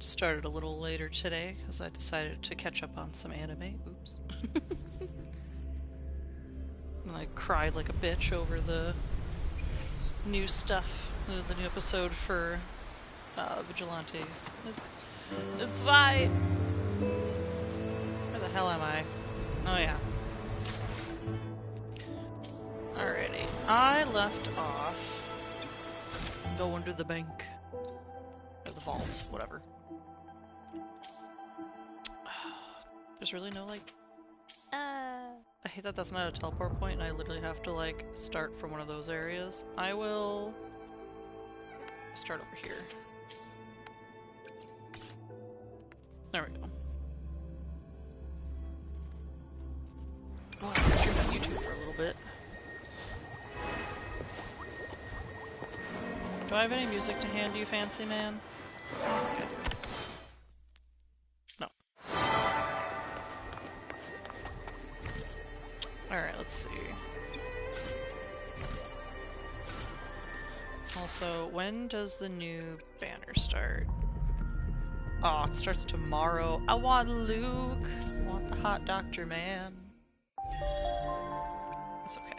Started a little later today because I decided to catch up on some anime. Oops. And I cried like a bitch over the new stuff, the new episode for Vigilantes. It's fine! Where the hell am I? Oh yeah. Alrighty. I left off going to the bank. Or the vault, whatever. There's really no, like... I hate that that's not a teleport point and I literally have to, like, start from one of those areas. I will... start over here. There we go. Oh, I streamed on YouTube for a little bit. Do I have any music to hand you, fancy man? Okay. No. Alright, let's see. Also, when does the new banner start? Oh, it starts tomorrow. I want Luke! I want the hot doctor, man. It's okay.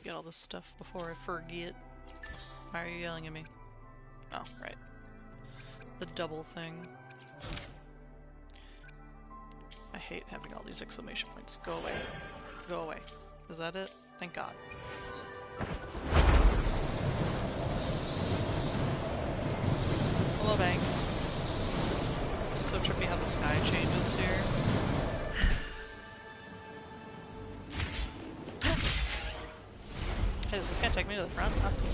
Get all this stuff before I forget. Why are you yelling at me? Oh, right. The double thing. I hate having all these exclamation points. Go away. Go away. Is that it? Thank God. Hello, bank. So trippy how the sky changes here. Hey, does this guy take me to the front? That's cool.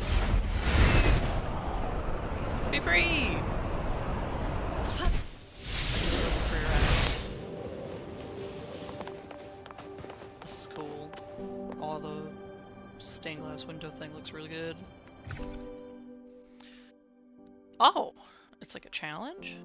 Be free! This is cool. All the stained glass window thing looks really good. Oh! It's like a challenge?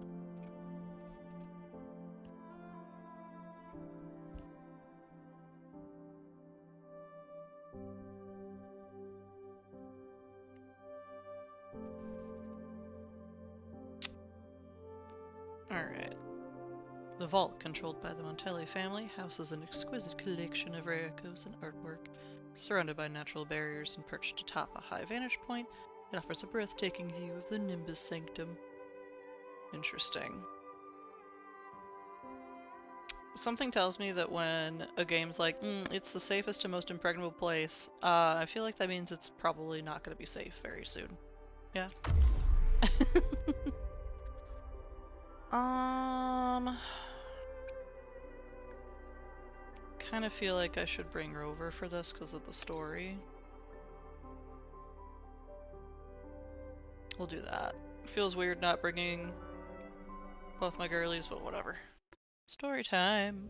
Alright. The vault, controlled by the Montelli family, houses an exquisite collection of rare echoes and artwork. Surrounded by natural barriers and perched atop a high vantage point, it offers a breathtaking view of the Nimbus Sanctum. Interesting. Something tells me that when a game's like, it's the safest and most impregnable place, I feel like that means it's probably not going to be safe very soon. Yeah? Kind of feel like I should bring Rover for this because of the story. We'll do that. Feels weird not bringing both my girlies, but whatever. Story time!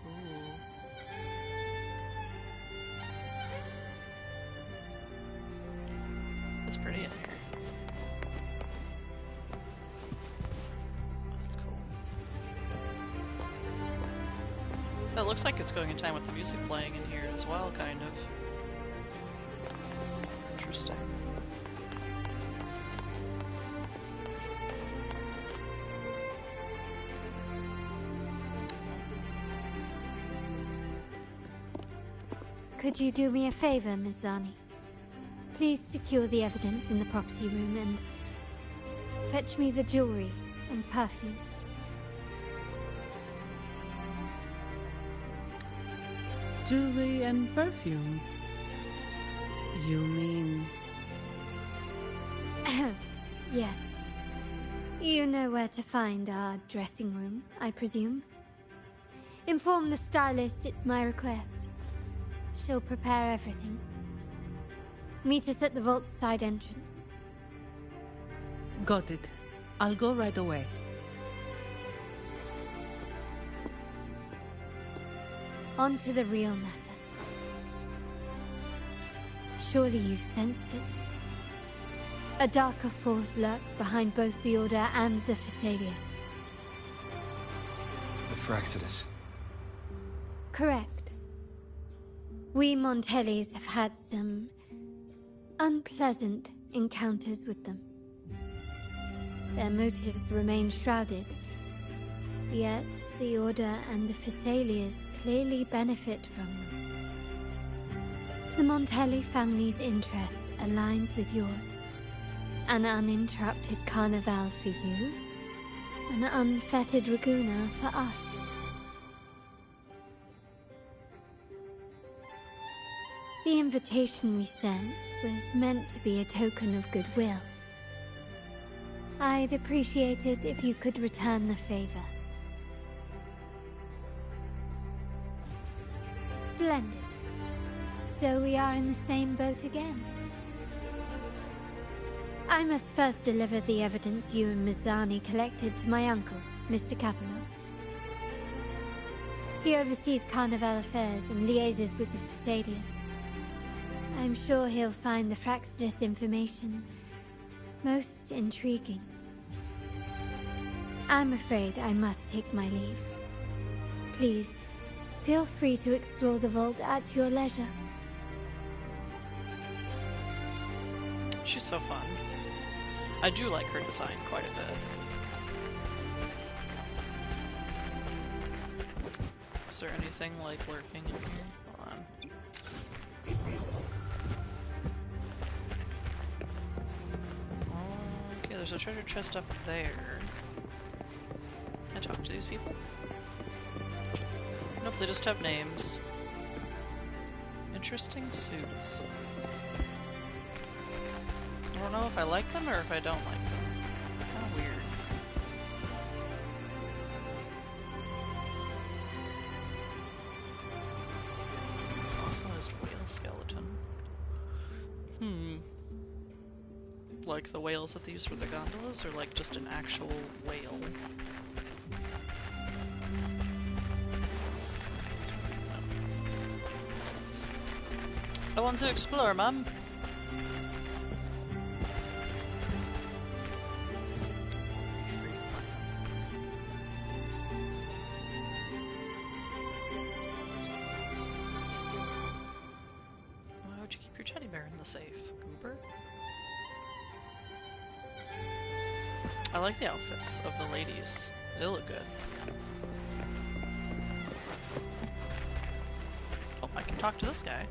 Ooh. It's pretty in here. That's cool. It looks like it's going in time with the music playing in here as well, kind of. Interesting. Could you do me a favor, Miss Zani? Please secure the evidence in the property room and fetch me the jewelry and perfume. Jewelry and perfume? You mean... Yes. You know where to find our dressing room, I presume? Inform the stylist it's my request. She'll prepare everything. Meet us at the vault's side entrance. Got it. I'll go right away. On to the real matter. Surely you've sensed it. A darker force lurks behind both the Order and the Phasaelius. The Fraxidus. Correct. We Montellis have had some unpleasant encounters with them. Their motives remain shrouded, yet the Order and the Phassalias clearly benefit from them. The Montelli family's interest aligns with yours. An uninterrupted carnival for you, an unfettered Raguna for us. The invitation we sent was meant to be a token of goodwill. I'd appreciate it if you could return the favor. Splendid. So we are in the same boat again. I must first deliver the evidence you and Mizani collected to my uncle, Mr. Kaplanov. He oversees Carnival affairs and liaises with the Phassalias. I'm sure he'll find the Fraxidus information most intriguing. I'm afraid I must take my leave. Please, feel free to explore the vault at your leisure. She's so fun. I do like her design quite a bit. Is there anything like lurking in here? Hold on. Okay, there's a treasure chest up there. Can I talk to these people? Nope, they just have names. Interesting suits. I don't know if I like them or if I don't like them. Kind of weird. Fossilized whale skeleton. Like the whales that they use for the gondolas, or like just an actual whale? I want to explore, Mum. Why would you keep your teddy bear in the safe, Goober? I like the outfits of the ladies. They look good. Oh, I can talk to this guy.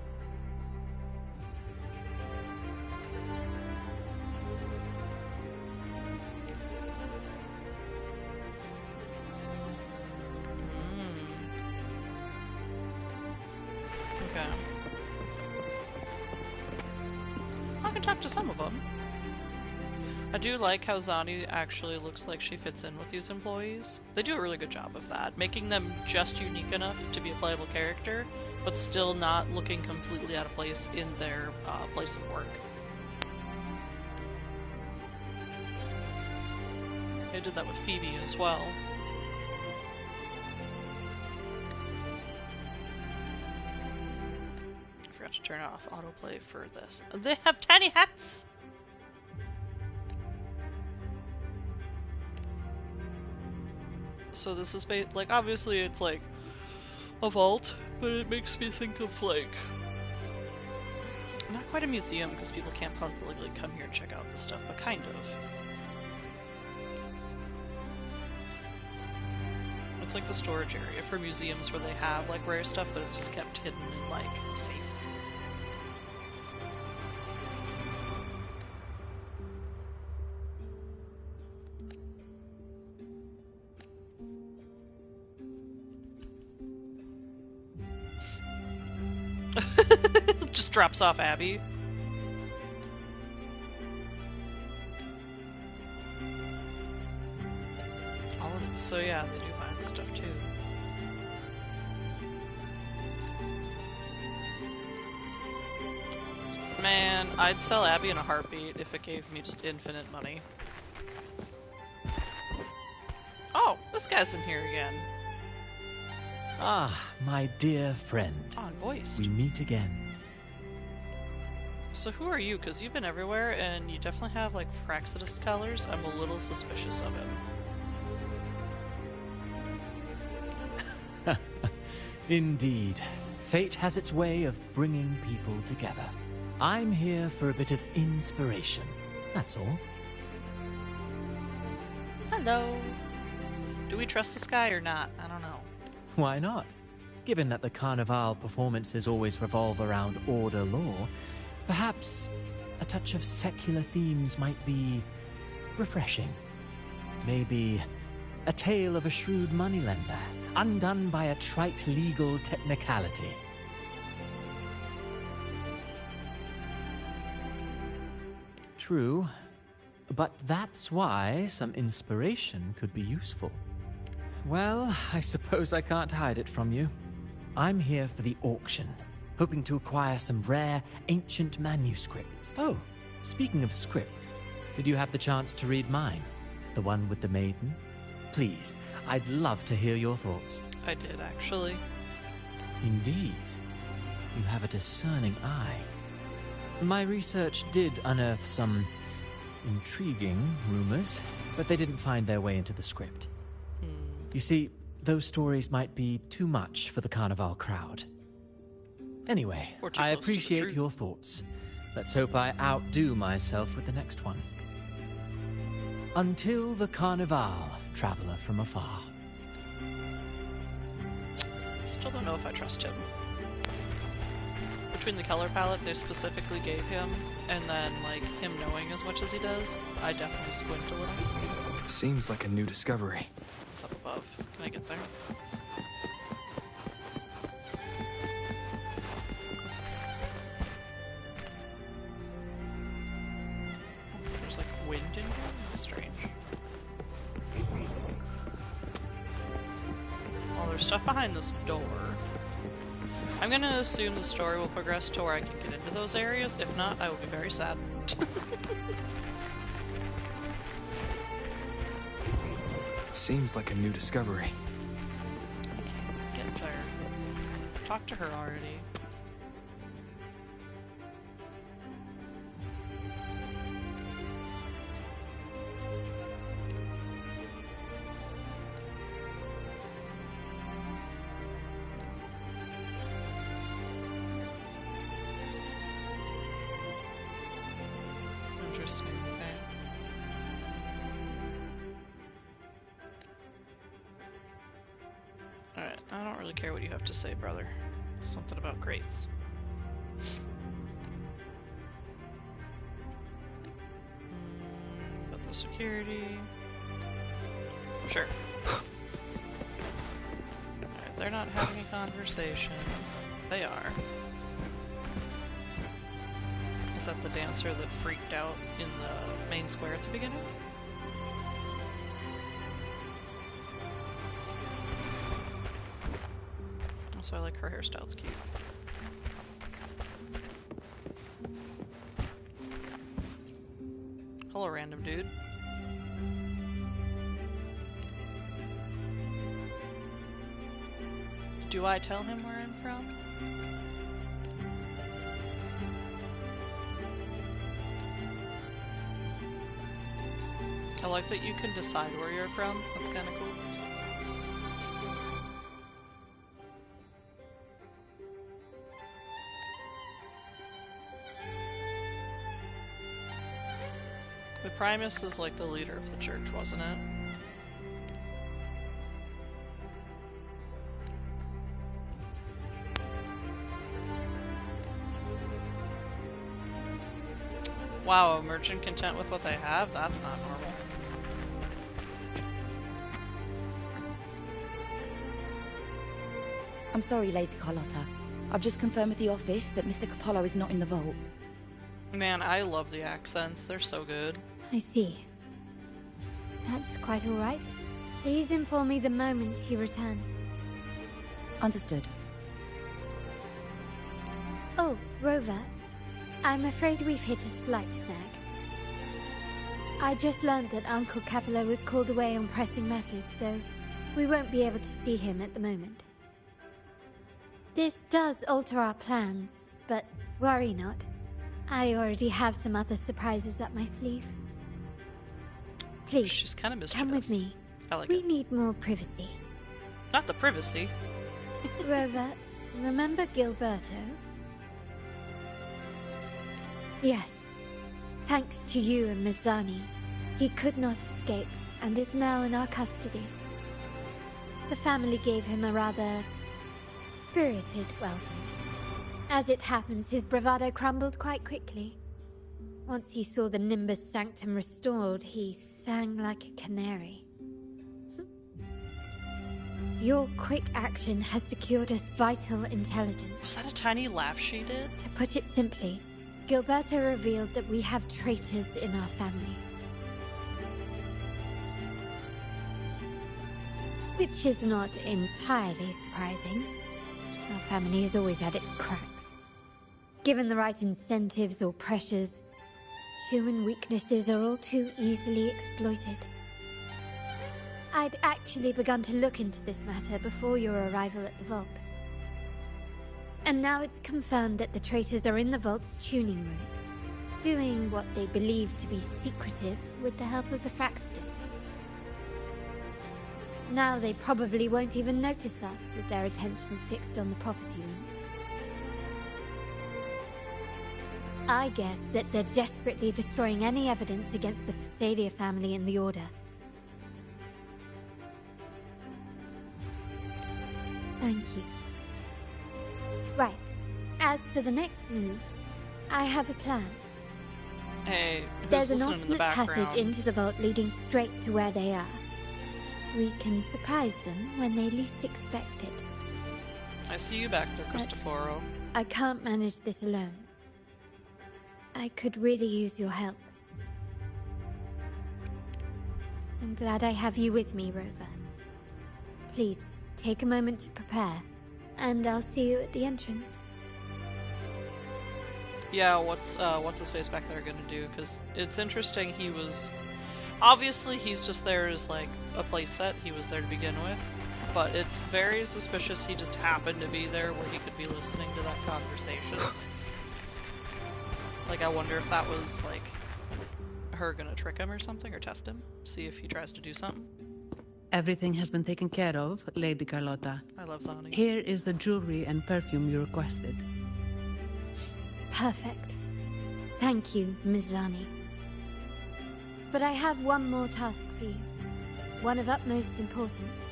Okay. I can talk to some of them. I do like how Zani actually looks like she fits in with these employees. They do a really good job of that, making them just unique enough to be a playable character, but still not looking completely out of place in their place of work. They did that with Phoebe as well. I forgot to turn off autoplay for this. They have tiny hats! So this is like, obviously it's like a vault, but it makes me think of like, not quite a museum because people can't publicly come here and check out the stuff, but kind of. It's like the storage area for museums where they have like rare stuff, but it's just kept hidden and like safe. Just drops off Abby. All of it. So yeah, they do buy the stuff too. Man, I'd sell Abby in a heartbeat if it gave me just infinite money. Oh, this guy's in here again. Ah, my dear friend. On voice. We meet again. So who are you? Because you've been everywhere and you definitely have like Fraxidus colors. I'm a little suspicious of him. Indeed. Fate has its way of bringing people together. I'm here for a bit of inspiration, that's all. Hello. Do we trust this guy or not? I don't know. Why not? Given that the Carnival performances always revolve around order law, perhaps a touch of secular themes might be refreshing. Maybe a tale of a shrewd moneylender, undone by a trite legal technicality. True, but that's why some inspiration could be useful. Well, I suppose I can't hide it from you. I'm here for the auction, hoping to acquire some rare, ancient manuscripts. Oh, speaking of scripts, did you have the chance to read mine? The one with the maiden? Please, I'd love to hear your thoughts. I did, actually. Indeed. You have a discerning eye. My research did unearth some intriguing rumors, but they didn't find their way into the script. You see, those stories might be too much for the Carnival crowd. Anyway, I appreciate your thoughts. Let's hope I outdo myself with the next one. Until the Carnival, traveler from afar. Still don't know if I trust him. Between the color palette they specifically gave him, and then, like, him knowing as much as he does, I definitely squint a little. Seems like a new discovery. What's up above? Can I get there? What's this? There's, like, wind in here? That's strange. Well, there's stuff behind this door. I'm gonna assume the story will progress to where I can get into those areas. If not, I will be very sad. Seems like a new discovery. I can't get there. Talk to her already. Interesting, okay. Alright, I don't really care what you have to say, brother. Something about crates. But the security... Sure. Alright, they're not having a conversation. They are. Is that the dancer that freaked out in the main square at the beginning? Also, I like her hairstyle, it's cute. Hello, random dude. Do I tell him where I'm from? I like that you can decide where you're from. That's kind of cool. The Primus is like the leader of the church, wasn't it? Wow, a merchant content with what they have? That's not normal. I'm sorry, Lady Carlotta. I've just confirmed with the office that Mr. Capello is not in the vault. Man, I love the accents. They're so good. I see. That's quite all right. Please inform me the moment he returns. Understood. Oh, Rover. I'm afraid we've hit a slight snag. I just learned that Uncle Capello was called away on pressing matters, so we won't be able to see him at the moment. This does alter our plans, but worry not. I already have some other surprises up my sleeve. Please, She's kind of mischievous. come with me. I like We it. need more privacy. Not the privacy. Rover, remember Gilberto? Yes. Thanks to you and Mizani, he could not escape and is now in our custody. The family gave him a rather spirited welcome. As it happens, his bravado crumbled quite quickly. Once he saw the Nimbus Sanctum restored, he sang like a canary. Your quick action has secured us vital intelligence. Was that a tiny laugh she did? To put it simply, Gilberto revealed that we have traitors in our family. Which is not entirely surprising. Our family has always had its cracks. Given the right incentives or pressures, human weaknesses are all too easily exploited. I'd actually begun to look into this matter before your arrival at the Vault. And now it's confirmed that the traitors are in the Vault's tuning room, doing what they believe to be secretive with the help of the Fraxters. Now they probably won't even notice us with their attention fixed on the property room. I guess that they're desperately destroying any evidence against the Phasalia family in the Order. Thank you. Right. As for the next move, I have a plan. Hey, who's There's an listening to the alternate background? passage into the vault leading straight to where they are. We can surprise them when they least expect it. I see you back there, But- Cristoforo. I can't manage this alone. I could really use your help. I'm glad I have you with me, Rover. Please, take a moment to prepare, and I'll see you at the entrance. Yeah, what's his face back there gonna do? Because it's interesting. Obviously he's just there as like a playset. He was there to begin with, but it's very suspicious he just happened to be there where he could be listening to that conversation. Like, I wonder if that was like her gonna trick him or something, or test him, see if he tries to do something. Everything has been taken care of, Lady Carlotta. I love Zani. Here is the jewelry and perfume you requested. Perfect. Thank you, Mizani. But I have one more task for you. One of utmost importance.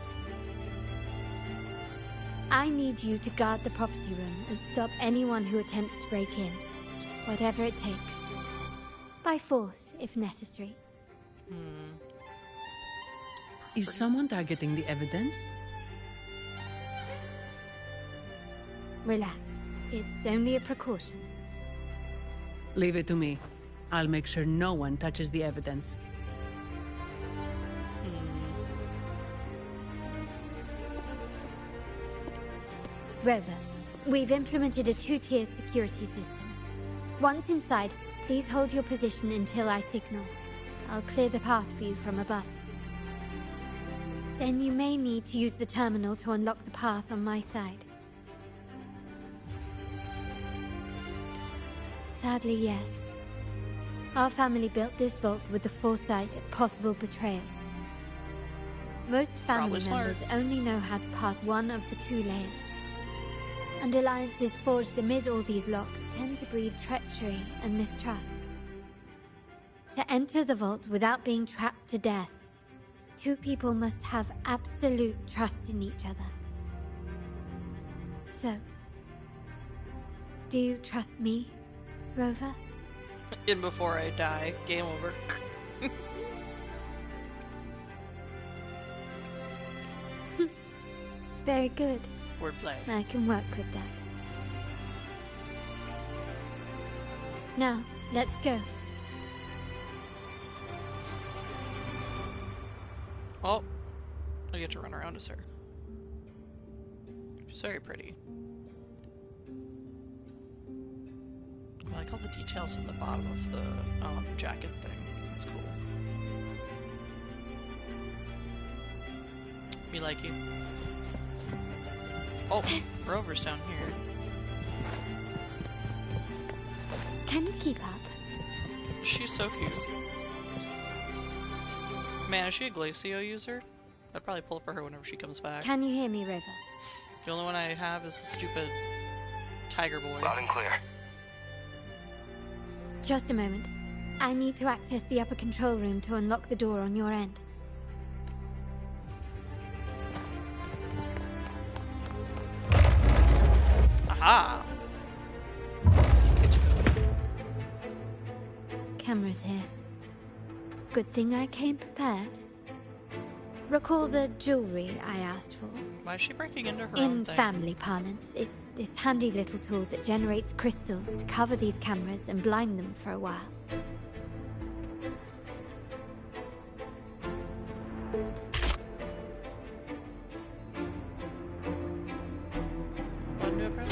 I need you to guard the property room and stop anyone who attempts to break in. Whatever it takes. By force, if necessary. Is someone targeting the evidence? Relax. It's only a precaution. Leave it to me. I'll make sure no one touches the evidence. Rover, we've implemented a two-tier security system. Once inside, please hold your position until I signal. I'll clear the path for you from above. Then you may need to use the terminal to unlock the path on my side. Sadly, yes. Our family built this vault with the foresight of possible betrayal. Most family Probably smart. members only know how to pass one of the two layers. And alliances forged amid all these locks tend to breed treachery and mistrust. To enter the vault without being trapped to death, two people must have absolute trust in each other. So, do you trust me, Rover? In before I die. Game over. Very good. Wordplay. I can work with that. Now, let's go. Oh, I get to run around as her. She's very pretty. I like all the details at the bottom of the jacket thing. That's cool. Me like you. Oh, Rover's down here. Can you keep up? She's so cute. Man, is she a Glacio user? I'd probably pull for her whenever she comes back. Can you hear me, Rover? The only one I have is the stupid tiger boy. Loud and clear. Just a moment. I need to access the upper control room to unlock the door on your end. Aha! Cameras here. Good thing I came prepared. Recall the jewelry I asked for? Why is she breaking into her In own thing? family parlance, it's this handy little tool that generates crystals to cover these cameras and blind them for a while. What new press?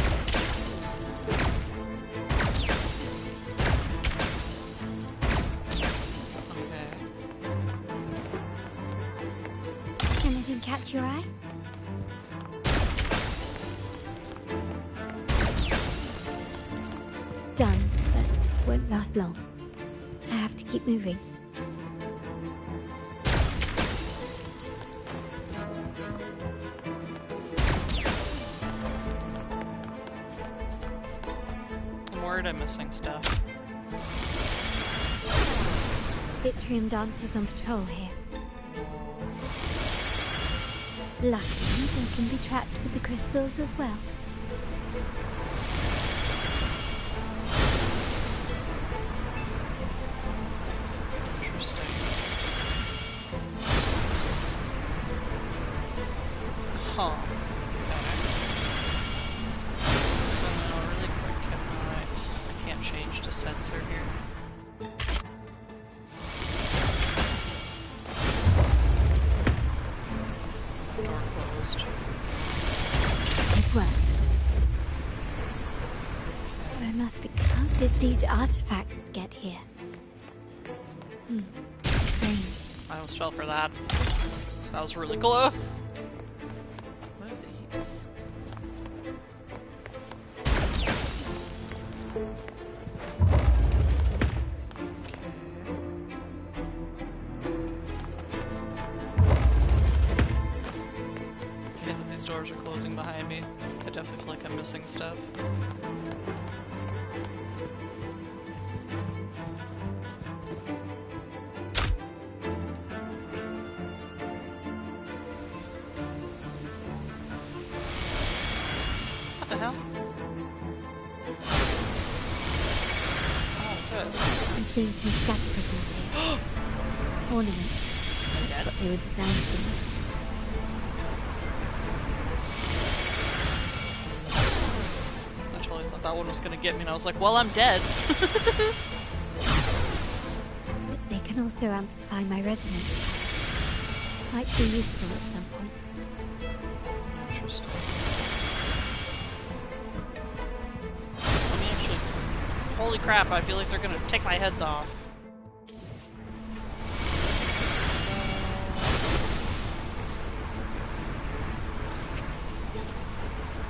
Okay. Anything catch your eye? Done, but won't last long. I have to keep moving. I'm worried I'm missing stuff. Vitrium dancers on patrol here. Luckily, they can be trapped with the crystals as well. Interesting. Huh. Okay. So now, really quick, I can't change to sensor here. Door closed. Good work. There must be. How did these artifacts get here? Strange. I almost fell for that. That was really close. What are these? I hate that these doors are closing behind me. I definitely feel like I'm missing stuff. What the hell? Oh, good. I'm seeing some scatter crystals here. Ornaments. That's what they were designed for. I totally thought that one was gonna get me, and I was like, well, I'm dead. But they can also amplify my resonance. Might be useful at some point. Interesting. Let me actually... Holy crap, I feel like they're gonna take my heads off.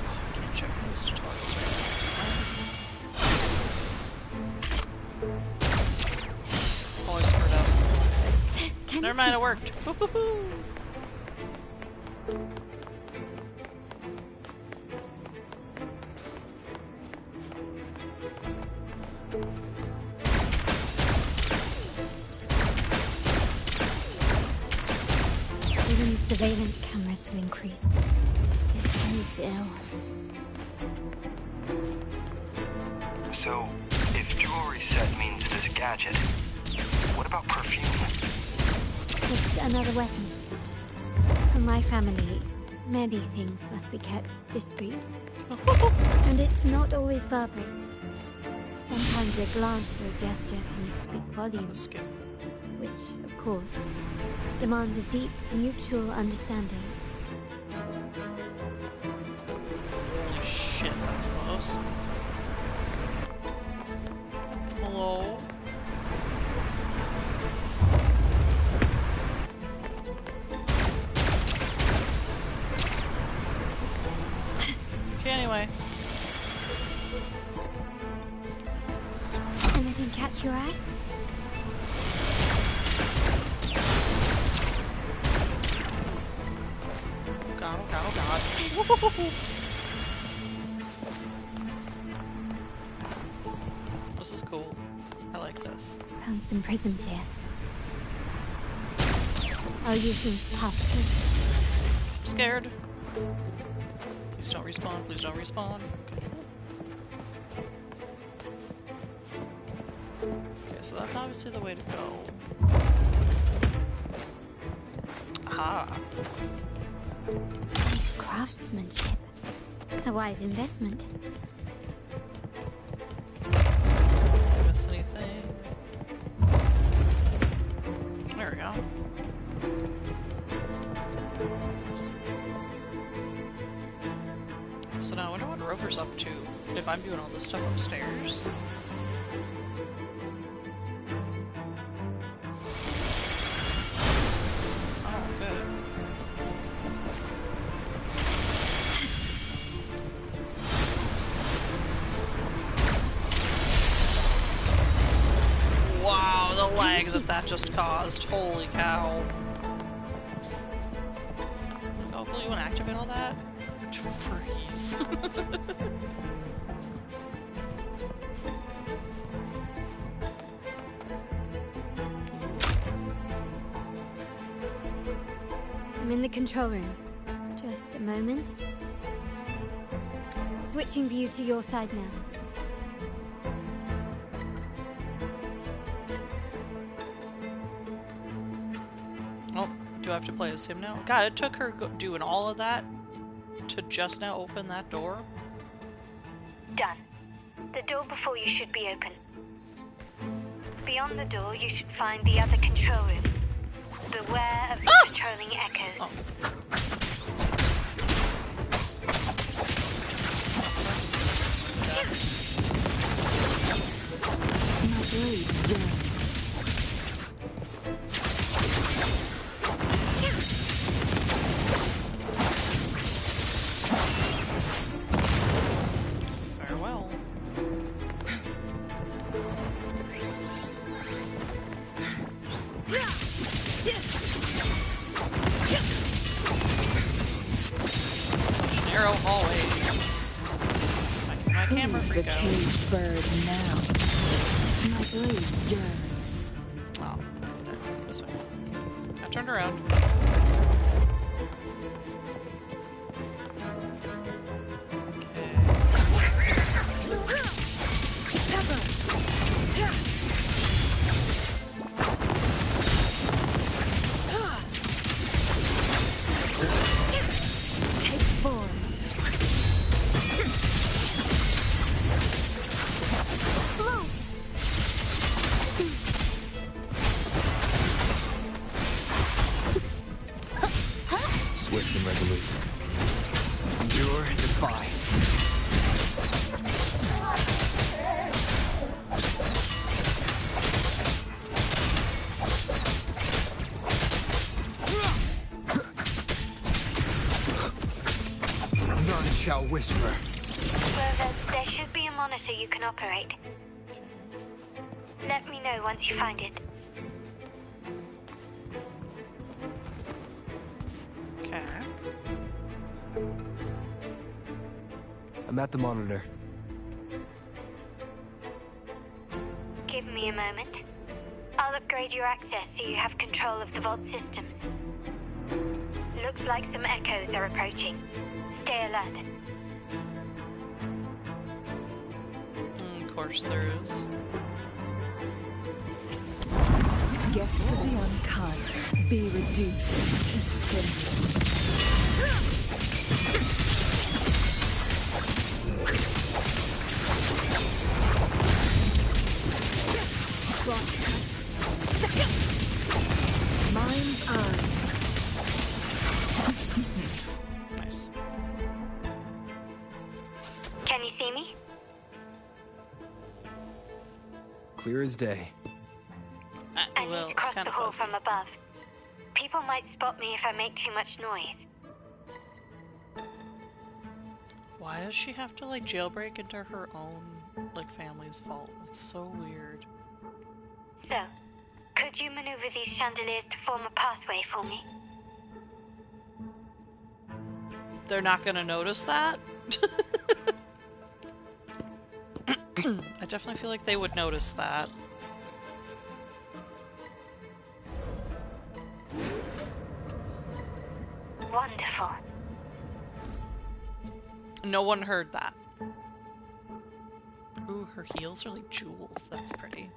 I can't check those tutorials right now. Oh, I screwed up. Can Never you mind, keep- it worked. Woo-hoo-hoo. Even the surveillance cameras have increased. It bodes ill. So, if jewelry set means this gadget, what about perfume? Just another weapon. For my family, many things must be kept discreet. And it's not always verbal. Sometimes a glance or a gesture can speak volumes, Skip. which, of course, demands a deep mutual understanding. Holy shit, that was close. Hello? Okay, anyway. Anything catch your eye? God, god, oh god, oh god. This is cool. I like this. Found some prisms here. I'll use them as positive. I'm scared. Please don't respawn, please don't respawn. Okay, so that's obviously the way to go. Aha! Nice craftsmanship. A wise investment. Did I miss anything? There we go. So now I wonder what Rover's up to if I'm doing all this stuff upstairs. Oh, good. Wow, the lag that just caused. Holy cow. Oh, will you want to activate all that? Freeze. I'm in the control room. Just a moment. Switching view to your side now. Oh, do I have to play as him now? God, it took her doing all of that to just now open that door? Done. The door before you should be open. Beyond the door, you should find the other control room. Beware of the patrolling echoes. Oh. My blade yearns. Farewell. Such narrow hallways. My camera Who's the freak out. caged bird now? My blade yearns. Oh, okay, this way. I turned around. Take form. Swift and resolute. Endure, defy. None shall whisper. Rover, there should be a monitor you can operate. Let me know once you find it. Okay. I'm at the monitor. Give me a moment. I'll upgrade your access so you have control of the vault systems. Looks like some echoes are approaching. Stay alert. Of course there is. Guests of the unkind, be reduced to cinders. Second. Mine's eye. Nice. Can you see me? Clear as day. I Well, need to it's cross kind the of hall fuzzy. from above. People might spot me if I make too much noise. Why does she have to like jailbreak into her own like family's vault? That's so weird. So, could you maneuver these chandeliers to form a pathway for me? they're not gonna notice that? I definitely feel like they would notice that. Wonderful. No one heard that. Ooh, her heels are like jewels. That's pretty.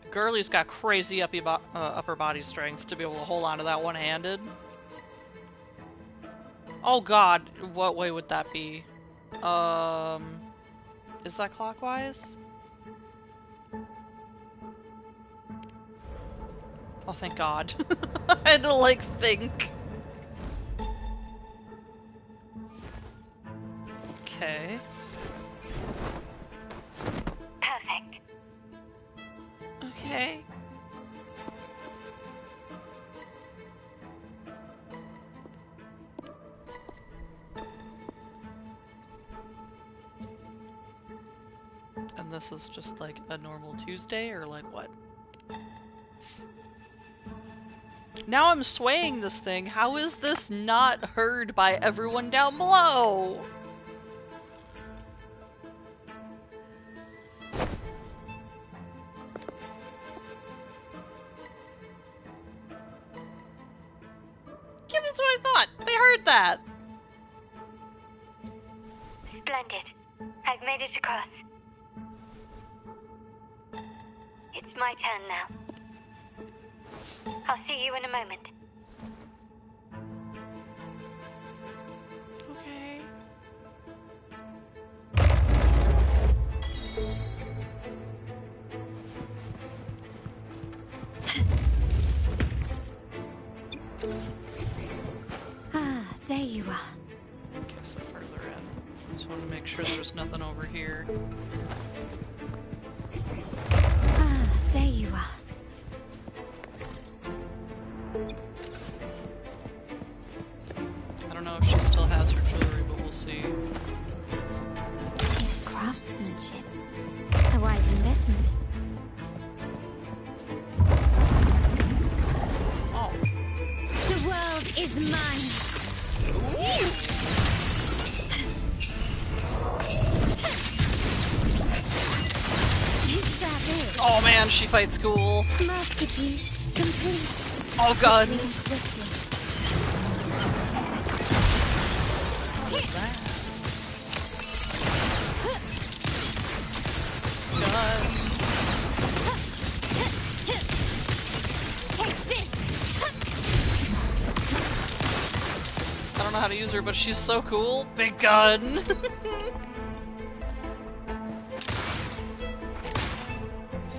Girlie's got crazy upper body strength to be able to hold on to that one-handed. Oh god, what way would that be? Is that clockwise? Oh, thank god. I had to, like, think. Okay. Perfect. Okay. And this is just like a normal Tuesday, or like what? Now I'm swaying this thing. How is this not heard by everyone down below? Yeah, that's what I thought. They heard that. Splendid. I've made it across. It's my turn now. I'll see you in a moment. Okay. Ah, there you are. Okay, so further in. Just want to make sure there's nothing over here. Ah, there you are. I don't know if she still has her jewelry, but we'll see. His craftsmanship. A wise investment. Oh. The world is mine. Is that it? Oh man, she fights cool. Masterpiece complete. All guns. Quickly, swiftly. What's that? Guns. Take this. I don't know how to use her, but she's so cool. Big gun. So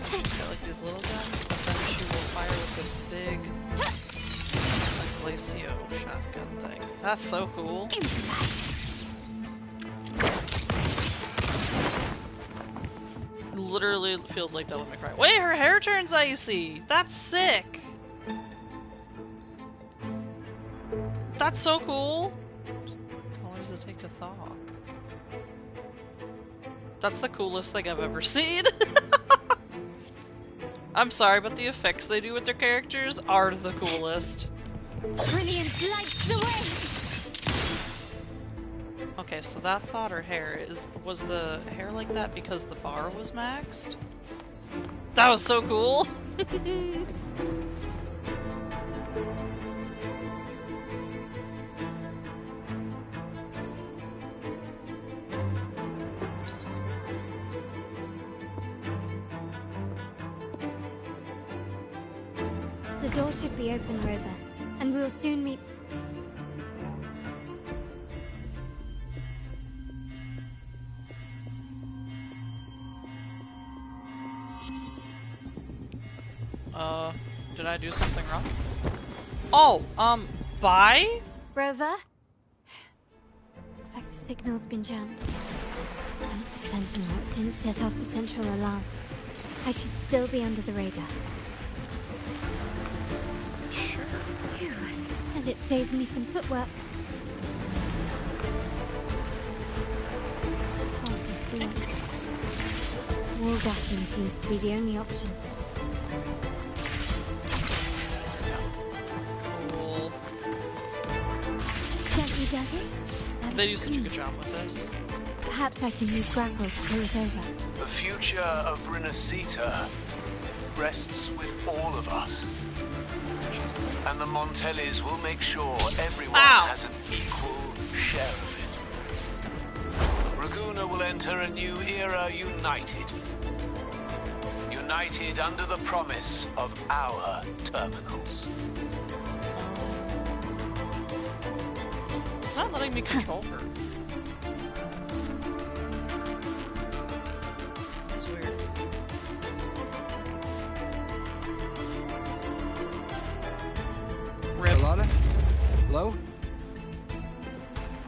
she's got like these little guns, but then she will fire with this big, like, glacio shotgun thing. That's so cool. Improvise. Literally feels like Devil May Cry. Wait, her hair turns icy! That's sick! That's so cool! How long does it take to thaw? That's the coolest thing I've ever seen! I'm sorry, but the effects they do with their characters are the coolest. Brilliance lights the way. Okay, so that thawed her hair. Was the hair like that because the bar was maxed? That was so cool! The door should be open, Rover, and we'll soon meet. Did I do something wrong? Oh, bye? Rover? Looks like the signal's been jammed. And the Sentinel didn't set off the central alarm. I should still be under the radar. Sure. Phew. And it saved me some footwork. Path is blocked. Wall dashing seems to be the only option. Cool. Gently does it? They do such a good job with this. Perhaps I can use grapple to pull it over. The future of Rinascita rests with all of us. And the Montellis will make sure everyone has an equal share of it. Raguna will enter a new era united. United under the promise of our terminals. It's not letting me control her. That's weird. Rip. Alana? Hello?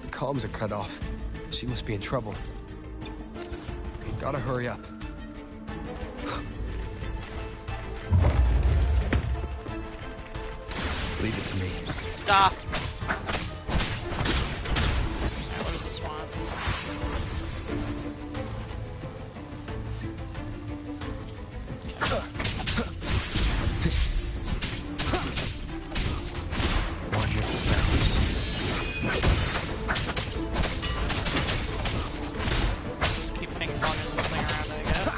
The comms are cut off. She must be in trouble. Gotta hurry up. Leave it to me. Stop. What is this one? One with the sounds. Just keep ping-ponging this thing around, I guess.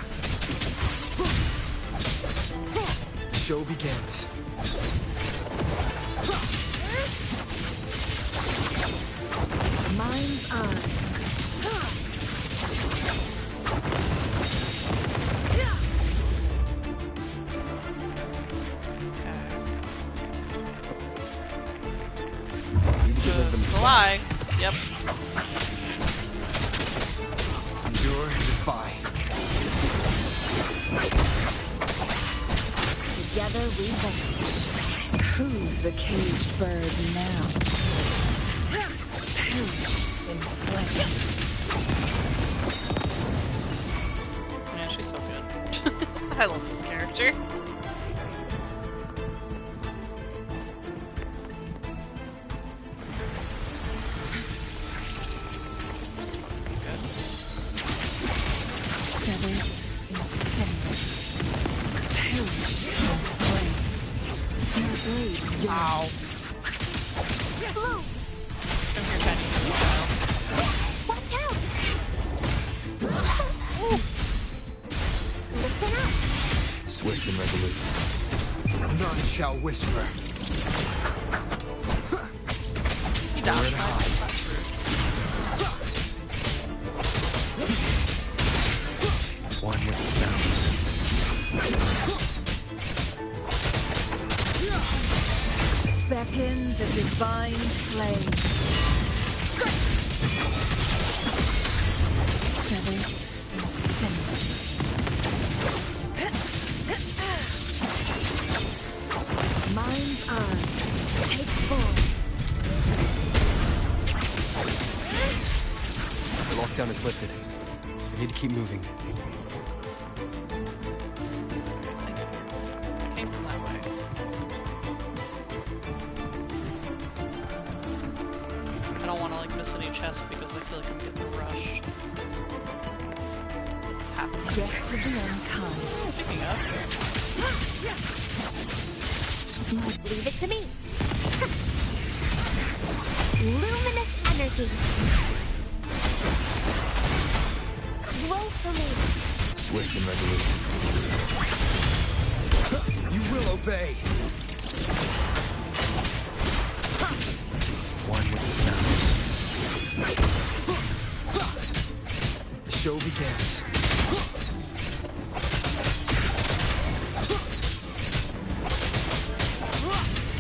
The show begins. Mine's on. It's a lie. Yep. Endure and defy. Together we vanish. Who's the caged bird now? In flames. Yeah, she's so good. I love this character. That's fucking good. Feathers incinerate. Perish in flames. Your blade Ow. Come here, Penny. Watch out! Listen up! Swift and resolute. None shall whisper. You dodged mine. That's rude. One with the sounds. beckon the divine flame. Feathers incinerate. Mind's eye. Take form. The lockdown is lifted. I need to keep moving. I came from that way. I don't want to like miss any chests because I feel like I'm getting rushed. It's happening. Guest of the unkind. Picking up. Leave it to me. Luminous energy. Roll for me. Swift and resolute. You will obey. One with the sounds. The show begins.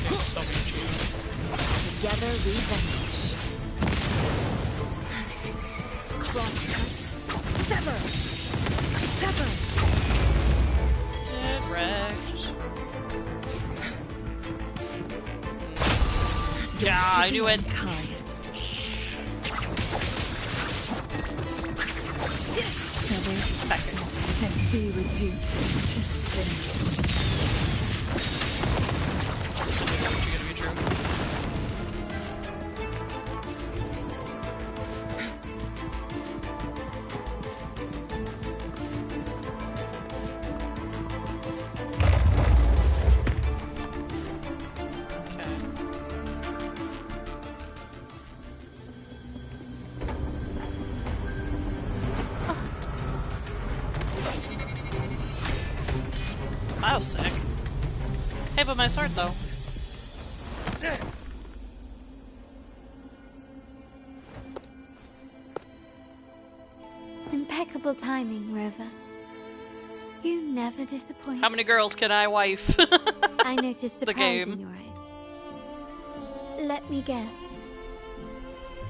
There's so many achievements. Together we vanish. Crosscut. Sever! Sever! Get wrecked. Yeah, I knew it. Kind. Feathers and be reduced to cinders. You're gonna be true. That was sick. Hey, but my sword though. Impeccable timing, Rover. You never disappoint. How many girls can I wife? I noticed surprise game. in your eyes. Let me guess.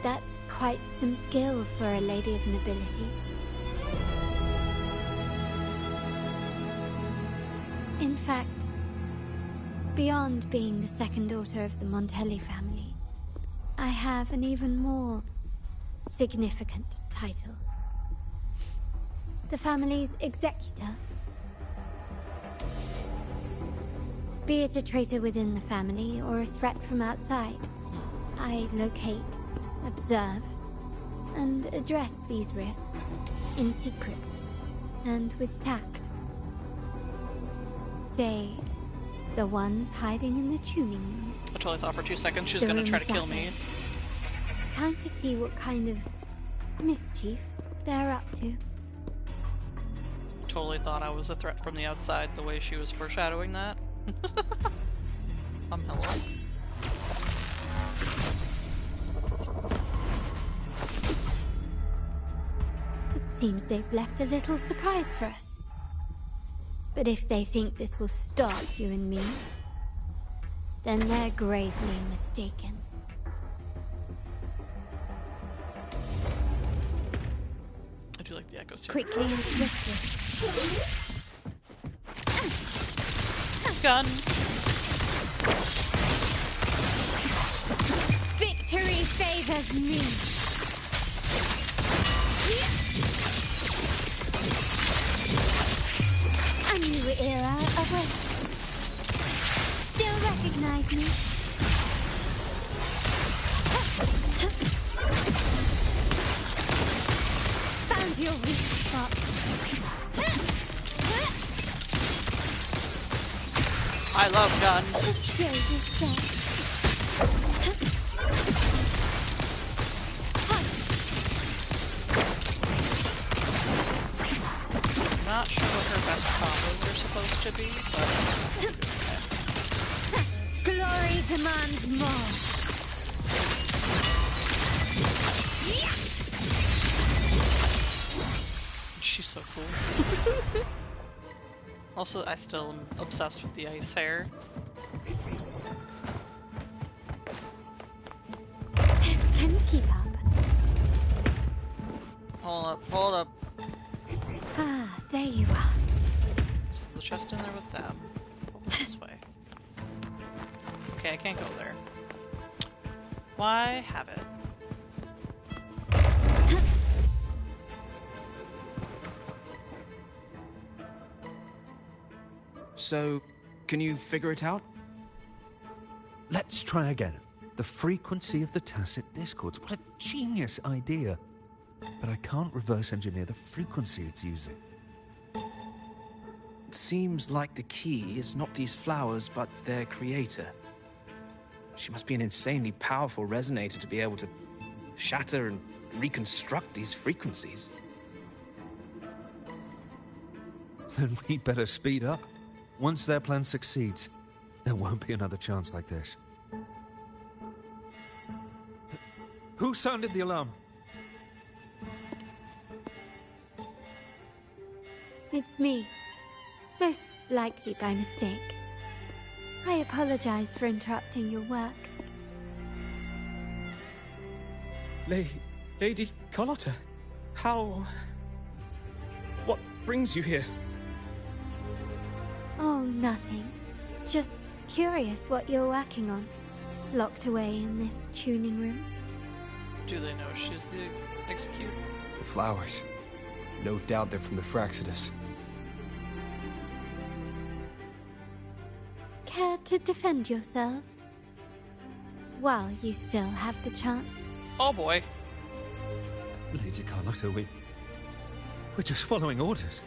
That's quite some skill for a lady of nobility. In fact, beyond being the second daughter of the Montelli family, I have an even more significant title. The family's executor. Be it a traitor within the family or a threat from outside, I locate, observe, and address these risks in secret and with tact. Say, the ones hiding in the tuning room. I totally thought for 2 seconds she was gonna try to kill me. Time to see what kind of mischief they're up to. Totally thought I was a threat from the outside the way she was foreshadowing that. Hello. It seems they've left a little surprise for us. But if they think this will stop you and me, then they're gravely mistaken. I do like the echoes here. Quickly and swiftly. Gun. Victory favors me. A new era awaits. Still recognize me? Found your weak spot. I love guns. The stage is set. Not sure what her best combos are supposed to be, but Glory demands more. she's so cool. Also, I still am obsessed with the ice hair. Can you keep up? Hold up, hold up. Ah, there you are. Is the chest in there with them? What was this way? Okay, I can't go there. Why have it? So, can you figure it out? Let's try again. The frequency of the tacit discords. What a genius idea. But I can't reverse engineer the frequency it's using. It seems like the key is not these flowers, but their creator. She must be an insanely powerful resonator to be able to shatter and reconstruct these frequencies. Then we'd better speed up. Once their plan succeeds, there won't be another chance like this. Who sounded the alarm? It's me. Most likely by mistake. I apologize for interrupting your work. Lady Carlotta, how... What brings you here? Oh, nothing. Just curious what you're working on. Locked away in this tuning room. Do they know she's the execute? The flowers. No doubt they're from the Fraxitus. Care to defend yourselves? While you still have the chance. Oh boy. Lady Carlotta, we're just following orders.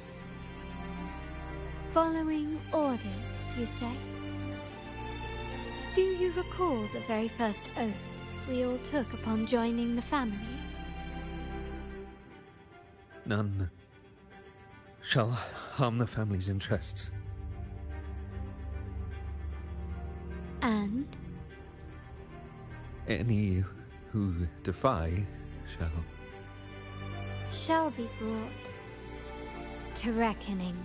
Following orders, you say? Do you recall the very first oath we all took upon joining the family? None shall harm the family's interests. Any who defy shall be brought to reckoning.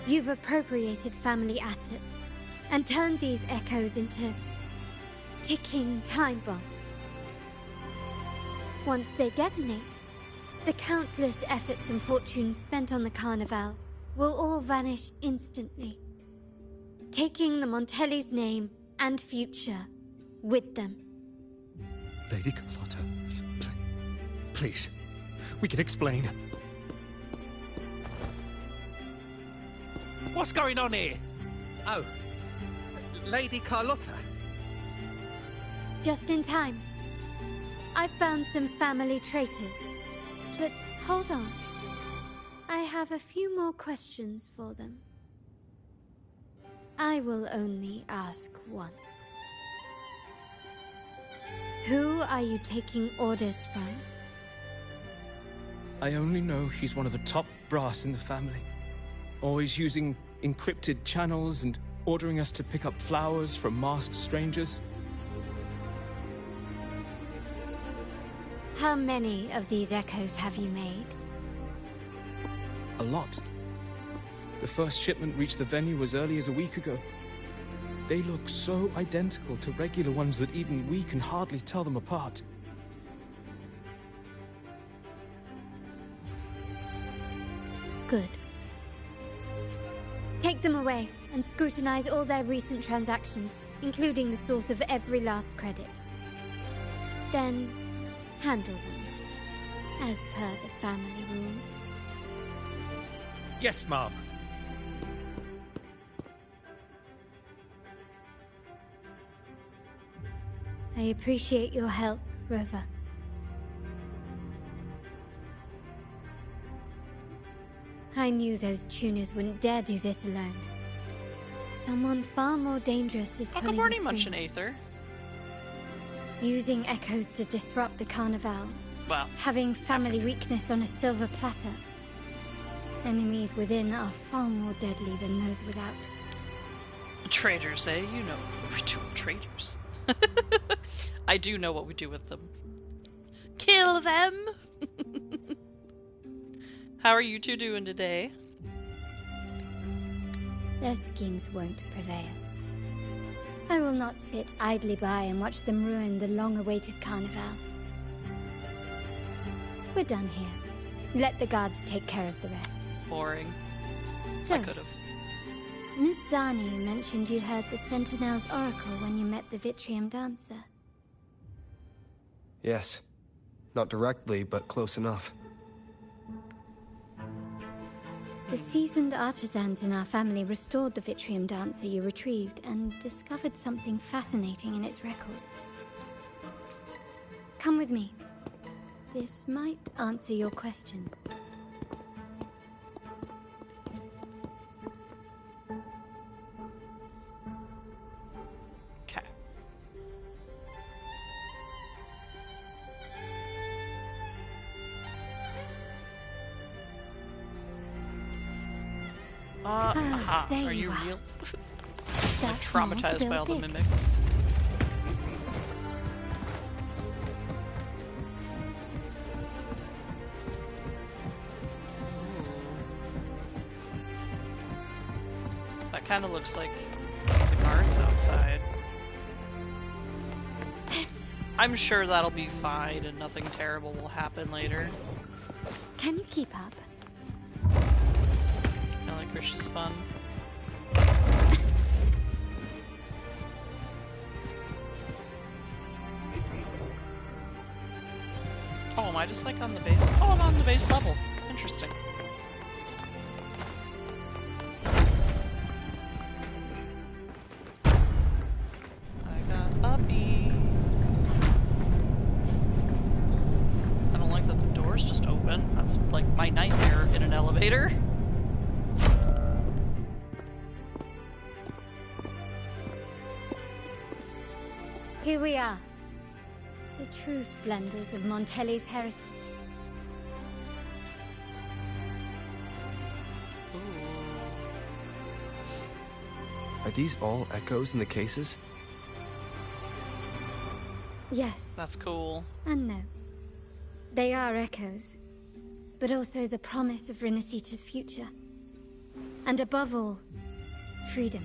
You've appropriated family assets and turned these echoes into ticking time bombs. Once they detonate, the countless efforts and fortunes spent on the Carnival will all vanish instantly, taking the Montelli's name and future with them. Lady Carlotta, please, we can explain. What's going on here? Oh, Lady Carlotta. Just in time. I found some family traitors. But hold on. I have a few more questions for them. I will only ask once. Who are you taking orders from? I only know he's one of the top brass in the family. Always using encrypted channels and ordering us to pick up flowers from masked strangers. How many of these echoes have you made? A lot. The first shipment reached the venue as early as a week ago. They look so identical to regular ones that even we can hardly tell them apart. Good. Take them away and scrutinize all their recent transactions, including the source of every last credit. Then, handle them, as per the family rules. Yes, Mom. I appreciate your help, Rover. I knew those tuners wouldn't dare do this alone. Someone far more dangerous is pulling the strings. Much an Aether. Using echoes to disrupt the Carnival. Well, having family weakness on a silver platter. Enemies within are far more deadly than those without. Traitors, eh? You know what we do with traitors. I do know what we do with them. Kill them! How are you two doing today? Their schemes won't prevail. I will not sit idly by and watch them ruin the long-awaited Carnival. We're done here. Let the guards take care of the rest. Boring. So, I could've. Miss Zani mentioned you heard the Sentinel's oracle when you met the Vitrium Dancer. Yes. Not directly, but close enough. The seasoned artisans in our family restored the Vitrium Dancer you retrieved and discovered something fascinating in its records. Come with me. This might answer your questions. Okay. There are you are. real? Start Traumatized small by to all the build big. mimics. That kind of looks like the guards outside. I'm sure that'll be fine and nothing terrible will happen later. Can you keep up? I like Grish's fun. Oh, am I just like on the base? Oh, I'm on the base level. Interesting. I got uppies. I don't like that the door's just open. That's like my nightmare in an elevator. Here we are. The true splendors of Montelli's heritage. Are these all echoes in the cases? Yes. That's cool. And no. They are echoes, but also the promise of Rinascita's future. And above all, freedom.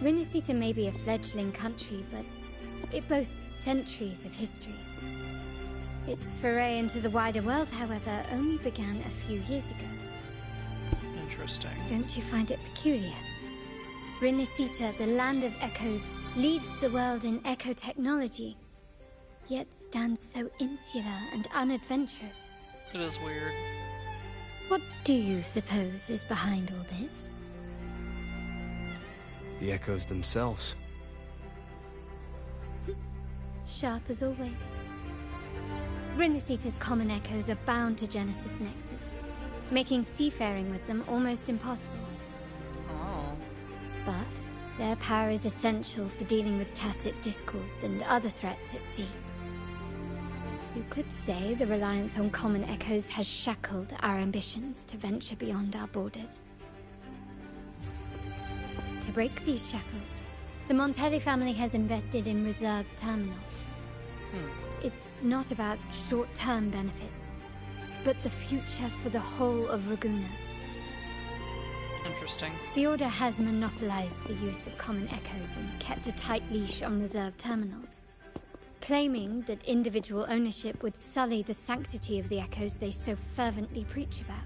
Rinascita may be a fledgling country, but it boasts centuries of history. Its foray into the wider world, however, only began a few years ago. Interesting. Don't you find it peculiar? Rinascita, the land of echoes, leads the world in echo technology, yet stands so insular and unadventurous. It is weird. What do you suppose is behind all this? The echoes themselves. Sharp as always. Rinascita's common echoes are bound to Genesis Nexus, making seafaring with them almost impossible. Oh. But their power is essential for dealing with tacit discords and other threats at sea. You could say the reliance on common echoes has shackled our ambitions to venture beyond our borders. To break these shackles, the Montelli family has invested in reserved terminals. It's not about short-term benefits, but the future for the whole of Raiguna. Interesting. The Order has monopolized the use of common echoes and kept a tight leash on reserved terminals, claiming that individual ownership would sully the sanctity of the echoes they so fervently preach about.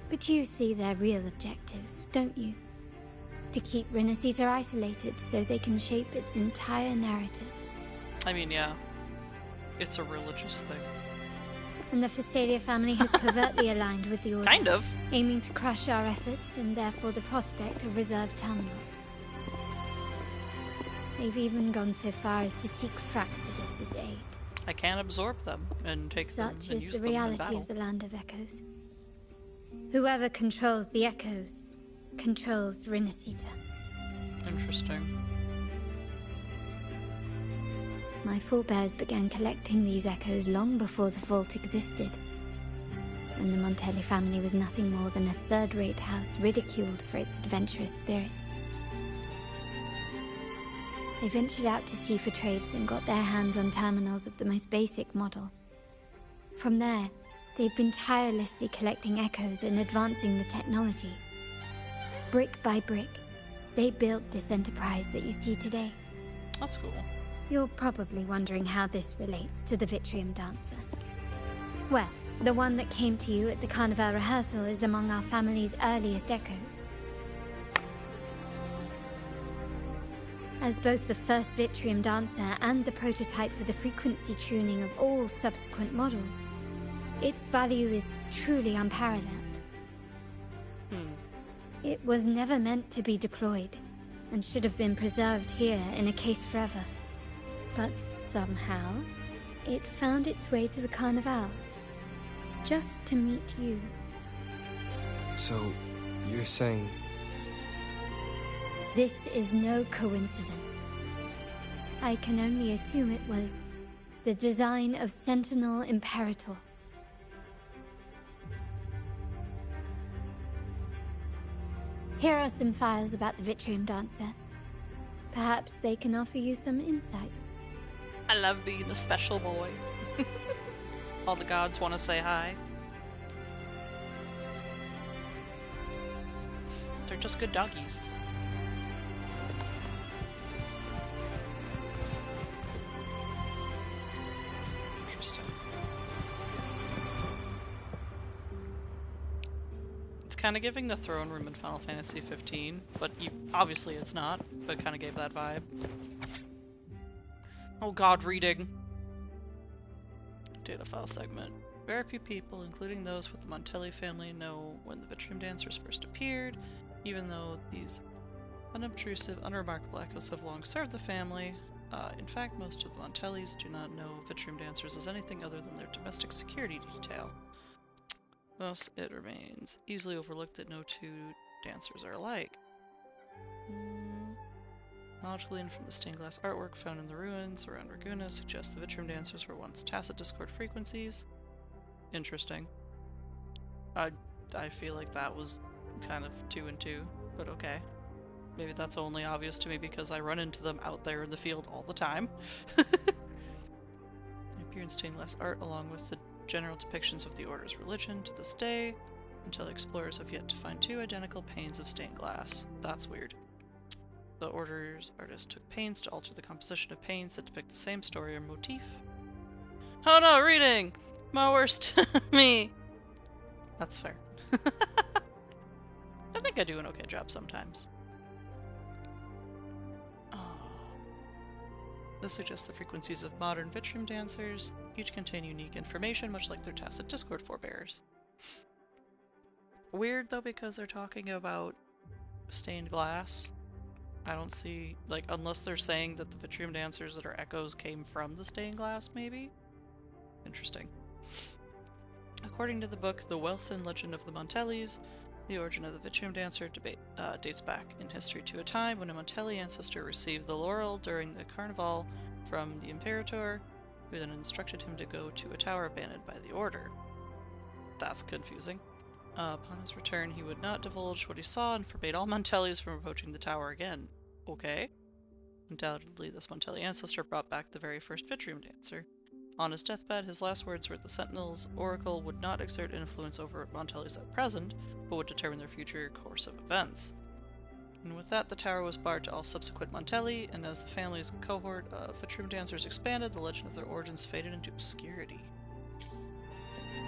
But you see their real objective, don't you? To keep Rinascita isolated so they can shape its entire narrative. I mean, yeah. It's a religious thing. And the Phasalia family has covertly aligned with the Order. Kind of. Aiming to crush our efforts and therefore the prospect of reserved terminals. They've even gone so far as to seek Fraxidus's aid. I can't absorb them and take them and use them in battle. Such is the reality of the Land of Echoes. Whoever controls the Echoes controls Rinascita. Interesting. My forebears began collecting these echoes long before the vault existed. And the Montelli family was nothing more than a third-rate house ridiculed for its adventurous spirit. They ventured out to sea for trades and got their hands on terminals of the most basic model. From there, they've been tirelessly collecting echoes and advancing the technology. Brick by brick, they built this enterprise that you see today. That's cool. You're probably wondering how this relates to the Vitrium Dancer. Well, the one that came to you at the Carnival rehearsal is among our family's earliest echoes. As both the first Vitrium Dancer and the prototype for the frequency tuning of all subsequent models, its value is truly unparalleled. It was never meant to be deployed, and should have been preserved here in a case forever. But somehow, it found its way to the Carnival, just to meet you. So, you're saying... This is no coincidence. I can only assume it was the design of Sentinel Imperator. Here are some files about the Vitrium Dancer. Perhaps they can offer you some insights. I love being a special boy. All the gods want to say hi. They're just good doggies. Interesting. It's kind of giving the throne room in Final Fantasy 15, but obviously it's not, but kind of gave that vibe. Oh god, reading. Data file segment. Very few people, including those with the Montelli family, know when the Vitrium Dancers first appeared, even though these unobtrusive, unremarkable echoes have long served the family. In fact, most of the Montellis do not know Vitrium Dancers as anything other than their domestic security detail. Thus, it remains easily overlooked that no two dancers are alike. Knowledge gleaned from the stained glass artwork found in the ruins around Raiguna suggests the Vitrium Dancers were once tacit discord frequencies. Interesting. I feel like that was kind of 2 and 2, but okay. Maybe that's only obvious to me because I run into them out there in the field all the time. They appear in stained glass art along with the general depictions of the Order's religion to this day, until explorers have yet to find two identical panes of stained glass. That's weird. The Order's artist took pains to alter the composition of panes that depict the same story or motif. Oh no, reading! My worst me! That's fair. I think I do an okay job sometimes. This suggests the frequencies of modern Vitrium dancers. Each contain unique information, much like their Tacit Discord forebears. Weird, though, because they're talking about stained glass. I don't see, like, unless they're saying that the Vitrium dancers that are echoes came from the stained glass, maybe? Interesting. According to the book The Wealth and Legend of the Montellis, the origin of the Vitrium dancer dates back in history to a time when a Montelli ancestor received the laurel during the Carnival from the Imperator, who then instructed him to go to a tower abandoned by the Order. That's confusing. Upon his return, he would not divulge what he saw and forbade all Montellis from approaching the tower again. Okay. Undoubtedly, this Montelli ancestor brought back the very first Vitrium dancer. On his deathbed, his last words were that the Sentinel's oracle would not exert influence over Montellis at present, but would determine their future course of events. And with that, the tower was barred to all subsequent Montelli, and as the family's cohort of Vitrium dancers expanded, the legend of their origins faded into obscurity.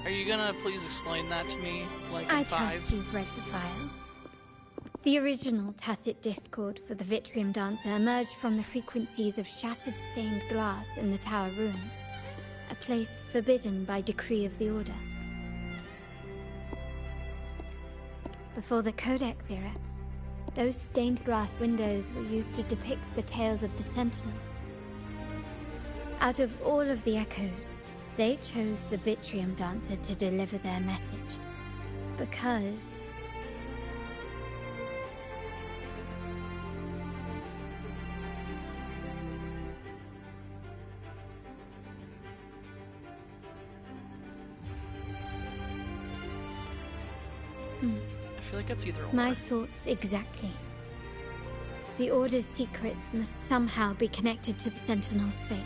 Are you gonna please explain that to me, like in 5? I trust you've read the files. The original Tacit Discord for the Vitrium dancer emerged from the frequencies of shattered stained glass in the tower ruins, a place forbidden by decree of the Order. Before the Codex era, those stained glass windows were used to depict the tales of the Sentinel. Out of all of the echoes, they chose the Vitrium dancer to deliver their message. Because... I feel like it's either or. My thoughts exactly. The Order's secrets must somehow be connected to the Sentinel's fate.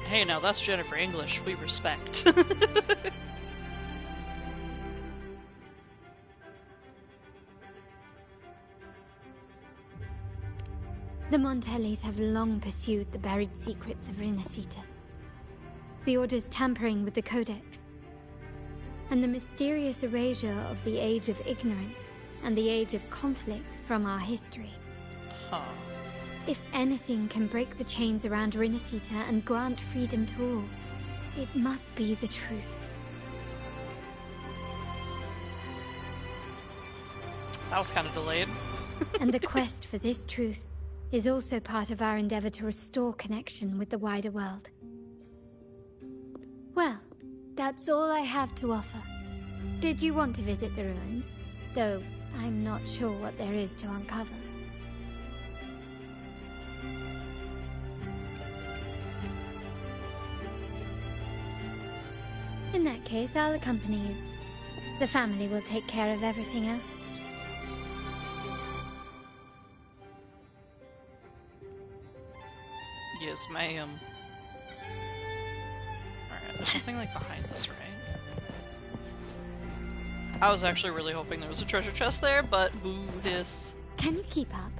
Hey, now that's Jennifer English. We respect. The Montellis have long pursued the buried secrets of Rinascita. The Order's tampering with the Codex, and the mysterious erasure of the Age of Ignorance and the Age of Conflict from our history. Huh. If anything can break the chains around Rinascita and grant freedom to all, it must be the truth. That was kind of delayed. And the quest for this truth is also part of our endeavor to restore connection with the wider world. Well, that's all I have to offer. Did you want to visit the ruins? Though I'm not sure what there is to uncover. In that case, I'll accompany you. The family will take care of everything else. Yes, ma'am. Alright, there's something like behind this, right? I was actually really hoping there was a treasure chest there, but boo hiss. Can you keep up?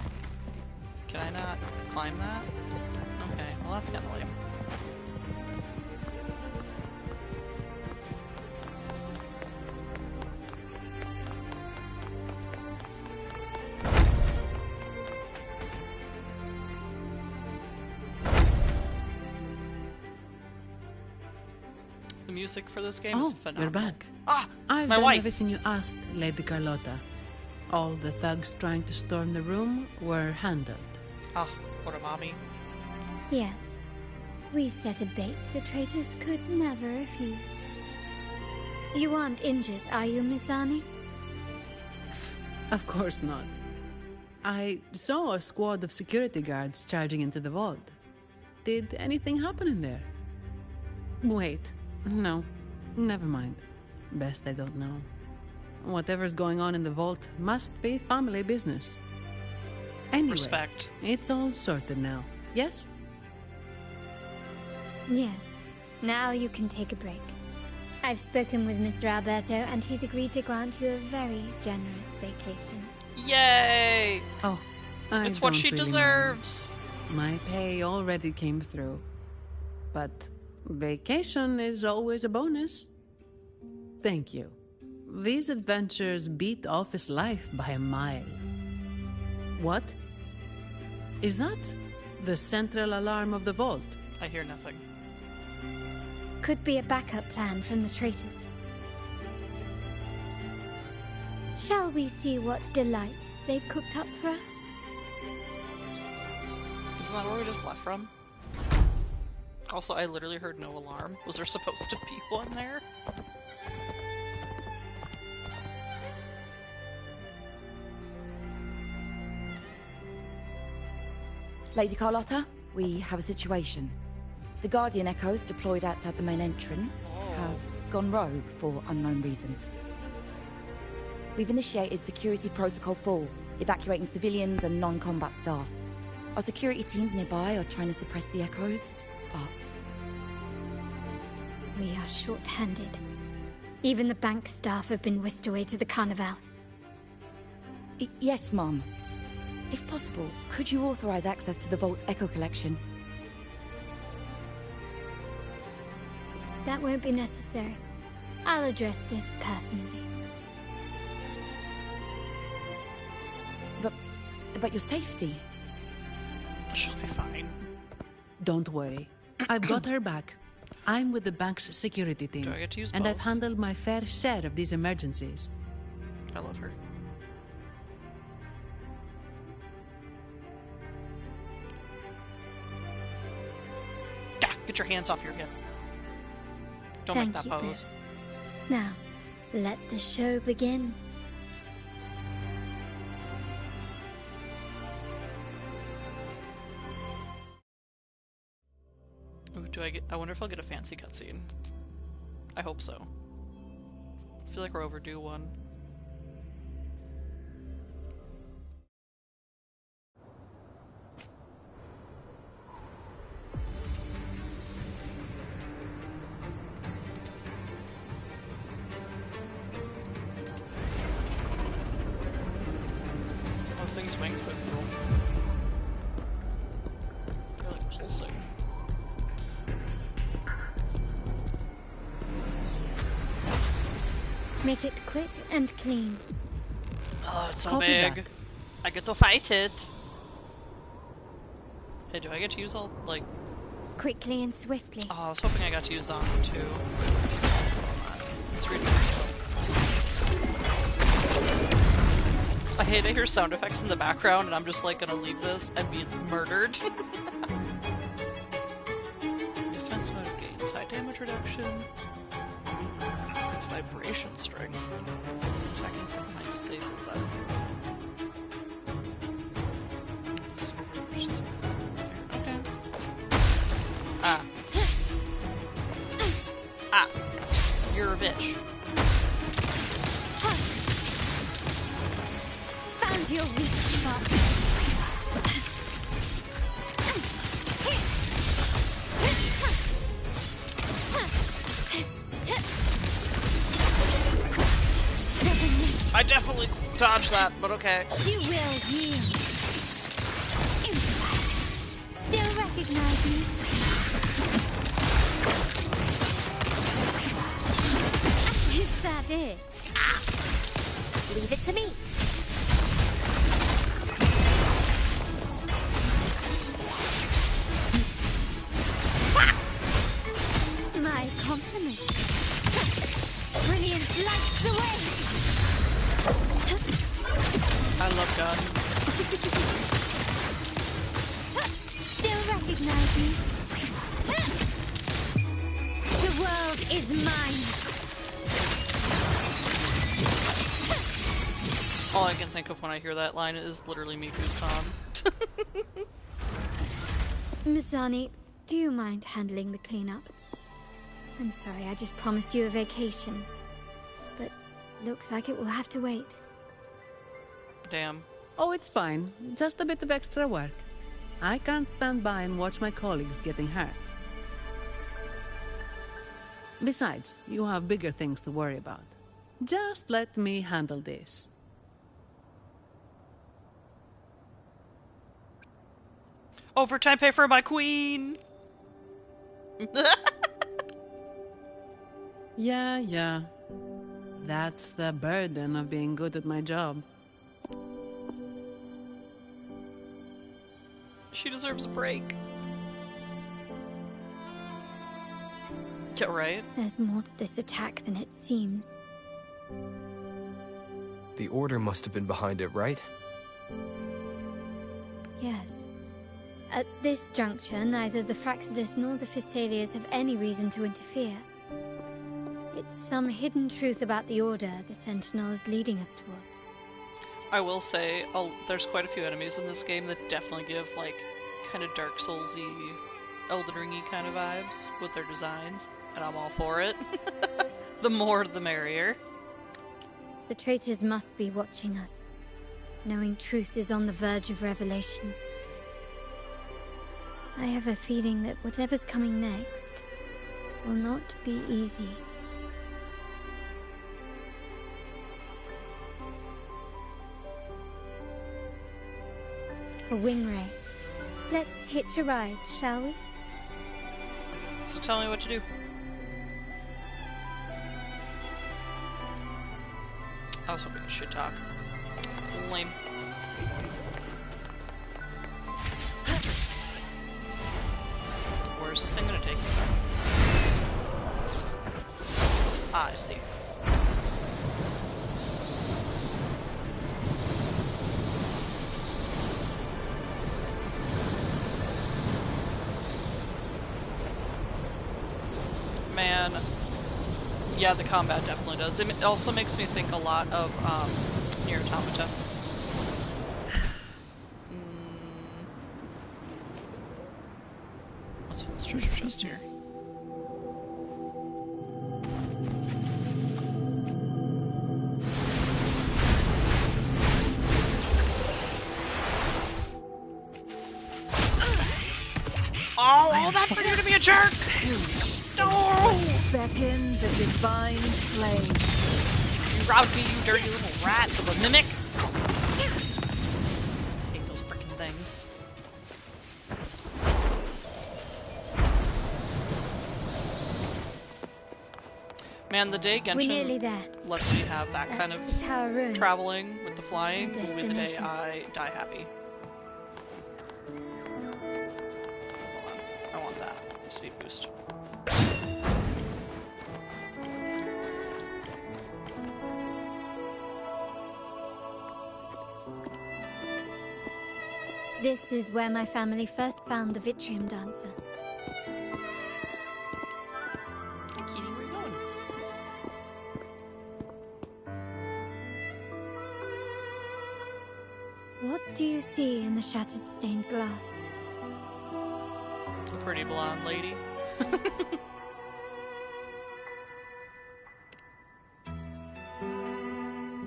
Can I not climb that? Okay, well that's kinda lame. The music for this game is phenomenal. You're back. Ah! I've my done wife! everything you asked, Lady Carlotta. All the thugs trying to storm the room were handled. Ah, what a mommy. Yes. We set a bait the traitors could never refuse. You aren't injured, are you, Miss Arnie? Of course not. I saw a squad of security guards charging into the vault. Did anything happen in there? Wait. No. Never mind. Best I don't know. Whatever's going on in the vault must be family business. Anyway, Respect. It's all sorted now, yes? Yes. Now you can take a break. I've spoken with Mr. Alberto, and he's agreed to grant you a very generous vacation. Yay! Oh, it's what she deserves. My pay already came through. But vacation is always a bonus. Thank you. These adventures beat office life by a mile. What? Is that the central alarm of the vault? I hear nothing. Could be a backup plan from the traitors. Shall we see what delights they've cooked up for us? Isn't that where we just left from? Also, I literally heard no alarm. Was there supposed to be one there? Lady Carlotta, we have a situation. The Guardian Echoes deployed outside the main entrance have gone rogue for unknown reasons. We've initiated Security Protocol 4, evacuating civilians and non-combat staff. Our security teams nearby are trying to suppress the Echoes, but... We are short-handed. Even the bank staff have been whisked away to the Carnival. Yes, Mom. If possible, could you authorize access to the Vault's Echo Collection? That won't be necessary. I'll address this personally. But your safety? She'll be fine. Don't worry. I've got her back. I'm with the bank's security team. Do I get to use and both? I've handled my fair share of these emergencies. I love her. Gah, get your hands off your hip. Don't Thank make that you, pose. Beth. Now, let the show begin. Ooh, I wonder if I'll get a fancy cutscene. I hope so. I feel like we're overdue one. Oh, things wings but cool. They're like pulsing. Make it quick and clean. Oh, it's so Copy big. that. I get to fight it. Hey, do I get to use all, like... Quickly and swiftly. Oh, I was hoping I got to use Zombie too. It's reading. I hate I hear sound effects in the background and I'm just like gonna leave this and be murdered. Defense mode gains high damage reduction. It's vibration strength. Attacking from behind disables that. Okay. Ah. Ah. You're a bitch. Found your weak spot. I definitely dodged that, but okay. You will yield. Still recognize me? Is that it? Ah. Leave it to me. My compliments. Brilliant lights the way. I love gun. Still recognize me? The world is mine. All I can think of when I hear that line is literally Miku-san. Misani, do you mind handling the cleanup? I'm sorry, I just promised you a vacation. But Looks like it will have to wait. Damn. Oh, it's fine. Just a bit of extra work. I can't stand by and watch my colleagues getting hurt. Besides, you have bigger things to worry about. Just let me handle this. Overtime pay for my queen! Yeah. That's the burden of being good at my job. She deserves a break. Get right. There's more to this attack than it seems. The Order must have been behind it, right? Yes. At this juncture, neither the Fraxidus nor the Physaelias have any reason to interfere. It's some hidden truth about the Order the Sentinel is leading us towards. I will say, there's quite a few enemies in this game that definitely give, like, kind of Dark Souls-y, Elden Ring-y kind of vibes with their designs, and I'm all for it. The more, the merrier. The traitors must be watching us, knowing truth is on the verge of revelation. I have a feeling that whatever's coming next will not be easy. For Wingray, let's hitch a ride, shall we? So tell me what to do. I was hoping to shit talk. Lame. Where's this thing gonna take me? Ah, I see. Man, yeah, the combat definitely does. It also makes me think a lot of Nier Automata. What's with this treasure chest here? Oh, all that for you to be a jerk! No! Beckon the divine flame. You robbed me, you dirty little rat of a mimic! I hate those frickin' things. Man, the day We're nearly Genshin there. lets me have that kind That's of the Tower Ruins. traveling with the flying Our will be the day destination. I die happy. Hold on. I want that. Speed boost. This is where my family first found the Vitrium Dancer. Hey, Kitty, where you going? What do you see in the shattered stained glass? A pretty blonde lady.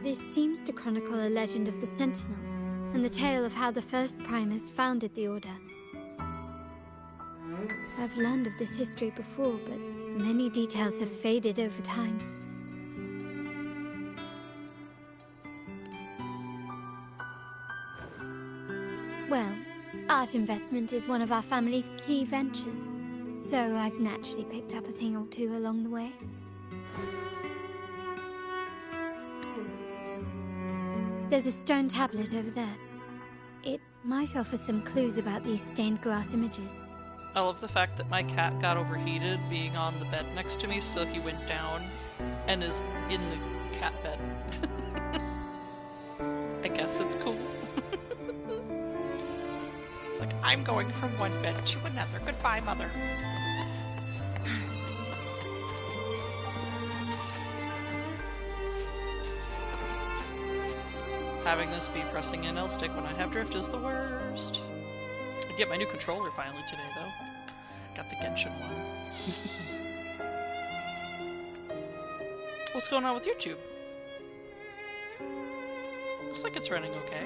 This seems to chronicle a legend of the Sentinel, and the tale of how the first Primus founded the Order. I've learned of this history before, but many details have faded over time. Well, art investment is one of our family's key ventures, so I've naturally picked up a thing or two along the way. There's a stone tablet over there. It might offer some clues about these stained glass images. I love the fact that my cat got overheated being on the bed next to me, so he went down and is in the cat bed. I guess it's cool. It's like, I'm going from one bed to another. Goodbye, mother. Having this be pressing an L stick when I have drift is the worst. I get my new controller finally today, though. Got the Genshin one. Hmm. What's going on with YouTube? Looks like it's running okay.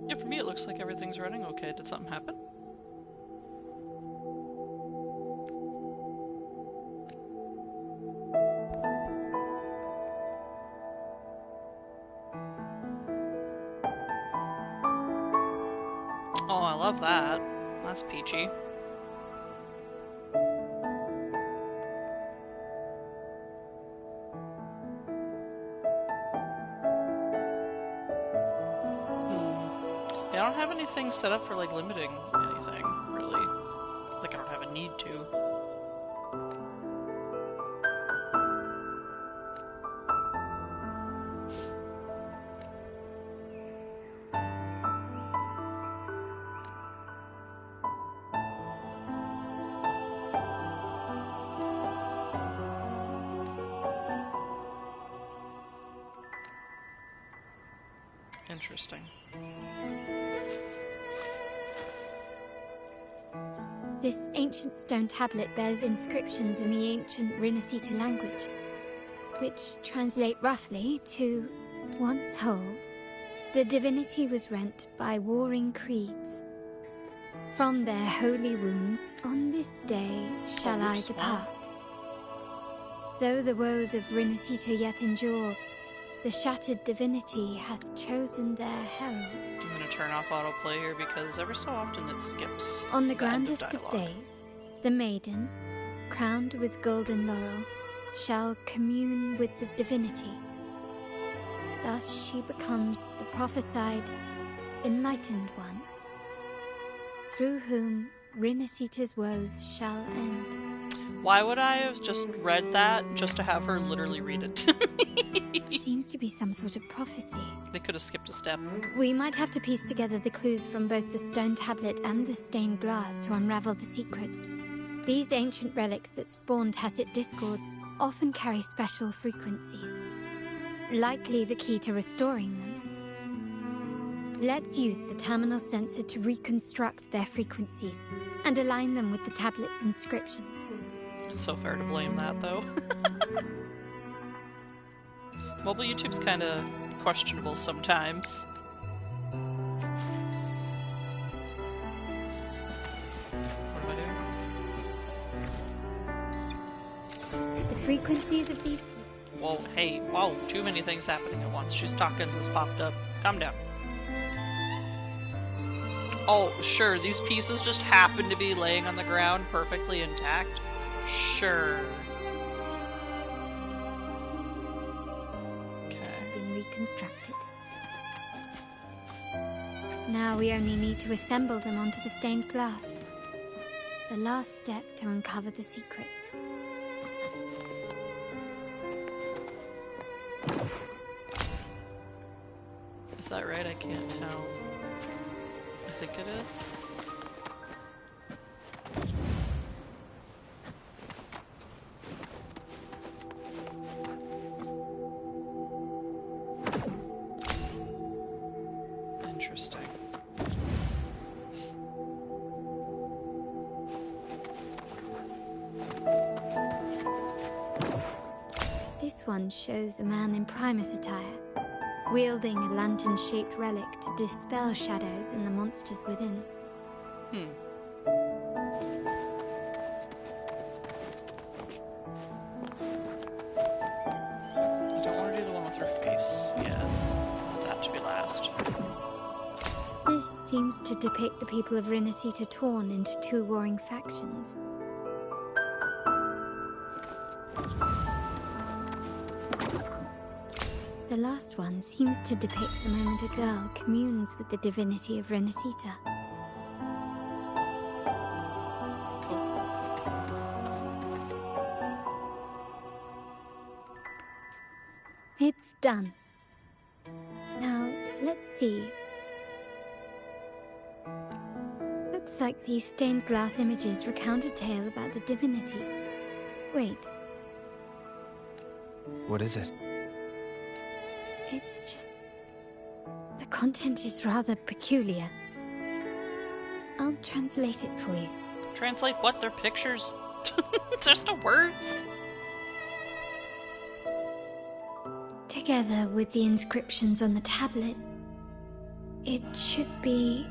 Yeah, for me it looks like everything's running okay. Did something happen? Oh, I love that. That's peachy. Yeah, I don't have anything set up for like limiting anything, really. Like I don't have a need to. Interesting. This ancient stone tablet bears inscriptions in the ancient Rinascita language, which translate roughly to, once whole, the divinity was rent by warring creeds. From their holy wounds, on this day shall I depart. Though the woes of Rinascita yet endure, the shattered divinity hath chosen their herald. I'm gonna turn off autoplay here because every so often it skips. On the grandest of days, the maiden, crowned with golden laurel, shall commune with the divinity. Thus she becomes the prophesied, enlightened one, through whom Rinascita's woes shall end. Why would I have just read that just to have her literally read it to me? It seems to be some sort of prophecy. They could have skipped a step. We might have to piece together the clues from both the stone tablet and the stained glass to unravel the secrets. These ancient relics that spawn tacit discords often carry special frequencies, likely the key to restoring them. Let's use the terminal sensor to reconstruct their frequencies and align them with the tablet's inscriptions. It's so fair to blame that, though. Mobile YouTube's kind of questionable sometimes. What am I doing? The frequencies of these... Whoa, hey, whoa, too many things happening at once. She's talking, this popped up. Calm down. Oh, sure, these pieces just happen to be laying on the ground perfectly intact. Sure. Have been reconstructed. Now we only need to assemble them onto the stained glass. The last step to uncover the secrets. Is that right? I can't tell. I think it is. Interesting. This one shows a man in Primus attire, wielding a lantern-shaped relic to dispel shadows and the monsters within. I don't want to do the one with her face yet. I want that to be last. This seems to depict the people of Rinascita torn into two warring factions. The last one seems to depict the moment a girl communes with the divinity of Rinascita. It's done. Now, let's see. Looks like these stained glass images recount a tale about the divinity. Wait. What is it? It's just... the content is rather peculiar. I'll translate it for you. Translate what? They're pictures? There's no words? Together with the inscriptions on the tablet, it should be...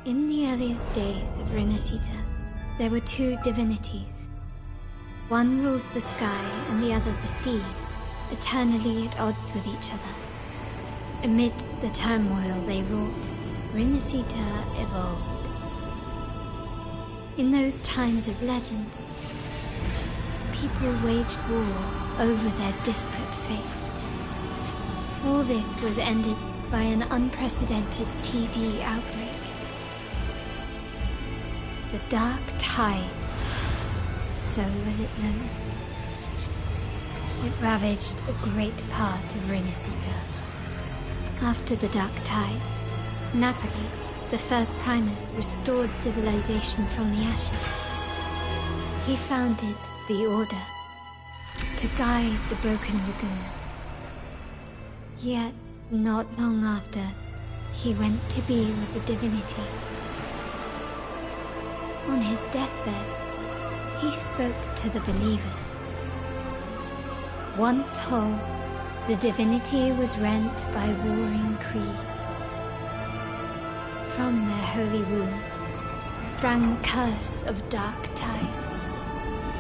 In the earliest days of Rinascita, there were two divinities. One rules the sky and the other the seas, eternally at odds with each other. Amidst the turmoil they wrought, Rinascita evolved. In those times of legend, people waged war over their disparate fates. All this was ended by an unprecedented TD outbreak. The Dark Tide, so was it known. It ravaged a great part of Rinascita. After the Dark Tide, Napoli, the first Primus, restored civilization from the ashes. He founded the Order to guide the broken Laguna. Yet, not long after, he went to be with the divinity. On his deathbed, he spoke to the believers. Once whole, the divinity was rent by warring creeds. From their holy wounds sprang the curse of Dark Tide.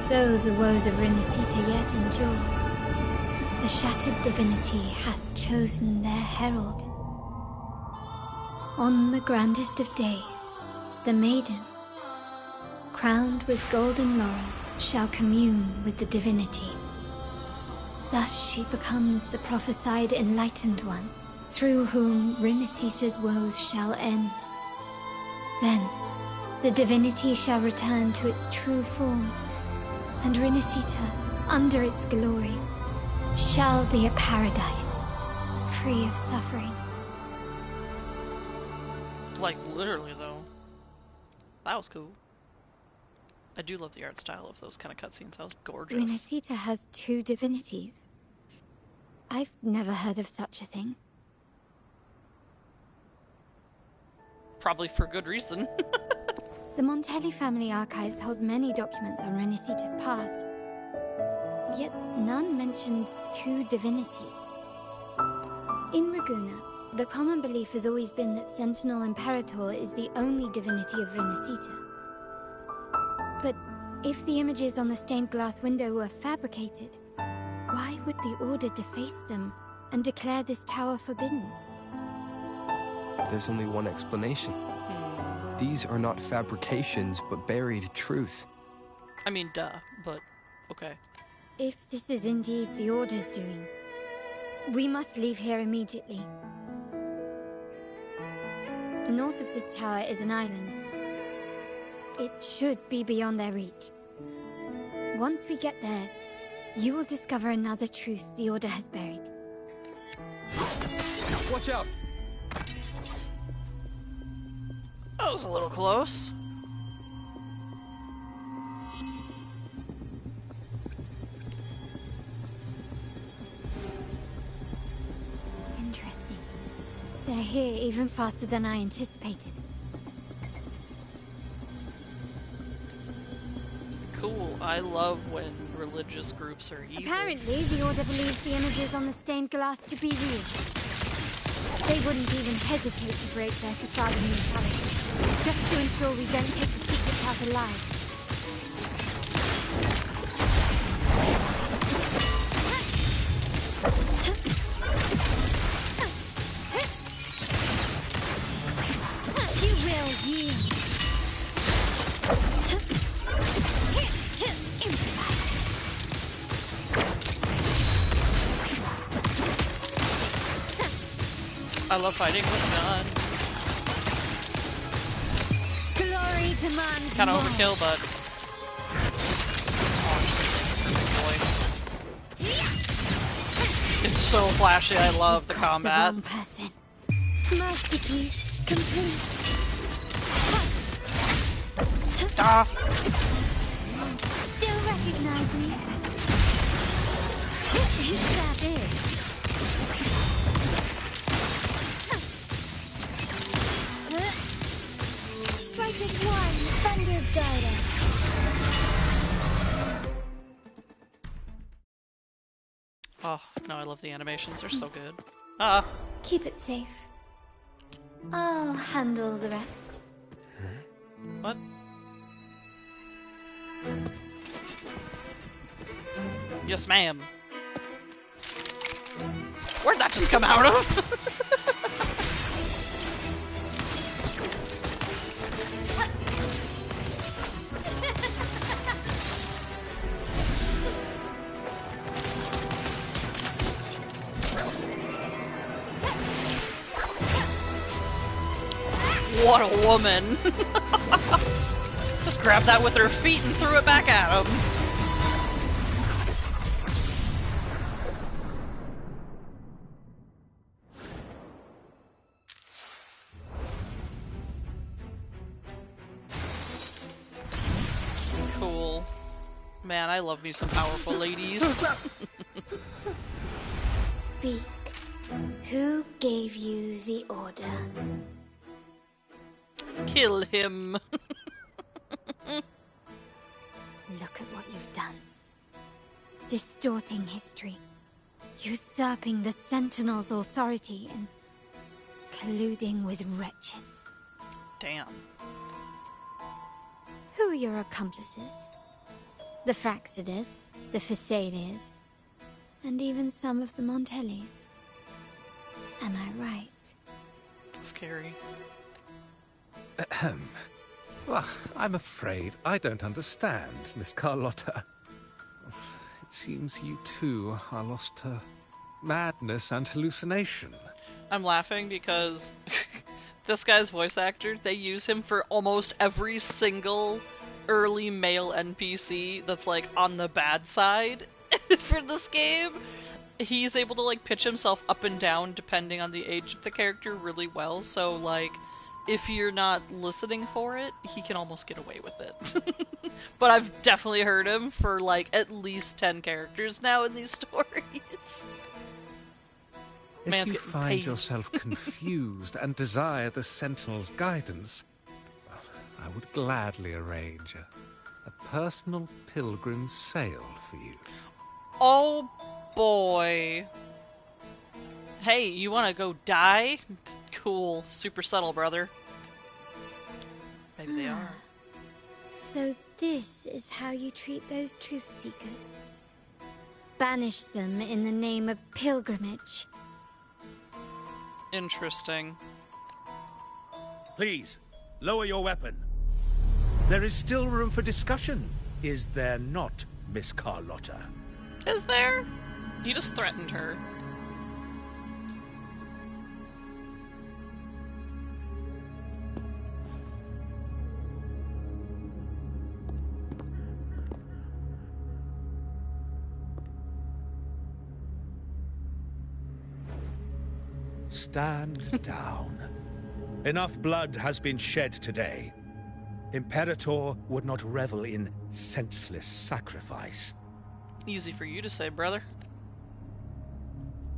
Though the woes of Rinascita yet endure, the shattered divinity hath chosen their herald. On the grandest of days, the maiden, crowned with golden laurel, shall commune with the divinity. Thus she becomes the prophesied enlightened one, through whom Rinascita's woes shall end. Then, the divinity shall return to its true form, and Rinascita, under its glory, shall be a paradise, free of suffering. Like, literally, though. That was cool. I do love the art style of those kind of cutscenes. That was gorgeous. Rinascita has two divinities. I've never heard of such a thing. Probably for good reason. The Montelli family archives hold many documents on Rinascita's past, yet none mentioned two divinities. In Raiguna, the common belief has always been that Sentinel Imperator is the only divinity of Rinascita. But if the images on the stained glass window were fabricated, why would the Order deface them and declare this tower forbidden? There's only one explanation. These are not fabrications, but buried truth. I mean, duh, but okay. If this is indeed the Order's doing, we must leave here immediately. North of this tower is an island. It should be beyond their reach. Once we get there, you will discover another truth the Order has buried. Watch out! That was a little close. Interesting. They're here even faster than I anticipated. Cool. I love when religious groups are evil. Apparently, the Order believes the images on the stained glass to be real. They wouldn't even hesitate to break their facade of neutrality, just to ensure we don't take the secret path alive. You will yield. I love fighting with guns. Glory demands Kind of more. overkill, but it's so flashy. I love the combat. The wrong person. Masterpiece complete. Ah. Still recognize me? His stab is. Strike as one, Thunder Guider. Oh, no, I love the animations. They're so good. Ah. Keep it safe. I'll handle the rest. What? Yes, ma'am. Where'd that just come out of? What a woman! Just grabbed that with her feet and threw it back at him. Cool. Man, I love me some powerful ladies. Speak. Who gave you the order? Kill him. Look at what you've done. Distorting history. Usurping the Sentinel's authority and colluding with wretches. Damn. Who are your accomplices? The Fraxidus, the Facades, and even some of the Montellis. Am I right? Scary. Ahem. Well, I'm afraid I don't understand, Miss Carlotta. It seems you too are lost to madness and hallucination. I'm laughing because this guy's voice actor, they use him for almost every single early male NPC that's like on the bad side for this game. He's able to like pitch himself up and down depending on the age of the character really well, so like if you're not listening for it, he can almost get away with it. But I've definitely heard him for like at least 10 characters now in these stories. If you find yourself confused and desire the Sentinel's guidance, well, I would gladly arrange a personal pilgrim sail for you. Oh boy. Hey, you wanna go die? Cool. Super subtle, brother. Maybe they are. So this is how you treat those truth seekers. Banish them in the name of pilgrimage. Interesting. Please, lower your weapon. There is still room for discussion, is there not, Miss Carlotta? Is there? You just threatened her. Stand down. Enough blood has been shed today. Imperator would not revel in senseless sacrifice. Easy for you to say, brother.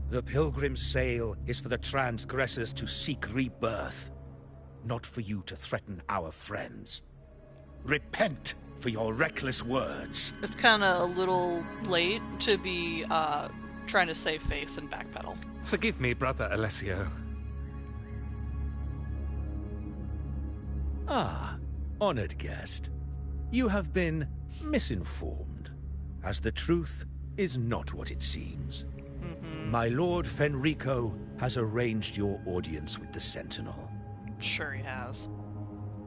The pilgrim's sail is for the transgressors to seek rebirth, not for you to threaten our friends. Repent for your reckless words. It's kind of a little late to be trying to save face and backpedal. Forgive me, Brother Alessio. Ah, honored guest. You have been misinformed, as the truth is not what it seems. My Lord Fenrico has arranged your audience with the Sentinel. Sure he has.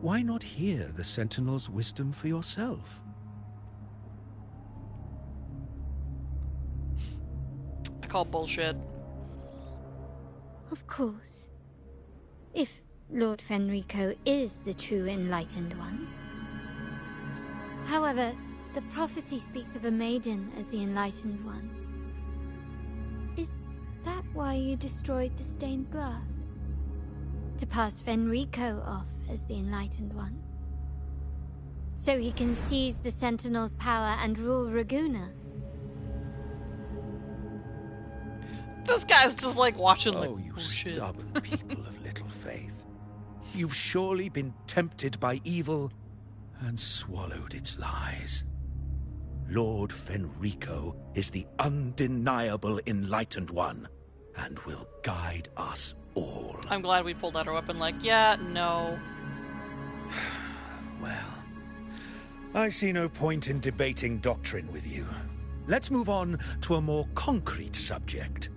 Why not hear the Sentinel's wisdom for yourself? I call bullshit. Of course. If Lord Fenrico is the true enlightened one. However, the prophecy speaks of a maiden as the enlightened one. Is that why you destroyed the stained glass? To pass Fenrico off as the enlightened one? So he can seize the Sentinel's power and rule Raguna? This guy's just like watching like, you shit. stubborn people of little faith. You've surely been tempted by evil and swallowed its lies. Lord Fenrico is the undeniable enlightened one and will guide us all. I'm glad we pulled out our weapon like, yeah, no. Well, I see no point in debating doctrine with you. Let's move on to a more concrete subject.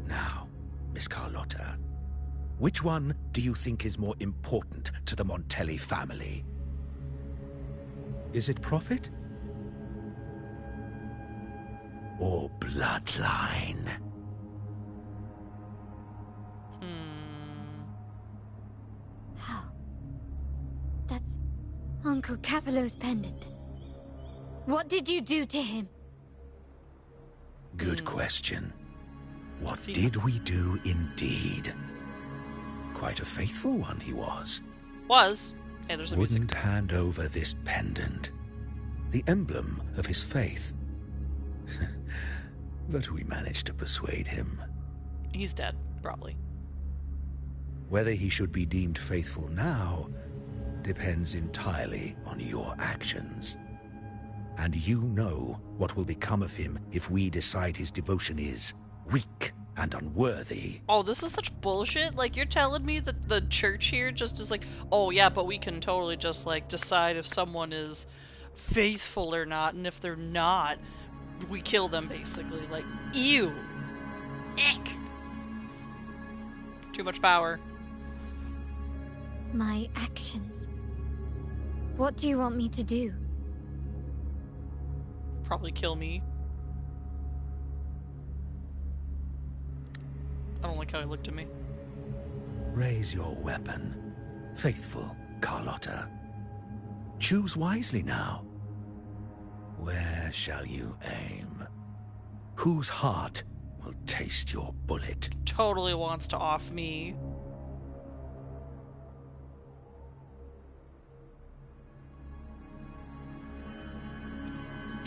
Now, Miss Carlotta, which one do you think is more important to the Montelli family? Is it profit? Or bloodline? How? That's Uncle Capello's pendant. What did you do to him? Good question. What did we do indeed? Quite a faithful one he was. Hey, there's a Wouldn't hand over this pendant, the emblem of his faith. But we managed to persuade him. He's dead, probably. Whether he should be deemed faithful now depends entirely on your actions. And you know what will become of him if we decide his devotion is weak and unworthy. Oh, this is such bullshit. Like, you're telling me that the church here just is like, oh yeah, but we can totally just like decide if someone is faithful or not, and if they're not, we kill them, basically. Like, ew. Ick. Too much power. My actions. What do you want me to do? Probably kill me. I don't like how he looked at me. Raise your weapon, faithful Carlotta. Choose wisely now. Where shall you aim? Whose heart will taste your bullet? Totally wants to off me.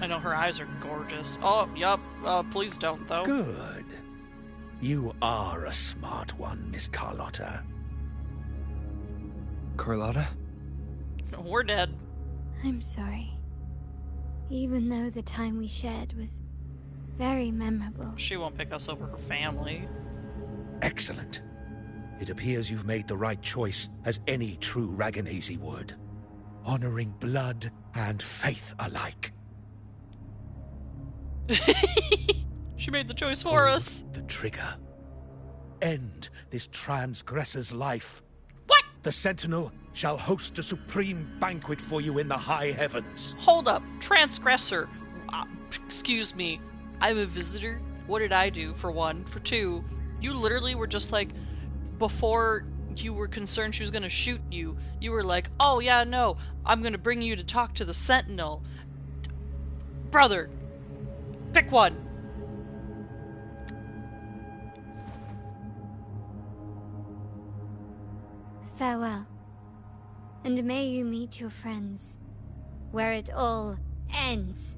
I know her eyes are gorgeous. Oh, yup. Please don't, though. Good. You are a smart one, Miss Carlotta. Carlotta? We're dead. I'm sorry. Even though the time we shared was very memorable. She won't pick us over her family. Excellent. It appears you've made the right choice, as any true Raganese would. Honoring blood and faith alike. She made the choice for us. The trigger. End this transgressor's life. What? The Sentinel shall host a supreme banquet for you in the high heavens. Hold up. Transgressor. Excuse me. I'm a visitor. What did I do, for one? For two, you literally were just like, before you were concerned she was gonna shoot you, you were like, oh yeah, no, I'm gonna bring you to talk to the Sentinel. Brother, pick one. Farewell. And may you meet your friends, where it all ends.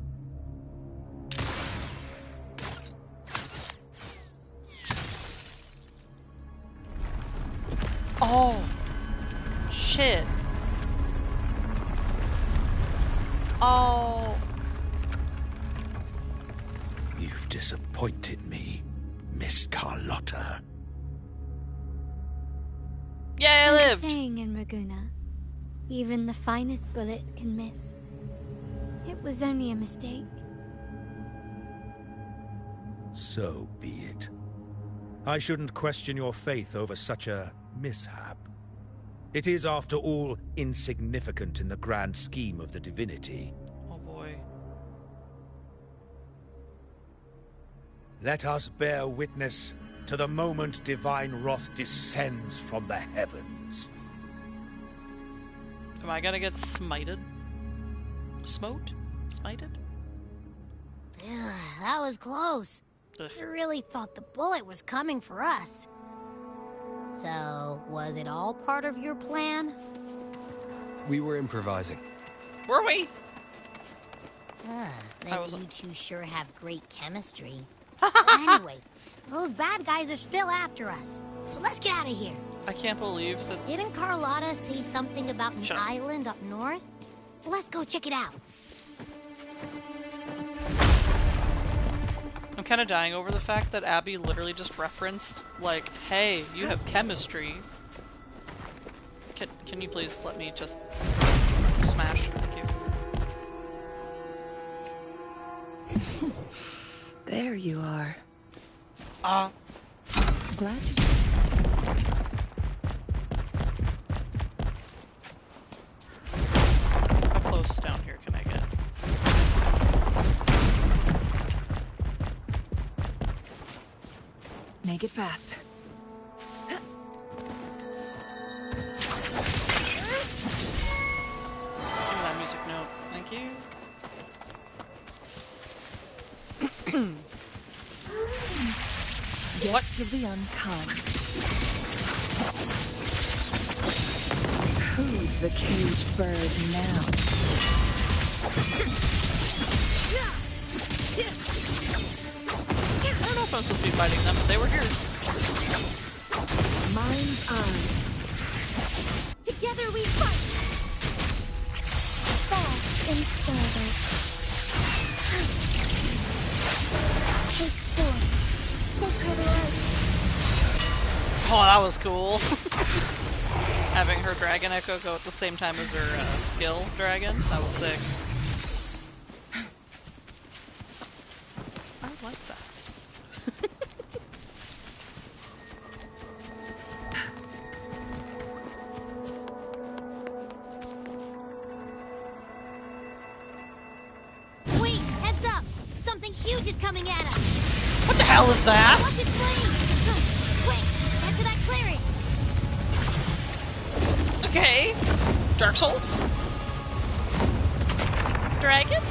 Oh, shit. Oh. You've disappointed me, Miss Carlotta. Yeah, I lived. Saying in Raguna, even the finest bullet can miss. It was only a mistake. So be it. I shouldn't question your faith over such a mishap. It is, after all, insignificant in the grand scheme of the divinity. Oh boy. Let us bear witness to the moment divine wrath descends from the heavens. Am I gonna get smited? Smote? Smited? Ugh, that was close. Ugh. I really thought the bullet was coming for us. So, was it all part of your plan? We were improvising. Were we? Then you two sure have great chemistry. Anyway, those bad guys are still after us. So let's get out of here. I can't believe that... Didn't Carlotta say something about an island up north? Let's go check it out. I'm kind of dying over the fact that Abby literally just referenced, like, hey, you have chemistry. Can you please let me just smash? Thank you. There you are. Glad you... How close down here can I get? Make it fast. Give me that music note. Thank you. Guests of the unkind. Who's the caged bird now? I don't know if I'm supposed to be fighting them, but they were here. Mind's eye. Together we fight! Fast and sturdy. Take forth sacred light. Oh, that was cool. Having her dragon echo go at the same time as her skill dragon. That was sick. I like that. Wait, heads up! Something huge is coming at us! What the hell is that? Watch its flame! Quick, get to that clearing! Okay. Dark Souls? Dragon?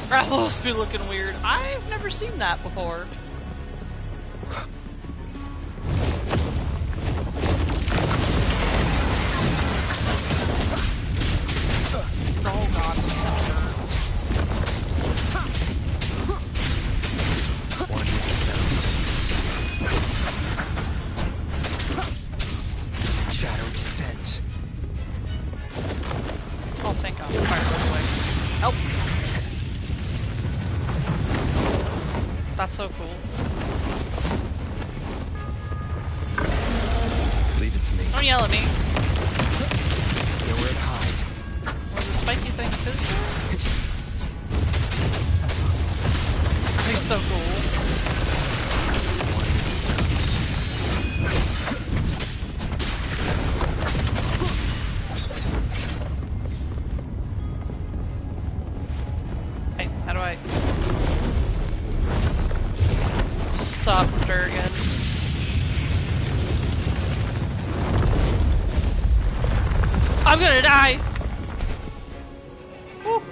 Rathlos be looking weird. I've never seen that before. Oh god, this is Shadow descends. Oh, thank god. Fire goes away. Help! That's so cool. Leave it to me. Don't yell at me. Nowhere to hide. Were the spiky things his turn? He's so cool. Hey, how do I... Sup, Durgan? I'm gonna die! Woo.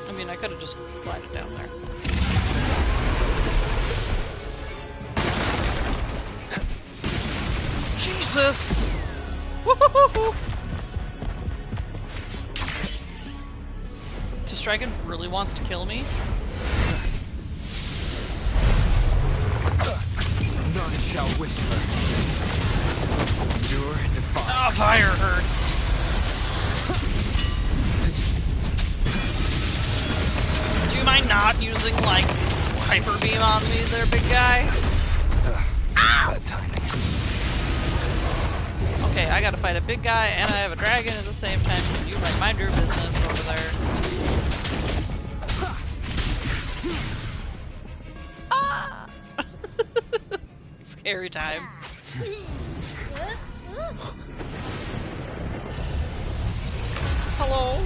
I mean, I could have just glided down there. Jesus! Woo-hoo-hoo-hoo. This dragon really wants to kill me? None shall whisper. Endure and defy. Oh, fire hurts. Do you mind not using, like, hyper beam on me there, big guy? Bad timing. Okay, I gotta fight a big guy and I have a dragon at the same time. Can you mind your business over there? Ah! Scary time. Hello?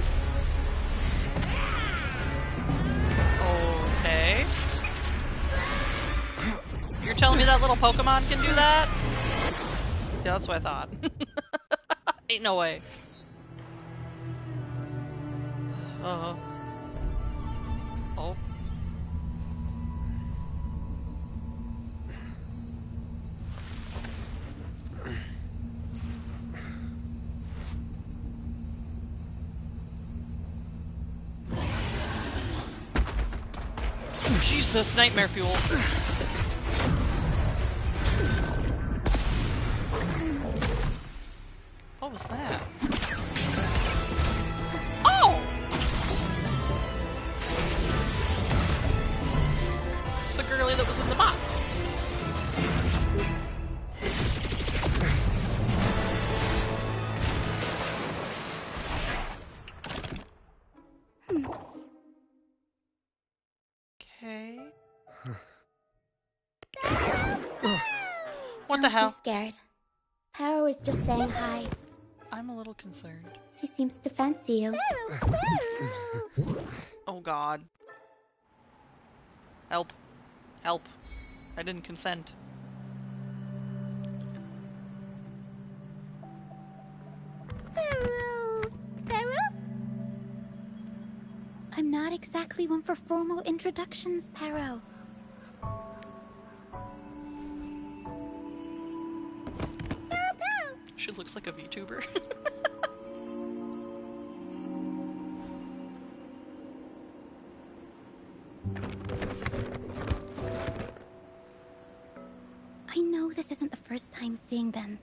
Okay. You're telling me that little Pokemon can do that? Yeah, that's what I thought. Ain't no way. Oh. Jesus, nightmare fuel. What was that? Oh! It's the girlie that was in the box. Okay. What the hell? Don't be scared. Harrow is just saying hi. I'm a little concerned. She seems to fancy you. Oh god. Help. Help. I didn't consent. Pharaoh? I'm not exactly one for formal introductions, Pharaoh. She looks like a VTuber. I know this isn't the first time seeing them.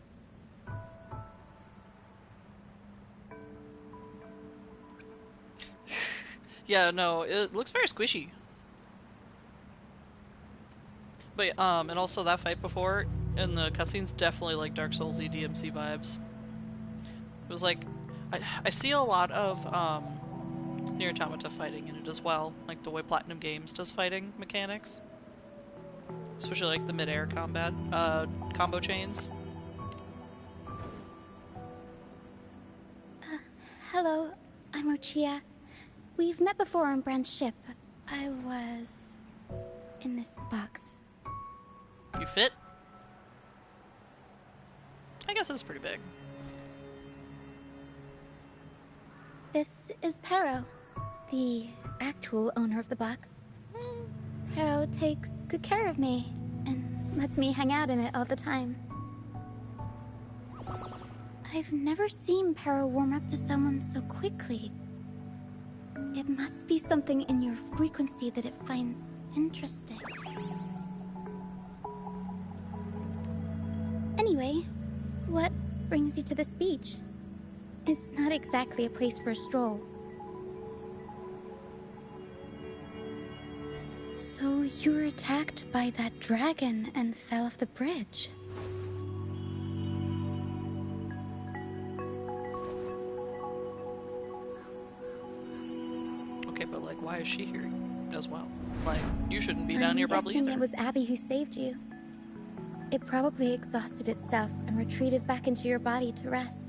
Yeah, no, it looks very squishy. But, and also that fight before, in the cutscenes, definitely like Dark Souls-y DMC vibes. It was like, I see a lot of, Nier Automata fighting in it as well, like the way Platinum Games does fighting mechanics. Especially like the mid-air combat, combo chains. Hello, I'm Ochia. We've met before on Brand's ship. I was in this box. You fit? I guess it's pretty big. This is Pero, the actual owner of the box. Pero takes good care of me and lets me hang out in it all the time. I've never seen Pero warm up to someone so quickly. It must be something in your frequency that it finds interesting. Anyway, what brings you to this beach? It's not exactly a place for a stroll. So you were attacked by that dragon and fell off the bridge. Okay, but like, why is she here as well? Like, you shouldn't be down here probably I'm either. guessing it was Abby who saved you. It probably exhausted itself and retreated back into your body to rest.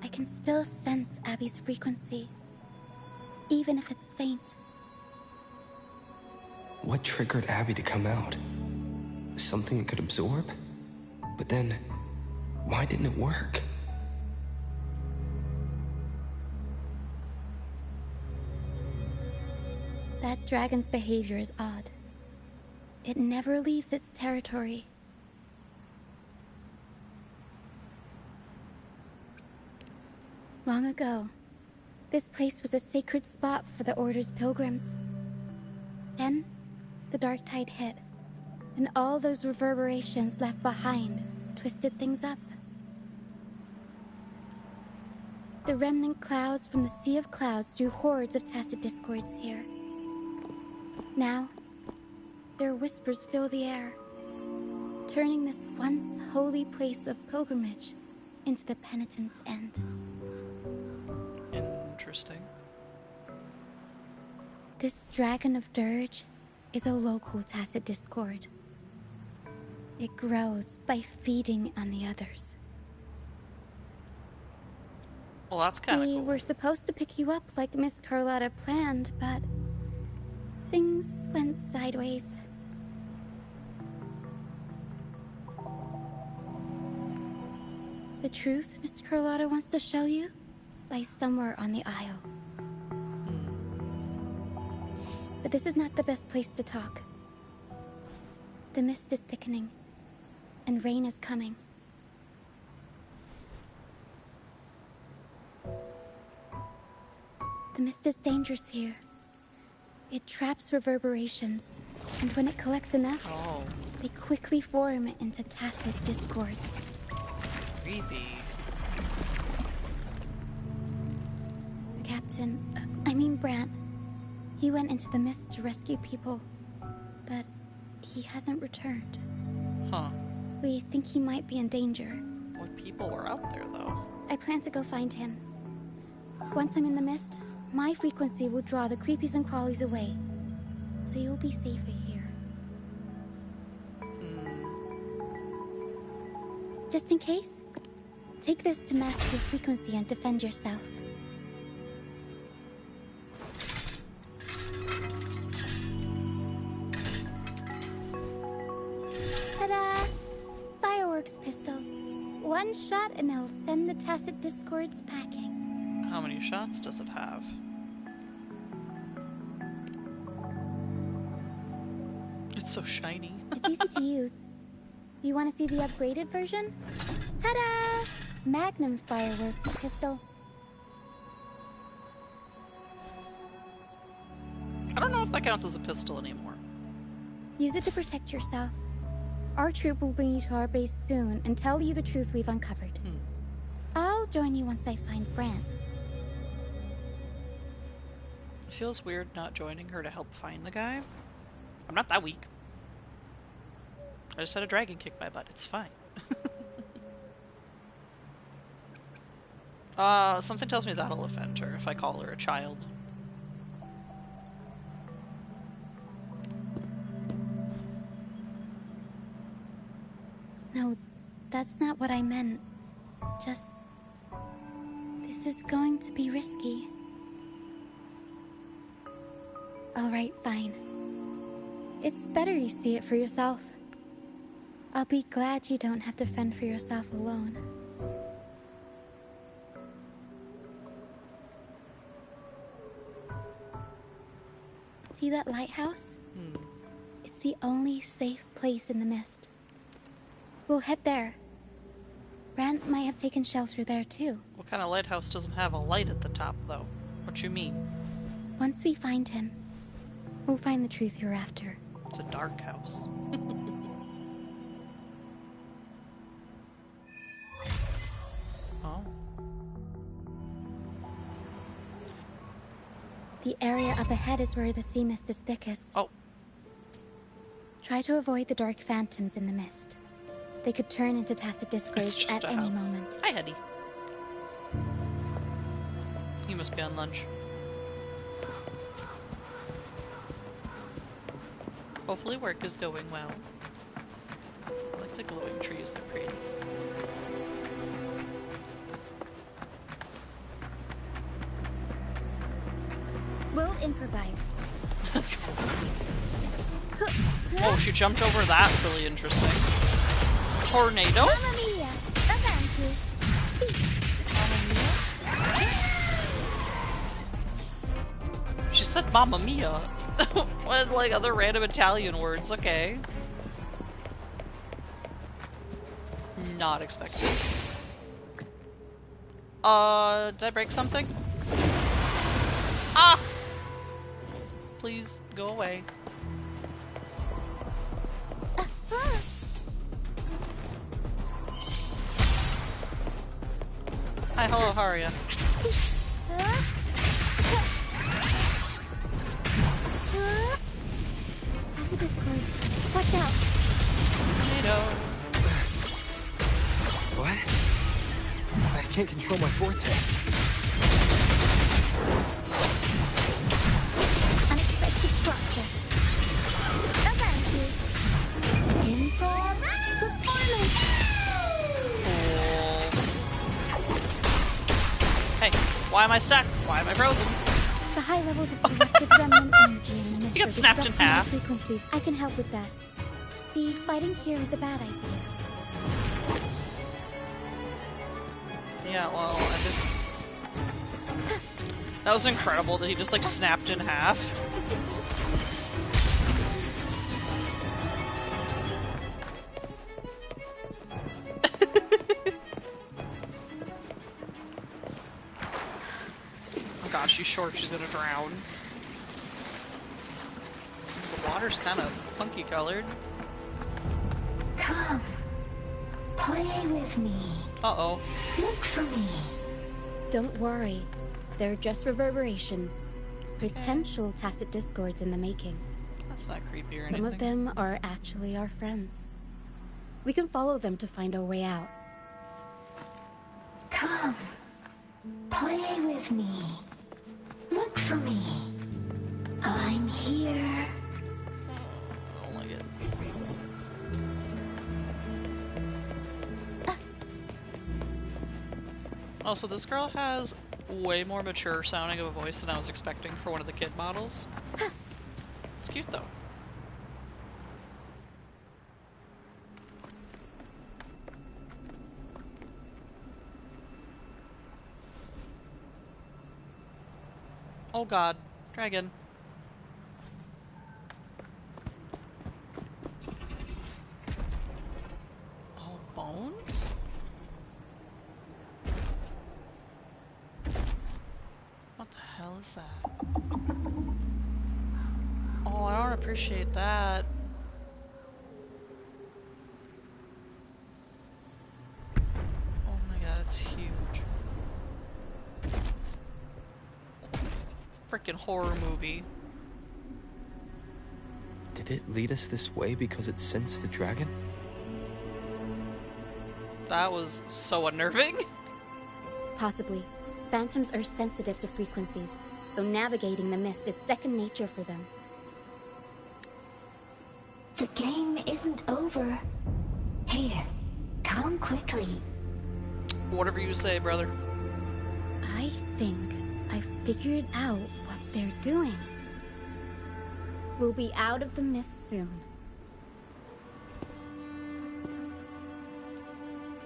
I can still sense Abby's frequency, even if it's faint. What triggered Abby to come out? Something it could absorb? But then, why didn't it work? That dragon's behavior is odd. It never leaves its territory. Long ago, this place was a sacred spot for the Order's pilgrims. Then, the dark tide hit, and all those reverberations left behind twisted things up. The remnant clouds from the Sea of Clouds drew hordes of tacit discords here. Now, their whispers fill the air, turning this once holy place of pilgrimage into the penitent's end. Interesting. This Dragon of Dirge is a local tacit discord. It grows by feeding on the others. Well, that's kind of cool. We were supposed to pick you up like Miss Carlotta planned, but things went sideways. The truth Miss Carlotta wants to show you lies somewhere on the aisle. But this is not the best place to talk. The mist is thickening, and rain is coming. The mist is dangerous here. It traps reverberations, and when it collects enough, they quickly form into tacit discords. Creepy. The captain, Brant, he went into the mist to rescue people, but he hasn't returned. Huh. We think he might be in danger. What people were out there, though? I plan to go find him. Once I'm in the mist, my frequency will draw the creepies and crawlies away, so you'll be safer here. Just in case, take this to mask your frequency and defend yourself. Ta-da! Fireworks pistol. One shot and it'll send the tacit discords packing. How many shots does it have? It's so shiny. It's easy to use. You want to see the upgraded version? Ta-da! Magnum fireworks pistol. I don't know if that counts as a pistol anymore. Use it to protect yourself. Our troop will bring you to our base soon and tell you the truth we've uncovered. I'll join you once I find Brant. It feels weird not joining her to help find the guy. I'm not that weak. I just had a dragon kick my butt. It's fine. Something tells me that'll offend her if I call her a child. No, that's not what I meant. Just... this is going to be risky. Alright, fine. It's better you see it for yourself. I'll be glad you don't have to fend for yourself alone. See that lighthouse? It's the only safe place in the mist. We'll head there. Brant might have taken shelter there too. What kind of lighthouse doesn't have a light at the top, though? What you mean? Once we find him, we'll find the truth you're after. It's a dark house. Oh. The area up ahead is where the sea mist is thickest. Oh. Try to avoid the dark phantoms in the mist. They could turn into tacit disgrace at any moment. Hi, Hetty. You must be on lunch. Hopefully work is going well. I like the glowing trees, they're pretty. We'll improvise. Oh, she jumped over that. Really interesting. Tornado? Mamma mia! Avanti! She said Mamma Mia. What, like other random Italian words, okay. Not expected. Did I break something? Ah! Please, go away. Hi, hello, how are ya? Tacit discords. Watch out! Tornado. What? I can't control my forte. Unexpected process. Avanti! Improv performance! Hey, why am I stuck? Why am I frozen? The high levels of collective remnant energy in the mist You got snapped in half. frequencies. I can help with that. See, fighting here is a bad idea. Yeah, well, I just... That was incredible that he just, like, snapped in half. Oh gosh. she's short, she's gonna drown. The water's kind of funky colored. Come. Play with me. Uh-oh. Look for me. Don't worry. They're just reverberations. Potential tacit discords in the making. That's not creepy or anything. Some of them are actually our friends. We can follow them to find our way out. Come. Play with me. Look for me. I'm here. I don't like it. Also, this girl has way more mature sounding of a voice than I was expecting for one of the kid models. It's cute though. Oh god, dragon. Oh, bones? What the hell is that? Oh, I don't appreciate that. Oh my god, it's huge. Freaking horror movie. Did it lead us this way because it sensed the dragon? That was so unnerving. Possibly. Phantoms are sensitive to frequencies, so navigating the mist is second nature for them. The game isn't over. Here, come quickly. Whatever you say, brother. I think I figured out what they're doing. We'll be out of the mist soon.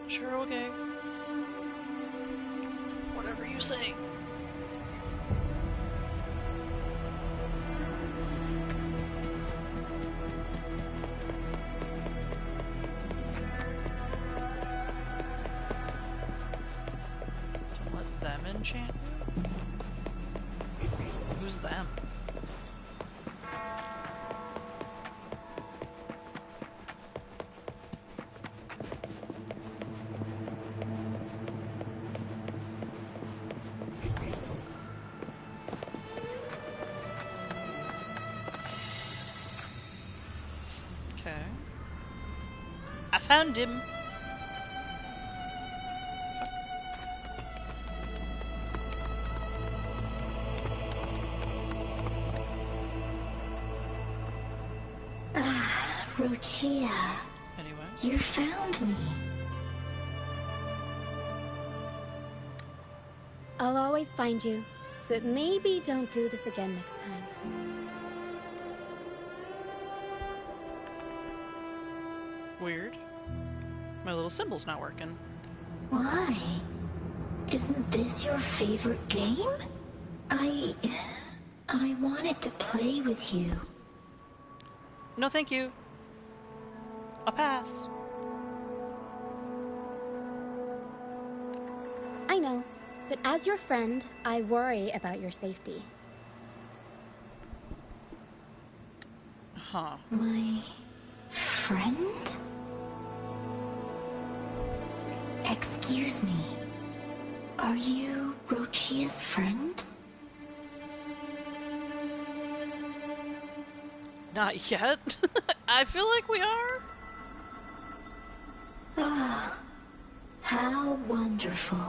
Sure, okay. Whatever you say. Don't let them enchant you? Who's them? Okay. I found him. Rochia. Anyway. You found me. I'll always find you, but maybe don't do this again next time. Weird. My little symbol's not working. Why? Isn't this your favorite game? I wanted to play with you. No, thank you. A pass. I know, but as your friend, I worry about your safety. Huh. My friend? Excuse me. Are you Rochia's friend? Not yet. I feel like we are. Ah, how wonderful.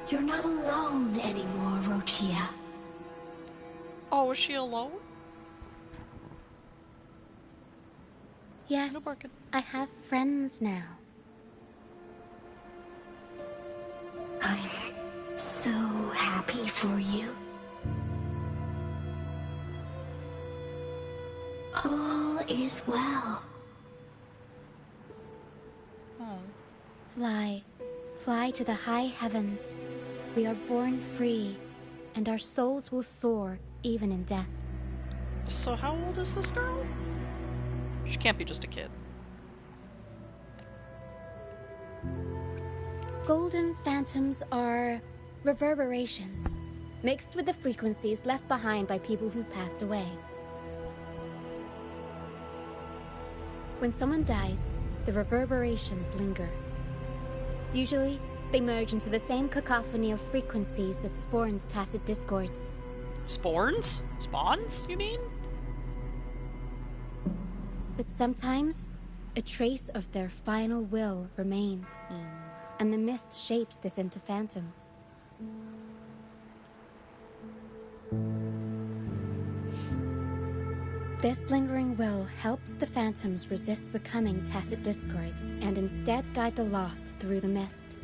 You're not alone anymore, Rochia. Oh, is she alone? Yes, No barking. I have friends now. I'm so happy for you. All is well. Oh. Fly. Fly to the high heavens. We are born free, and our souls will soar even in death. So how old is this girl? She can't be just a kid. Golden phantoms are Reverberations, mixed with the frequencies left behind by people who've passed away. When someone dies, the reverberations linger. Usually, they merge into the same cacophony of frequencies that spawns tacit discords. Spawns? Spawns, you mean? But sometimes, a trace of their final will remains, and the mist shapes this into phantoms. This lingering will helps the phantoms resist becoming tacit discords and instead guide the lost through the mist.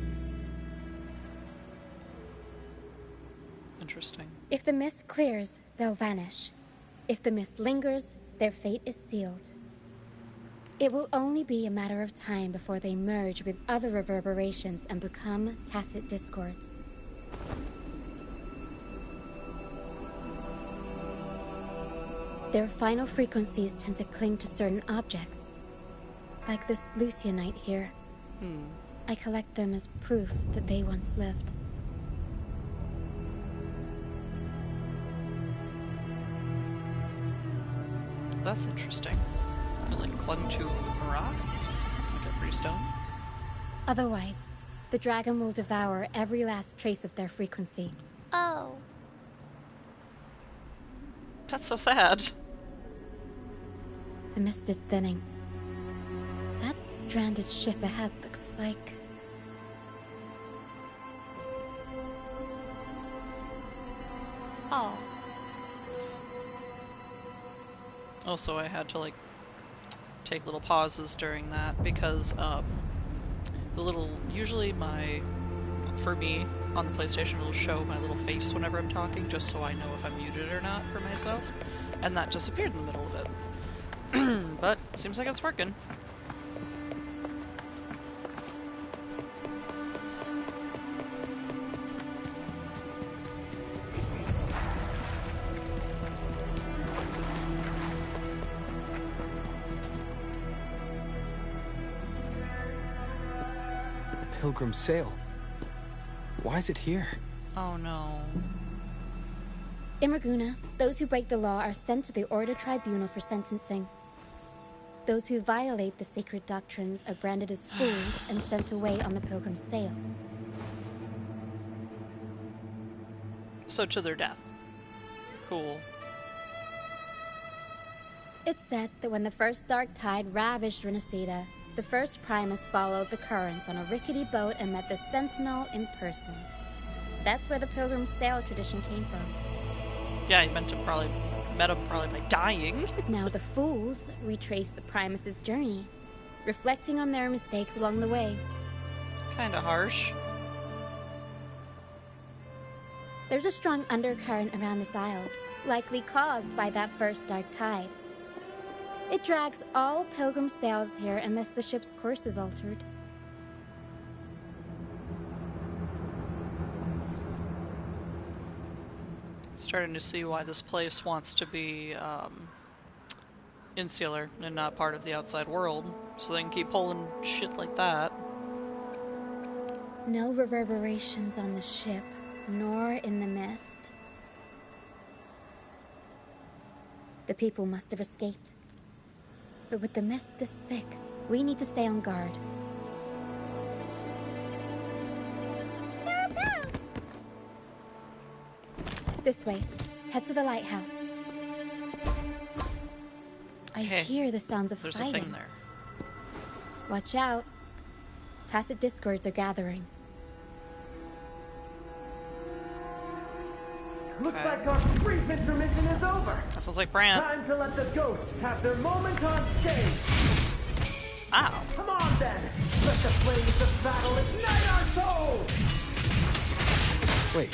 Interesting. If the mist clears, they'll vanish. If the mist lingers, their fate is sealed. It will only be a matter of time before they merge with other reverberations and become tacit discords. Their final frequencies tend to cling to certain objects. Like this Lucianite here. I collect them as proof that they once lived. That's interesting. It like clung to a rock? Like a freestone? Otherwise, the dragon will devour every last trace of their frequency. Oh. That's so sad. The mist is thinning. That stranded ship ahead looks like... Oh. Also, I had to like take little pauses during that because usually for me on the PlayStation it'll show my little face whenever I'm talking just so I know if I'm muted or not for myself, and that disappeared in the middle of it. But seems like it's working. Pilgrim sail. Why is it here? Oh no. In Raguna, those who break the law are sent to the Order Tribunal for sentencing. Those who violate the sacred doctrines are branded as fools and sent away on the Pilgrim's sail. So to their death. Cool. It's said that when the first dark tide ravaged Rinascita, the first Primus followed the currents on a rickety boat and met the Sentinel in person. That's where the Pilgrim's sail tradition came from. Yeah, he met him probably by dying. Now the fools retrace the Primus's journey, reflecting on their mistakes along the way. Kinda harsh. There's a strong undercurrent around this isle, likely caused by that first dark tide. It drags all Pilgrim sails here unless the ship's course is altered. Starting to see why this place wants to be insular and not part of the outside world, so they can keep pulling shit like that. No reverberations on the ship, nor in the mist. The people must have escaped. But with the mist this thick, we need to stay on guard. This way. Head to the lighthouse. I hear the sounds of There's fighting. a thing there. Watch out. Tacit discords are gathering. Looks like our brief intermission is over. That sounds like Brant. Time to let the ghosts have their moment on stage. Ow. Come on then. Let the flames of battle ignite our souls. Wait.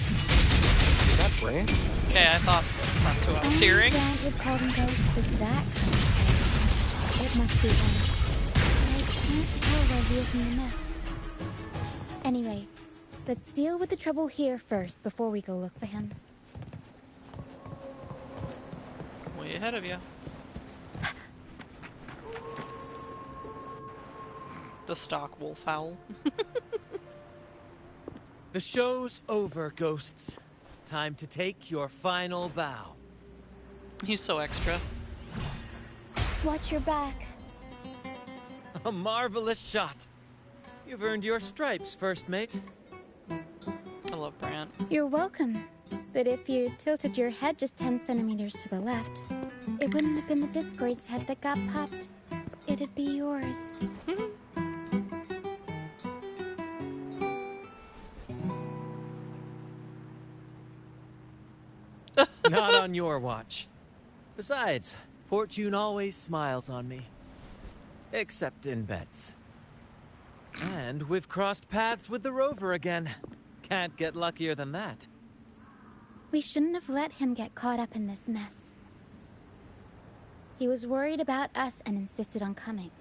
Is that Brant? Okay, I thought that's who I was hearing. Brant would call them ghosts with that kind of thing. It must be him. I can't tell where he is in the nest. Anyway, let's deal with the trouble here first before we go look for him. Way ahead of you. The stock wolf howl. The show's over, ghosts. Time to take your final bow. He's so extra. Watch your back. A marvelous shot. You've earned your stripes, first mate. I love Brant. You're welcome. But if you tilted your head just 10 centimeters to the left, it wouldn't have been the Discord's head that got popped. It'd be yours. Not on your watch. Besides, fortune always smiles on me. Except in bets. And we've crossed paths with the rover again. Can't get luckier than that. We shouldn't have let him get caught up in this mess. He was worried about us and insisted on coming.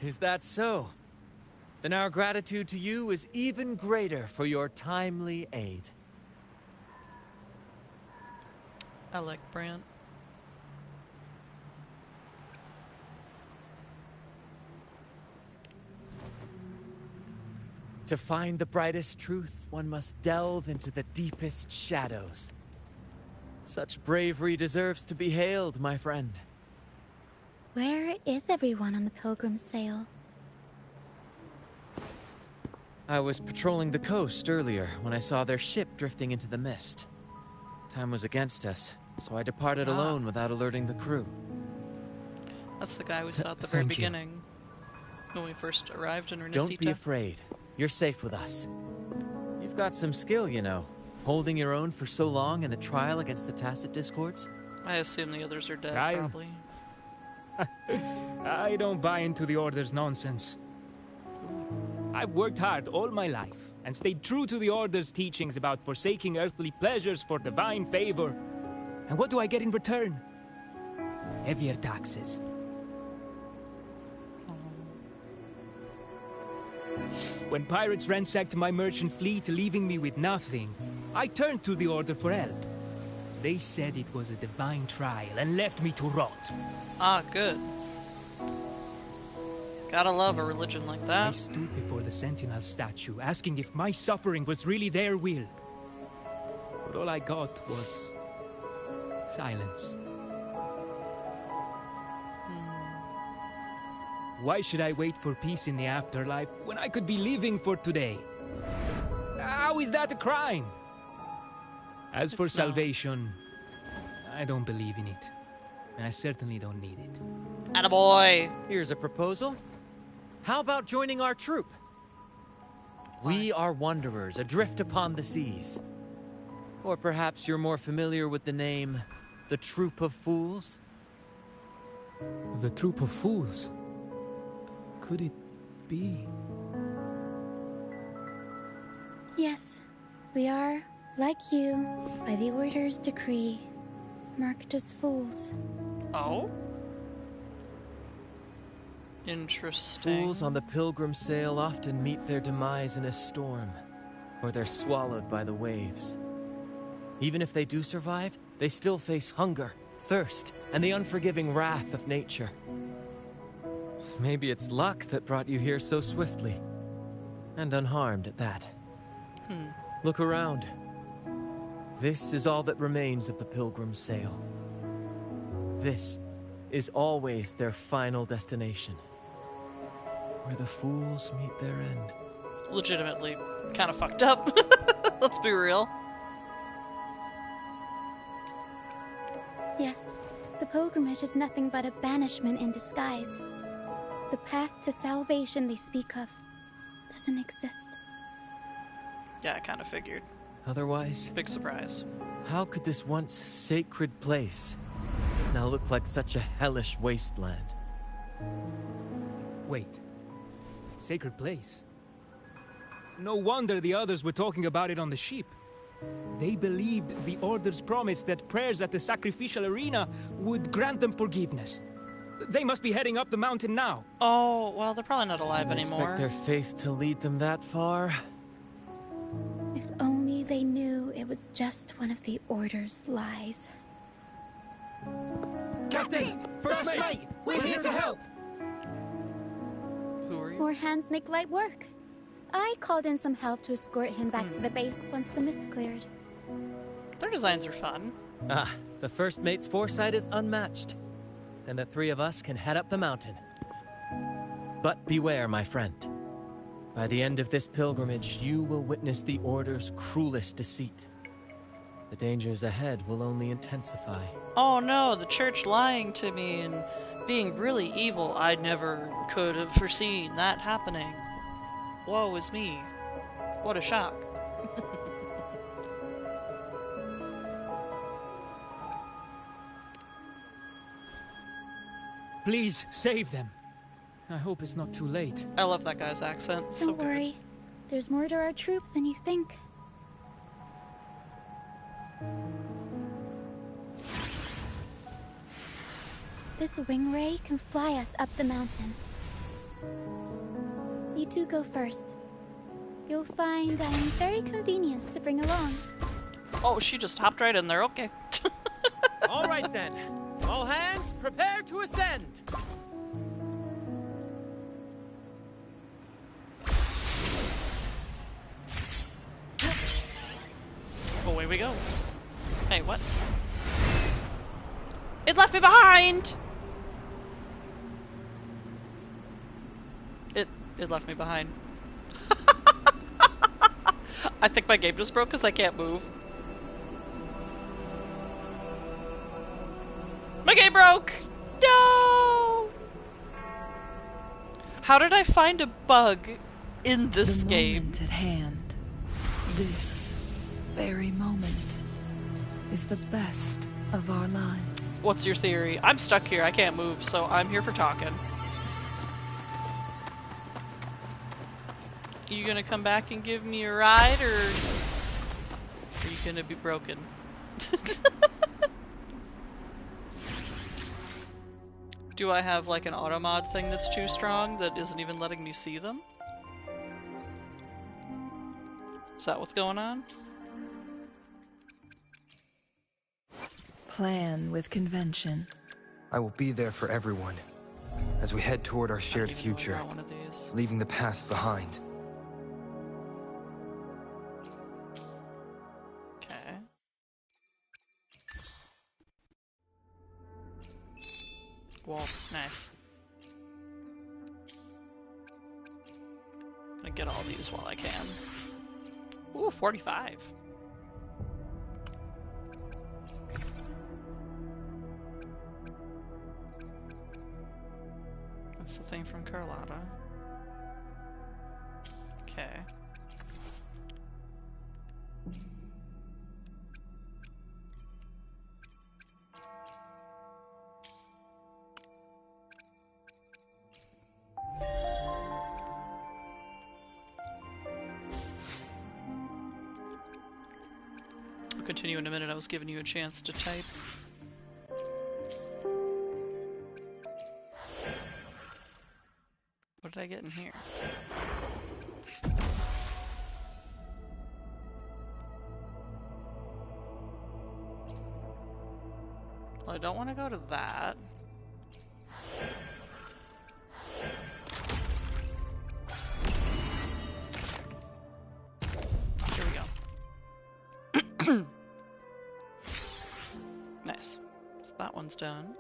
Is that so? Then our gratitude to you is even greater for your timely aid. I like Brant. To find the brightest truth, one must delve into the deepest shadows. Such bravery deserves to be hailed, my friend. Where is everyone on the Pilgrim sail? I was patrolling the coast earlier when I saw their ship drifting into the mist. Time was against us, so I departed alone without alerting the crew. That's the guy we saw at the very beginning, when we first arrived in Rinascita. Don't be afraid. You're safe with us. You've got some skill, you know, holding your own for so long in a trial against the Tacit Discords. I assume the others are dead, probably. I don't buy into the Order's nonsense. I've worked hard all my life and stayed true to the Order's teachings about forsaking earthly pleasures for divine favor. And what do I get in return? Heavier taxes. When pirates ransacked my merchant fleet, leaving me with nothing, I turned to the Order for help. They said it was a divine trial and left me to rot. Ah, good. Gotta love a religion like that. I stood before the Sentinel statue, asking if my suffering was really their will. But all I got was silence. Why should I wait for peace in the afterlife when I could be living for today? How is that a crime? As for salvation, I don't believe in it. And I certainly don't need it. Attaboy! Here's a proposal. How about joining our troop? We are wanderers, adrift upon the seas. Or perhaps you're more familiar with the name, the Troop of Fools? The Troop of Fools? Could it be? Yes, we are, like you, by the Order's decree, marked as fools. Oh? Interesting. Fools on the Pilgrim sail often meet their demise in a storm, or they're swallowed by the waves. Even if they do survive, they still face hunger, thirst, and the unforgiving wrath of nature. Maybe it's luck that brought you here so swiftly, and unharmed at that. Look around. This is all that remains of the Pilgrim sail. This is always their final destination, where the fools meet their end. Legitimately kind of fucked up. Let's be real. Yes, the pilgrimage is nothing but a banishment in disguise. The path to salvation they speak of doesn't exist. Yeah, I kind of figured. Otherwise, big surprise. How could this once sacred place now look like such a hellish wasteland? Wait. Sacred place? No wonder the others were talking about it on the ship. They believed the Order's promise that prayers at the sacrificial arena would grant them forgiveness. They must be heading up the mountain now. Oh, well, they're probably not alive anymore. Expect their faith to lead them that far? If only they knew it was just one of the Order's lies. Captain! First mate! We're here to help! Who are you? More hands make light work. I called in some help to escort him back to the base once the mist cleared. Their designs are fun. Ah, the first mate's foresight is unmatched. Then the three of us can head up the mountain. But beware, my friend. By the end of this pilgrimage, you will witness the Order's cruelest deceit. The dangers ahead will only intensify. Oh no, the church lying to me and being really evil. I never could have foreseen that happening. Woe is me. What a shock. Please, save them. I hope it's not too late. I love that guy's accent. It's Don't worry. There's more to our troop than you think. This wing ray can fly us up the mountain. You two go first. You'll find I'm very convenient to bring along. Oh, she just hopped right in there. Okay. All right then. All hands, prepare to ascend. Away we go. Hey, what? It left me behind! It left me behind. I think my game just broke because I can't move. My game broke! No! How did I find a bug in this game? The moment at hand, this very moment, is the best of our lives. What's your theory? I'm stuck here, I can't move, so I'm here for talking. You gonna come back and give me a ride, or are you gonna be broken? Do I have like an auto mod thing that's too strong that isn't even letting me see them? Is that what's going on? Plan with convention. I will be there for everyone as we head toward our shared future, leaving the past behind. Okay. Whoa, nice. Gonna get all these while I can. Ooh, 45. That's the thing from Carlotta. Okay. I'll continue in a minute. I was giving you a chance to type. What did I get in here? Well, I don't want to go to that. Here we go. Nice. So that one's done.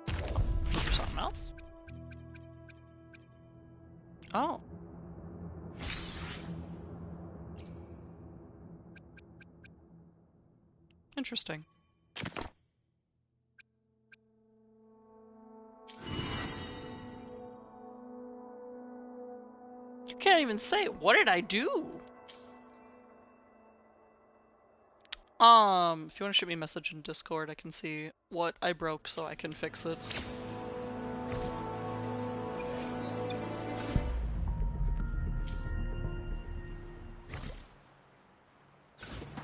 Is there something else? Oh. Interesting. You can't even say it. What did I do? If you want to shoot me a message in Discord, I can see what I broke so I can fix it.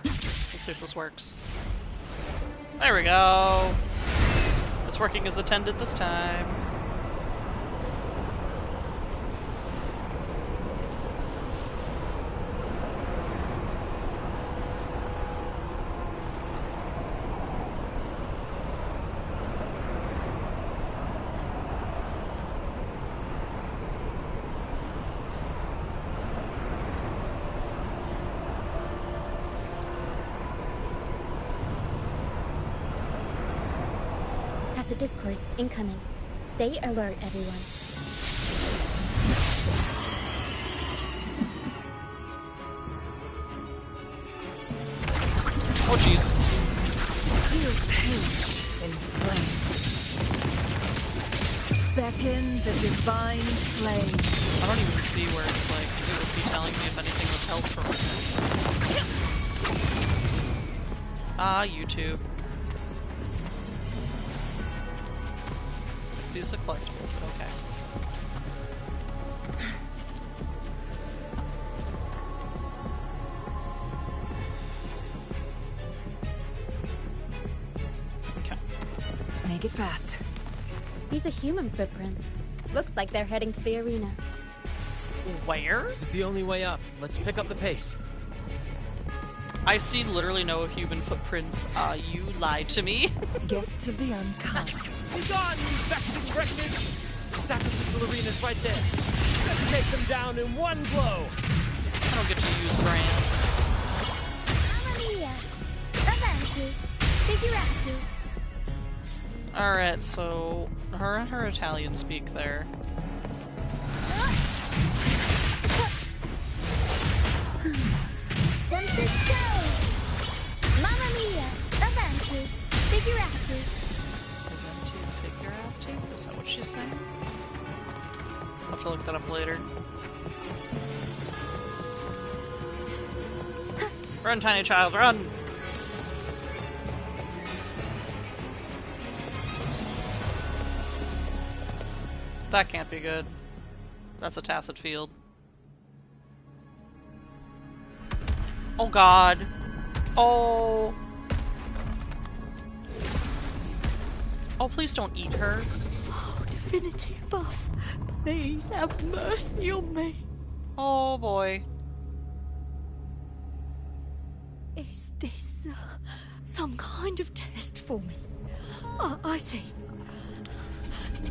Let's see if this works. There we go! It's working as intended this time. tacit discords incoming. Stay alert, everyone. Oh, jeez. Feel pain in flames. Beckon the divine flame. I don't even see where it's like, it would be telling me if anything was helpful. Ah, YouTube. These are collectibles, okay. Okay. Make it fast. These are human footprints. Looks like they're heading to the arena. Where? This is the only way up. Let's pick up the pace. I see literally no human footprints. You lied to me. Guests of the unkind. Be gone, you vexing wretches! The sacrificial arena's right there. Let's take them down in one blow. I don't get to use brand. Mamma mia! Avanti! Figurati! Alright, so her and her Italian speak there. Tempted stone! Mamma mia! Avanti! Figurati! Avanti, figurati? Is that what she's saying? I'll have to look that up later. Run, tiny child, run! That can't be good. That's a tacit field. Oh god. Oh. Oh, please don't eat her. Oh, divinity above, please have mercy on me. Oh boy. Is this some kind of test for me? I see.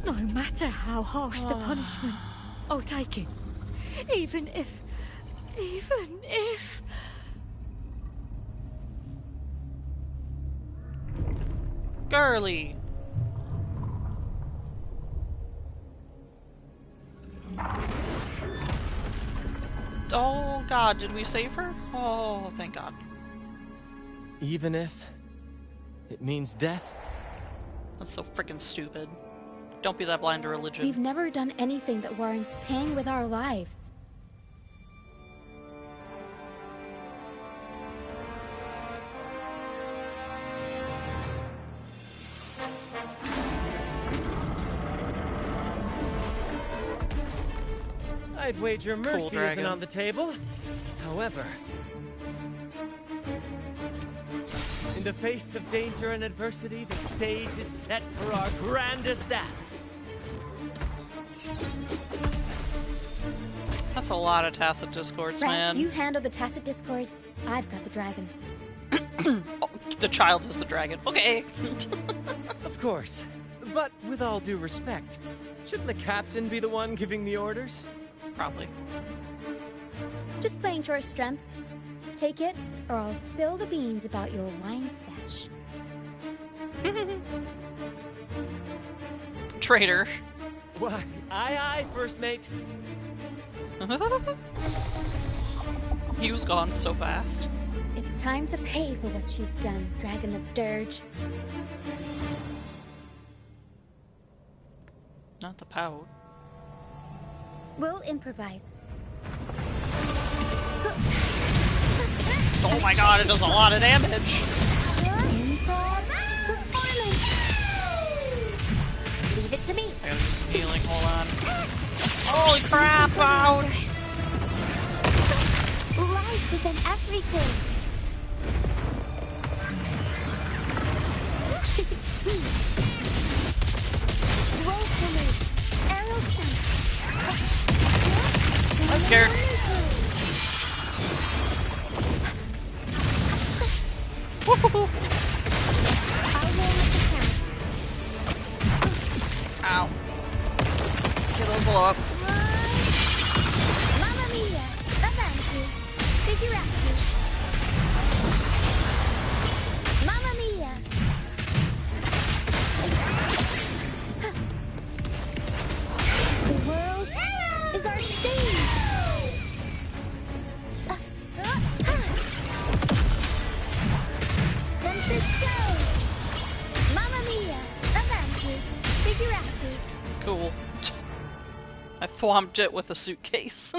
No matter how harsh the punishment, I'll take it. Even if... Girly. Oh god, did we save her? Oh, thank god. Even if it means death? That's so freaking stupid. Don't be that blind to religion. We've never done anything that warrants paying with our lives. I'd wager mercy isn't on the table. However, in the face of danger and adversity, the stage is set for our grandest act. That's a lot of tacit discords, man. You handle the tacit discords. I've got the dragon. Oh, the child is the dragon. Okay. Of course. But with all due respect, shouldn't the captain be the one giving the orders? Probably. Just playing to our strengths. Take it, or I'll spill the beans about your wine stash. Traitor. Why, aye, first mate. He was gone so fast. It's time to pay for what you've done, Dragon of Dirge. Not the pout. We'll improvise. Oh my god, it does a lot of damage! Leave it to me. I gotta do some healing, hold on. Holy crap, ouch! Life is in everything. Roll for me. Arrow sent. I'm scared. Ow. Okay, those blow up. Mamma mia! Avanti! Figurati! Mamma mia! with your attitude. Cool. I thwomped it with a suitcase.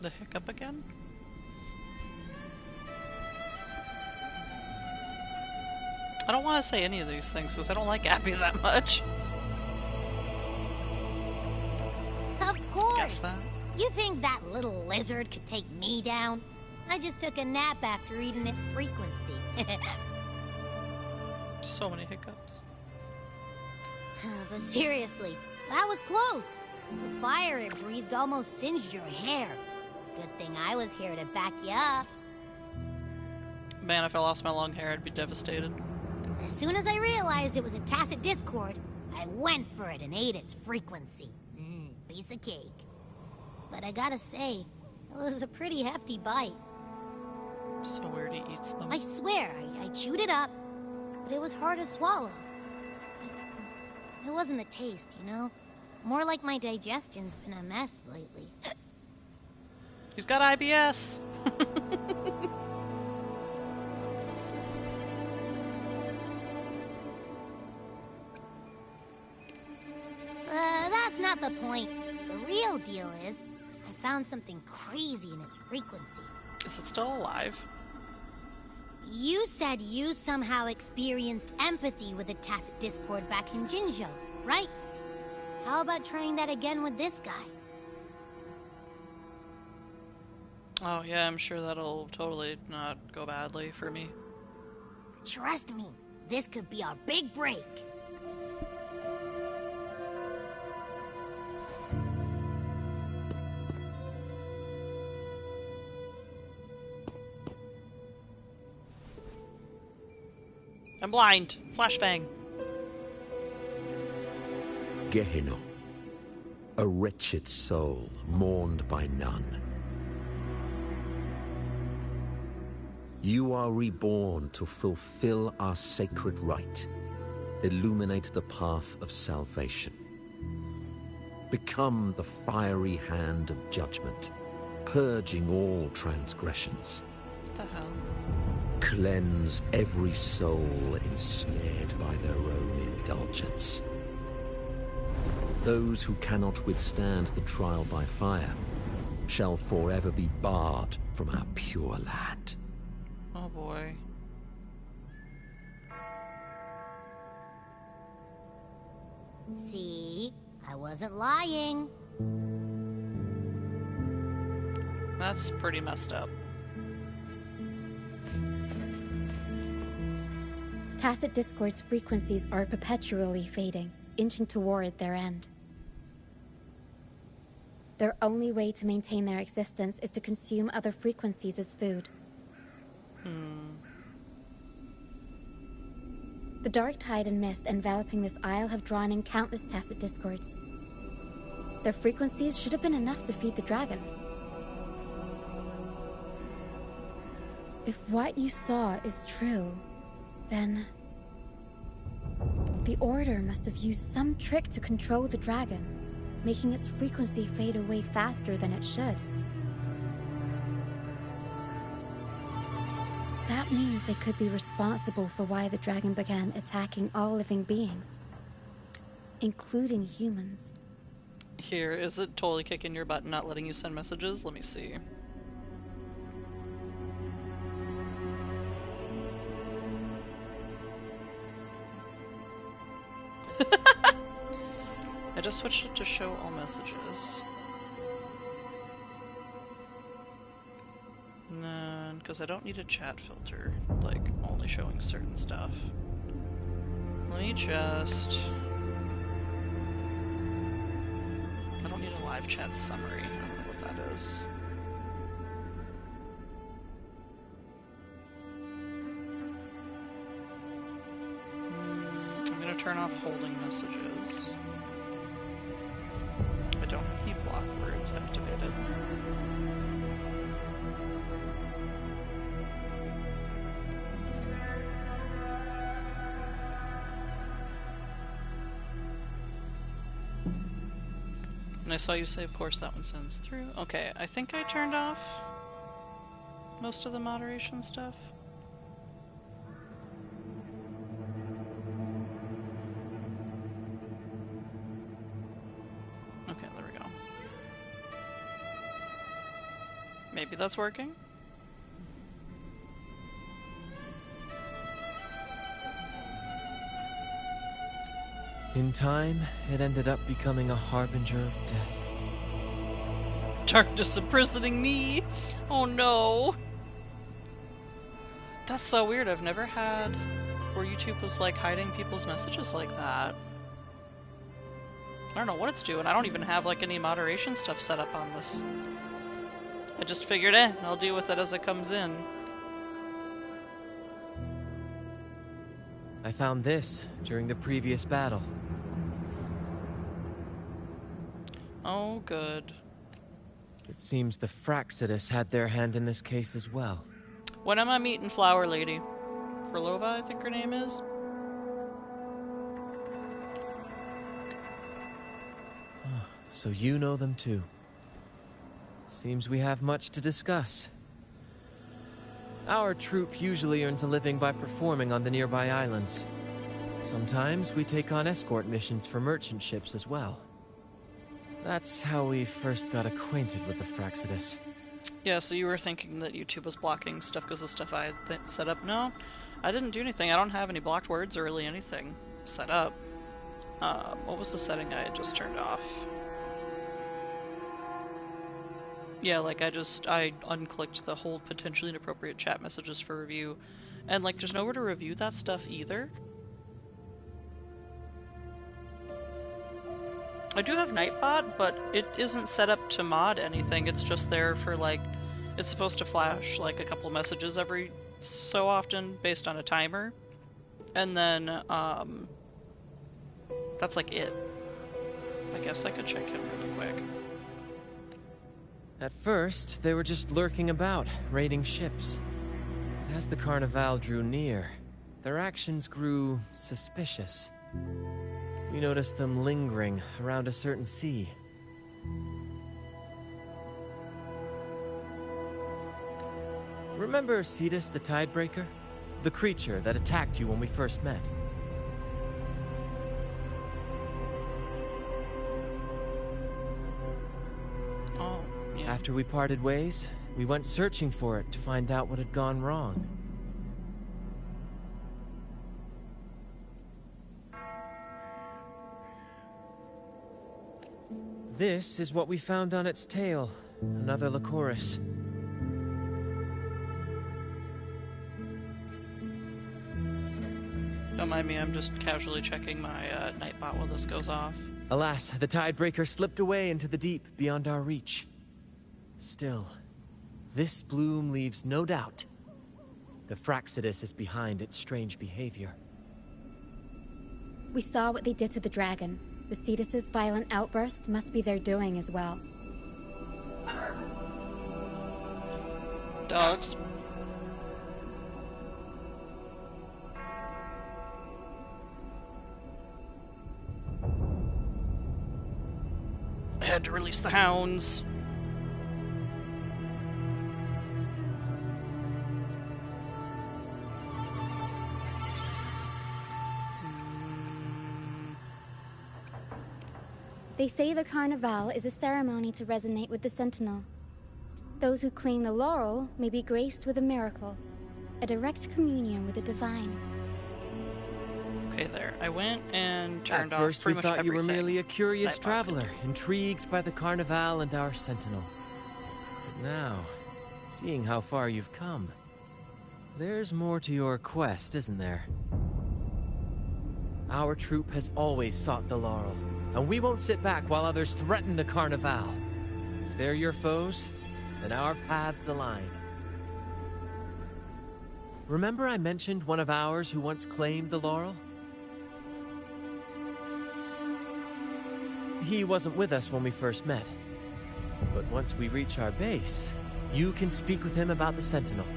The hiccup again? I don't want to say any of these things because I don't like Abby that much. Of course! You think that little lizard could take me down? I just took a nap after eating its frequency. So many hiccups. But seriously, that was close. The fire it breathed almost singed your hair. Good thing I was here to back you up. Man, if I lost my long hair, I'd be devastated. As soon as I realized it was a tacit discord, I went for it and ate its frequency. Piece of cake. But I gotta say, it was a pretty hefty bite. So weird he eats them. I swear, I chewed it up, but it was hard to swallow. It wasn't the taste, you know? More like my digestion's been a mess lately. He's got IBS! That's not the point. The real deal is, I found something crazy in its frequency. Is it still alive? You said you somehow experienced empathy with the tacit discord back in Jinzhou, right? How about trying that again with this guy? Oh yeah, I'm sure that'll totally not go badly for me. Trust me, this could be our big break. I'm blind. Flashbang. Gehenna, a wretched soul mourned by none. You are reborn to fulfill our sacred rite, illuminate the path of salvation. Become the fiery hand of judgment, purging all transgressions. What the hell? Cleanse every soul ensnared by their own indulgence. Those who cannot withstand the trial by fire shall forever be barred from our pure land. Oh boy. See? I wasn't lying. That's pretty messed up. Tacit Discord's frequencies are perpetually fading, inching toward their end. Their only way to maintain their existence is to consume other frequencies as food. The dark tide and mist enveloping this isle have drawn in countless Tacit Discords. Their frequencies should have been enough to feed the dragon. If what you saw is true, then the Order must have used some trick to control the dragon, making its frequency fade away faster than it should. That means they could be responsible for why the dragon began attacking all living beings, including humans. Here, is it totally kicking your butt and not letting you send messages? Let me see. I just switched it to show all messages. None, because I don't need a chat filter, like only showing certain stuff. Let me just... I don't need a live chat summary. I don't know what that is. I'm gonna turn off holding messages. I don't have any block words activated. And I saw you say, of course, that one sends through. Okay, I think I turned off most of the moderation stuff. Okay, there we go. Maybe that's working? In time, it ended up becoming a harbinger of death. Darkness imprisoning me! Oh no! That's so weird. I've never had where YouTube was like hiding people's messages like that. I don't know what it's doing. I don't even have like any moderation stuff set up on this. I just figured, I'll deal with it as it comes in. I found this during the previous battle. Oh, good. It seems the Fraxidus had their hand in this case as well. When am I meeting Flower Lady? Frolova, I think her name is? So you know them too. Seems we have much to discuss. Our troop usually earns a living by performing on the nearby islands. Sometimes we take on escort missions for merchant ships as well. That's how we first got acquainted with the Fraxidus. Yeah, so you were thinking that YouTube was blocking stuff because of stuff I had set up? No, I didn't do anything. I don't have any blocked words or really anything set up. What was the setting I had just turned off? Yeah, like I unclicked the hold potentially inappropriate chat messages for review, and like there's nowhere to review that stuff either. I do have Nightbot, but it isn't set up to mod anything. It's just there for like, it's supposed to flash like a couple messages every so often based on a timer, and then that's like it. I guess I could check him really quick. At first, they were just lurking about, raiding ships. But as the Carnival drew near, their actions grew suspicious. We noticed them lingering around a certain sea. Remember Cetus the Tidebreaker? The creature that attacked you when we first met? Oh, yeah. After we parted ways, we went searching for it to find out what had gone wrong. This is what we found on its tail. Another Lycoris. Don't mind me, I'm just casually checking my Nightbot while this goes off. Alas, the Tidebreaker slipped away into the deep beyond our reach. Still, this bloom leaves no doubt. The Fraxidus is behind its strange behavior. We saw what they did to the dragon. The Cetus's violent outburst must be their doing as well. Dogs. I had to release the hounds. They say the Carnival is a ceremony to resonate with the Sentinel. Those who claim the laurel may be graced with a miracle, a direct communion with the divine. Okay, there. I went and turned off At first we pretty much thought you were everything. merely a curious Nightbot traveler, intrigued by the Carnival and our Sentinel. But now, seeing how far you've come, there's more to your quest, isn't there? Our troop has always sought the laurel, and we won't sit back while others threaten the Carnival. If they're your foes, then our paths align. Remember I mentioned one of ours who once claimed the laurel? He wasn't with us when we first met. But once we reach our base, you can speak with him about the Sentinel.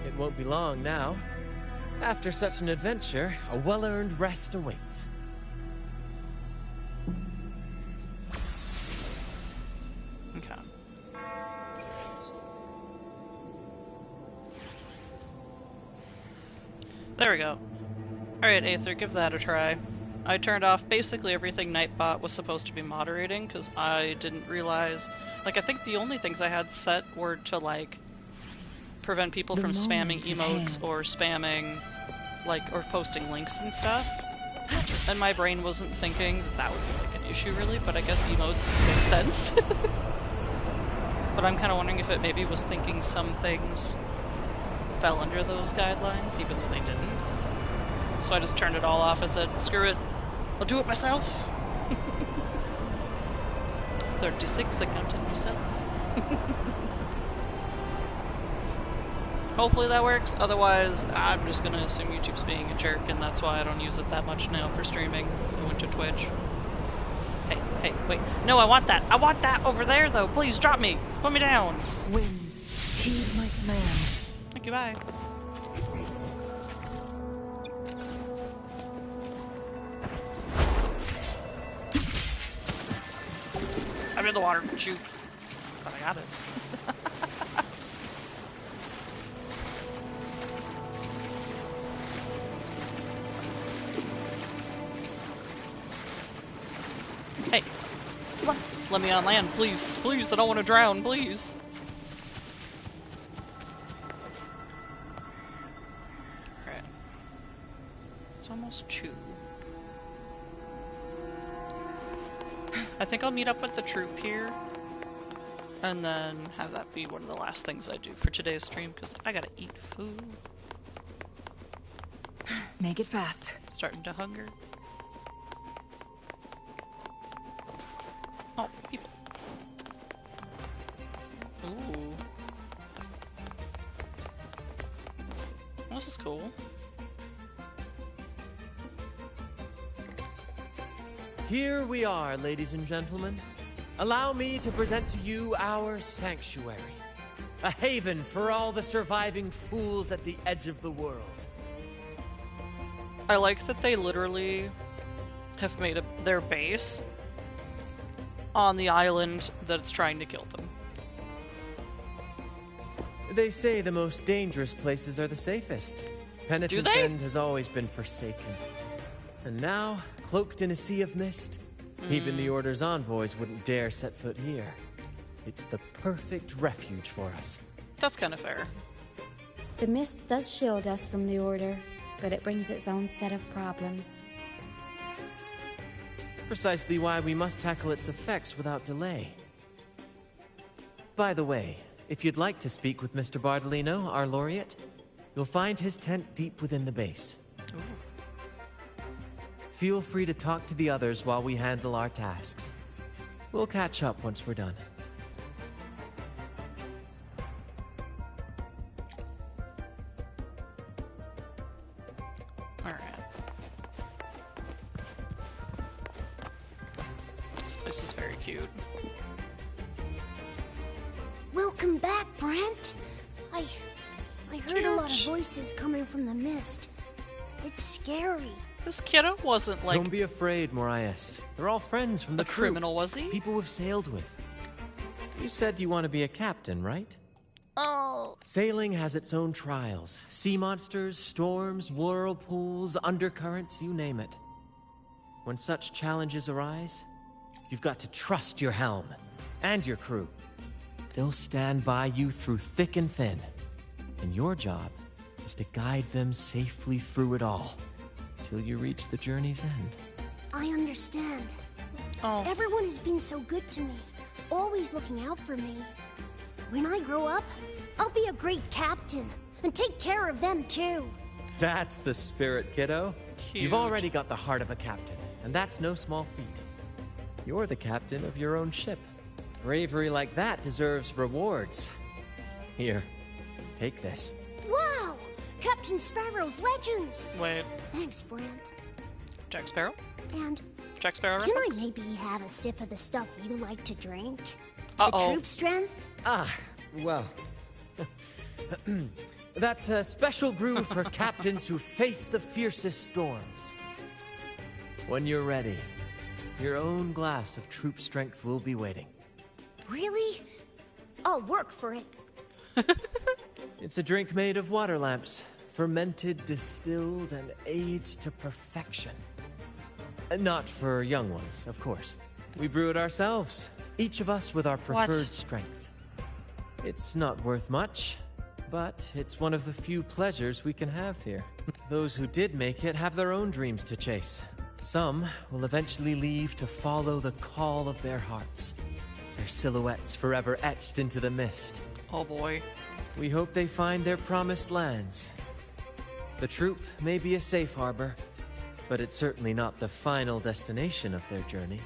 It won't be long now. After such an adventure, a well-earned rest awaits. There we go. Alright, Aether, give that a try. I turned off basically everything Nightbot was supposed to be moderating, because I didn't realize... Like, I think the only things I had set were to, like, prevent people from spamming emotes or spamming, like, or posting links and stuff. And my brain wasn't thinking that would be, like, an issue, really, but I guess emotes make sense. But I'm kind of wondering if it maybe was thinking some things fell under those guidelines, even though they didn't. So I just turned it all off. I said, screw it, I'll do it myself. 36 account on yourself. Hopefully that works, otherwise I'm just gonna assume YouTube's being a jerk, and that's why I don't use it that much now for streaming. I went to Twitch. Hey, wait. No, I want that! I want that over there, though! Please, drop me! Put me down! Winds, heed my command. Thank you, bye. I'm in the water. Shoot. But I got it. Hey. Come on. Let me on land, please. Please, I don't want to drown, please. Alright. It's almost 2. I think I'll meet up with the troop here, and then have that be one of the last things I do for today's stream, because I gotta eat food. Make it fast. Starting to hunger. Oh, people. Ooh. This is cool. Here we are, ladies and gentlemen. Allow me to present to you our sanctuary. A haven for all the surviving fools at the edge of the world. I like that they literally have made their base on the island that's trying to kill them. They say the most dangerous places are the safest. Penitence End has always been forsaken. And now, cloaked in a sea of mist, even the Order's envoys wouldn't dare set foot here. It's the perfect refuge for us. That's kind of fair. The mist does shield us from the Order, but it brings its own set of problems. Precisely why we must tackle its effects without delay. By the way, if you'd like to speak with Mr. Bardolino, our laureate, you'll find his tent deep within the base. Ooh. Feel free to talk to the others while we handle our tasks. We'll catch up once we're done. Alright. This place is very cute. Welcome back, Brent. I heard a lot of voices coming from the mist. It's scary. This kiddo wasn't like... Don't be afraid, Morias. They're all friends from the crew. criminal, was he? People we've sailed with. You said you want to be a captain, right? Oh. Sailing has its own trials. Sea monsters, storms, whirlpools, undercurrents, you name it. When such challenges arise, you've got to trust your helm and your crew. They'll stand by you through thick and thin. And your job is to guide them safely through it all. Till you reach the journey's end. I understand. Oh. Everyone has been so good to me, always looking out for me. When I grow up, I'll be a great captain and take care of them too. That's the spirit, kiddo. Cute. You've already got the heart of a captain, and that's no small feat. You're the captain of your own ship. Bravery like that deserves rewards. Here, take this. Wow! Captain Sparrow's legends! Wait. Thanks, Brent. Jack Sparrow? And Jack Sparrow can reference? I maybe have a sip of the stuff you like to drink? Uh-oh. The troop strength? Ah, well. That's a special brew for captains who face the fiercest storms. When you're ready, your own glass of troop strength will be waiting. Really? I'll work for it. It's a drink made of water lamps, fermented, distilled, and aged to perfection. Not for young ones, of course. We brew it ourselves, each of us with our preferred strength. It's not worth much, but it's one of the few pleasures we can have here. Those who did make it have their own dreams to chase. Some will eventually leave to follow the call of their hearts, their silhouettes forever etched into the mist. Oh boy. We hope they find their promised lands. The troop may be a safe harbor, but it's certainly not the final destination of their journey.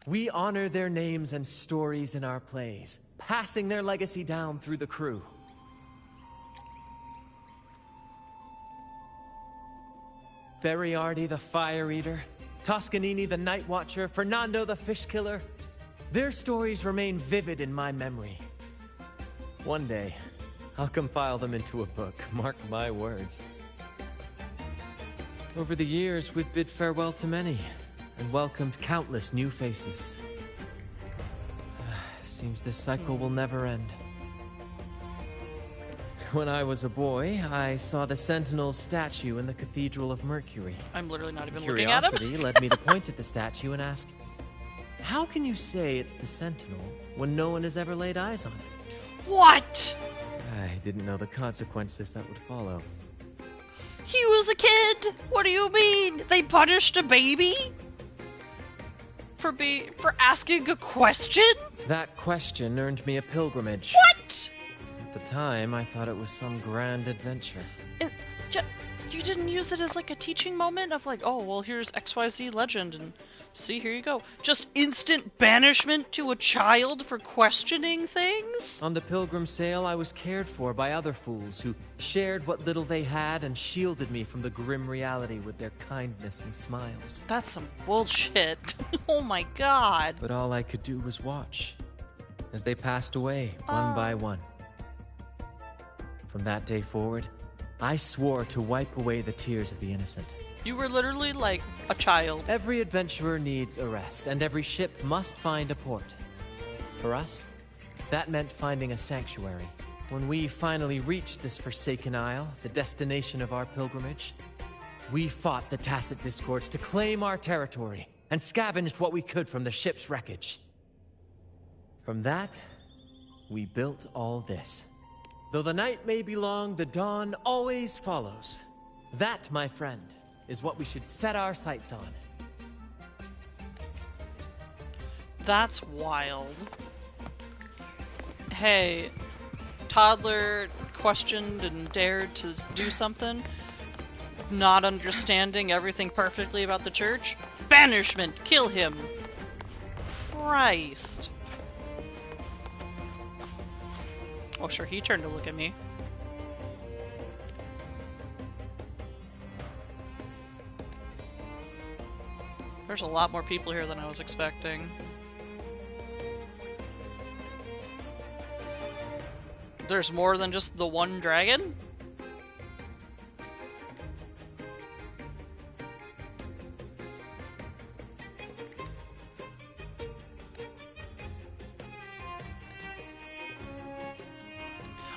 We honor their names and stories in our plays, passing their legacy down through the crew. Beriardi the Fire Eater, Toscanini the Night Watcher, Fernando the Fish Killer. Their stories remain vivid in my memory. One day, I'll compile them into a book, mark my words. Over the years, we've bid farewell to many, and welcomed countless new faces. Seems this cycle will never end. When I was a boy, I saw the Sentinel's statue in the Cathedral of Mercury. I'm literally not even looking at him. Curiosity led me to point at the statue and ask, how can you say it's the Sentinel when no one has ever laid eyes on it? What? I didn't know the consequences that would follow. He was a kid! What do you mean? They punished a baby? For asking a question? That question earned me a pilgrimage. What? At the time, I thought it was some grand adventure. You didn't use it as like a teaching moment of like, oh, well, here's XYZ legend and see, here you go. Just instant banishment to a child for questioning things? On the pilgrim sail, I was cared for by other fools who shared what little they had and shielded me from the grim reality with their kindness and smiles. That's some bullshit. Oh my god. But all I could do was watch as they passed away one by one. From that day forward, I swore to wipe away the tears of the innocent. You were literally like a child. Every adventurer needs a rest, and every ship must find a port. For us, that meant finding a sanctuary. When we finally reached this forsaken isle, the destination of our pilgrimage, we fought the Tacit Discords to claim our territory, and scavenged what we could from the ship's wreckage. From that, we built all this. Though the night may be long, the dawn always follows. That, my friend, is what we should set our sights on. That's wild. Hey, toddler questioned and dared to do something, not understanding everything perfectly about the church. Banishment! Kill him! Christ. Oh sure, he turned to look at me. There's a lot more people here than I was expecting. There's more than just the one dragon?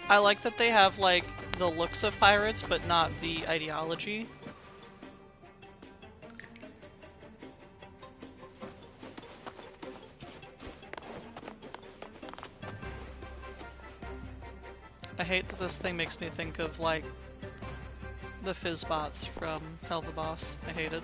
I like that they have, like, the looks of pirates, but not the ideology. I hate that this thing makes me think of, like, the Fizzbots from Hell the Boss. I hate it.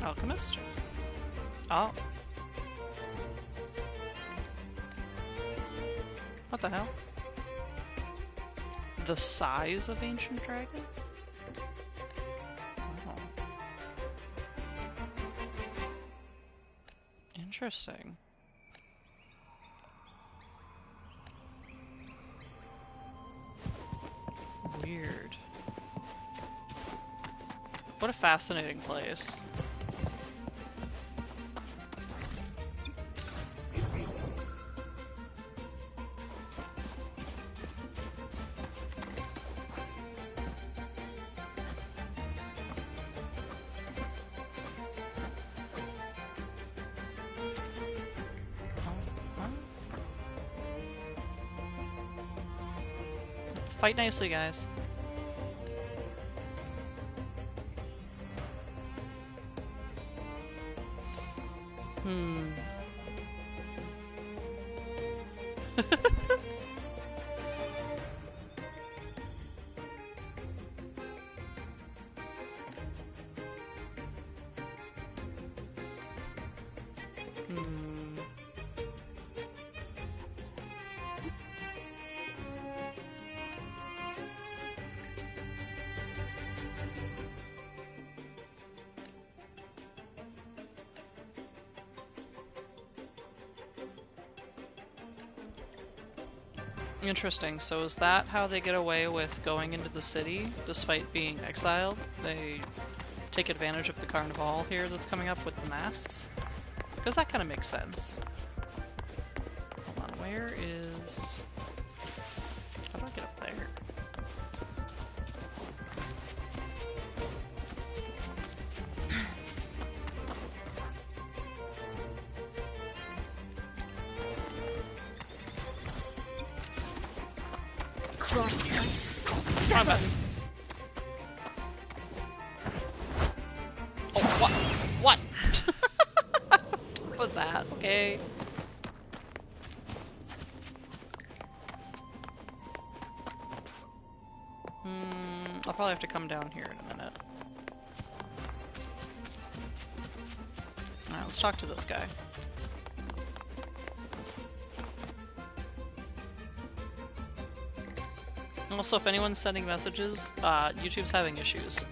Alchemist? Oh. What the hell? The size of ancient dragons? Oh. Interesting. Weird. What a fascinating place. Fight nicely, guys. Interesting. So is that how they get away with going into the city despite being exiled? They take advantage of the carnival here that's coming up with the masks? Because that kind of makes sense. Hold on, where is... How do I get up there? Wrong button. Oh, what? What? What was that? Okay. I'll probably have to come down here in a minute. Alright, let's talk to this guy. Also, if anyone's sending messages, YouTube's having issues.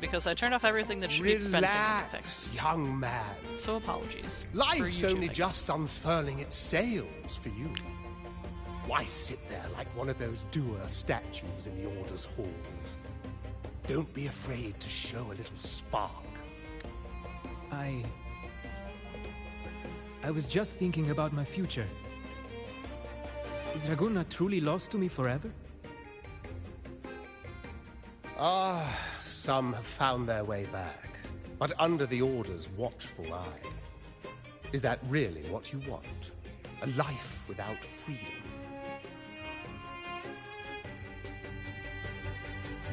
Because I turned off everything that should be preventing everything. Relax, young man. So apologies. Life's only just unfurling its sails for you. Why sit there like one of those dour statues in the Order's halls? Don't be afraid to show a little spark. I was just thinking about my future. Is Raguna truly lost to me forever? Some have found their way back, but under the Order's watchful eye. Is that really what you want? A life without freedom?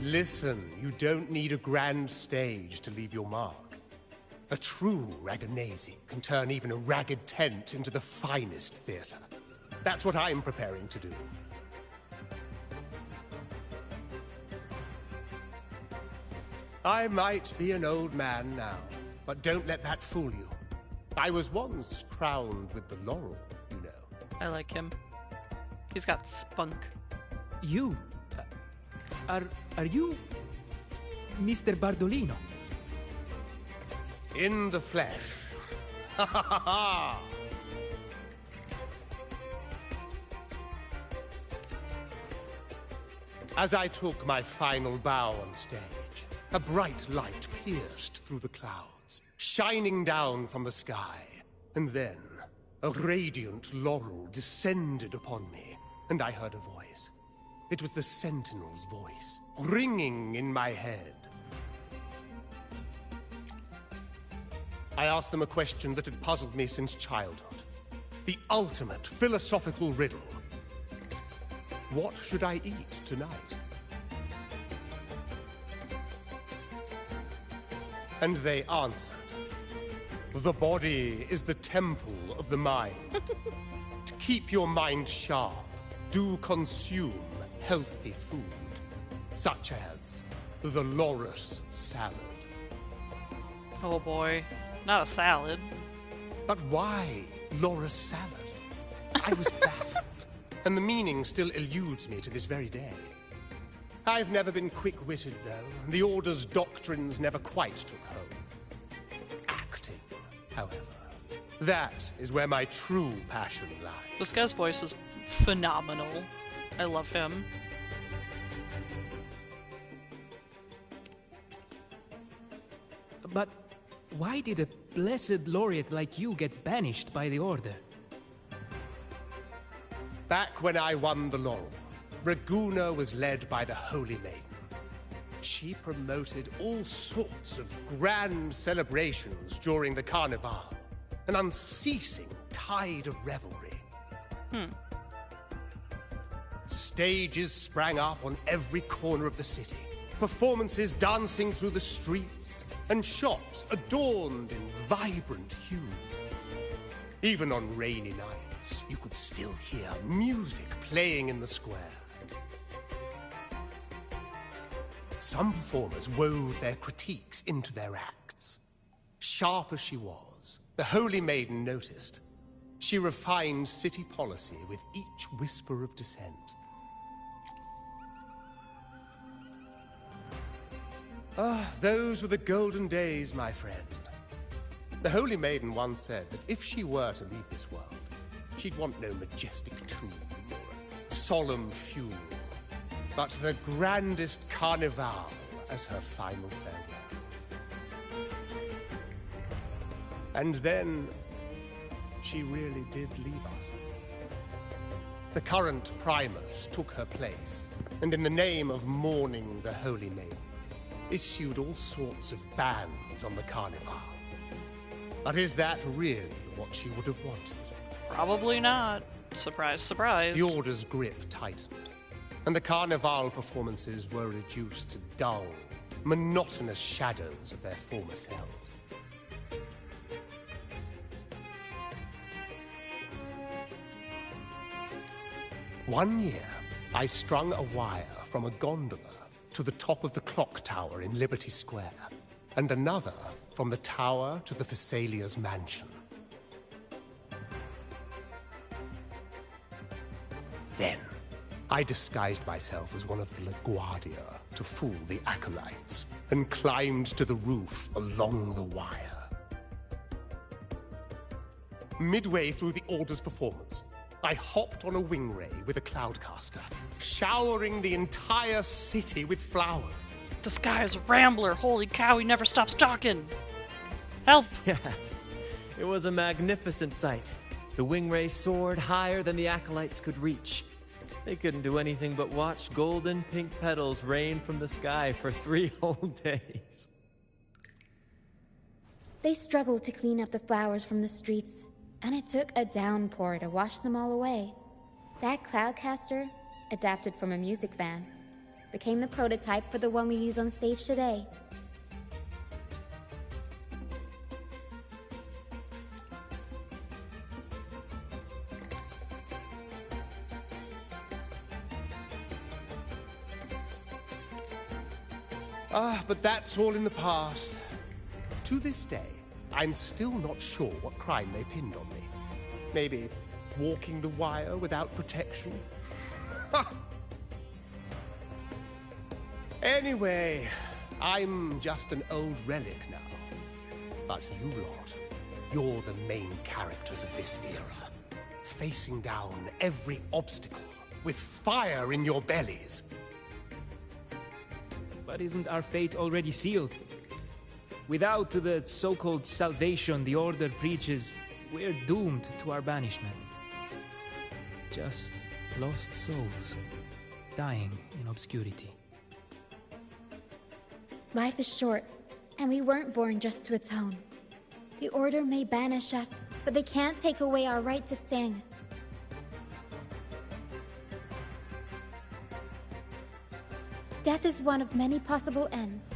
Listen, you don't need a grand stage to leave your mark. A true Raganese can turn even a ragged tent into the finest theater. That's what I'm preparing to do. I might be an old man now, but don't let that fool you. I was once crowned with the laurel, you know. I like him. He's got spunk. You? Are you... Mr. Bardolino? In the flesh. Ha ha ha ha! As I took my final bow on stage, a bright light pierced through the clouds, shining down from the sky. And then, a radiant laurel descended upon me, and I heard a voice. It was the Sentinel's voice, ringing in my head. I asked them a question that had puzzled me since childhood. The ultimate philosophical riddle. What should I eat tonight? And they answered. The body is the temple of the mind. To keep your mind sharp, do consume healthy food, such as the Loris salad. Oh boy, not a salad. But why Loris salad? I was baffled, and the meaning still eludes me to this very day. I've never been quick-witted, though, and the Order's doctrines never quite took home. Acting, however, that is where my true passion lies. This guy's voice is phenomenal. I love him. But why did a blessed laureate like you get banished by the Order? Back when I won the laurel, Raguna was led by the Holy Maiden. She promoted all sorts of grand celebrations during the Carnival, an unceasing tide of revelry. Stages sprang up on every corner of the city. Performances dancing through the streets, and shops adorned in vibrant hues. Even on rainy nights, you could still hear music playing in the square. Some performers wove their critiques into their acts. Sharp as she was, the Holy Maiden noticed. She refined city policy with each whisper of dissent. Ah, those were the golden days, my friend. The Holy Maiden once said that if she were to leave this world, she'd want no majestic tomb or solemn funeral, but the grandest carnival as her final farewell. And then, she really did leave us. The current Primus took her place, and in the name of mourning the Holy Maiden, issued all sorts of bans on the Carnival. But is that really what she would have wanted? Probably not. Surprise, surprise. The Order's grip tightened, and the Carnival performances were reduced to dull, monotonous shadows of their former selves. One year, I strung a wire from a gondola to the top of the clock tower in Liberty Square, and another from the tower to the Thessalia's mansion. Then, I disguised myself as one of the LaGuardia to fool the acolytes, and climbed to the roof along the wire. Midway through the Order's performance, I hopped on a wingray with a cloudcaster, showering the entire city with flowers. This guy is a rambler. Holy cow, he never stops talking. Help! Yes, it was a magnificent sight. The wingray soared higher than the acolytes could reach. They couldn't do anything but watch golden pink petals rain from the sky for 3 whole days. They struggled to clean up the flowers from the streets, and it took a downpour to wash them all away. That cloudcaster, adapted from a music van, became the prototype for the one we use on stage today. Ah, but that's all in the past. To this day, I'm still not sure what crime they pinned on me. Maybe walking the wire without protection? Anyway, I'm just an old relic now. But you lot, you're the main characters of this era. Facing down every obstacle with fire in your bellies. But isn't our fate already sealed? Without the so-called salvation the Order preaches, we're doomed to our banishment. Just lost souls, dying in obscurity. Life is short, and we weren't born just to atone. The Order may banish us, but they can't take away our right to sing. Death is one of many possible ends,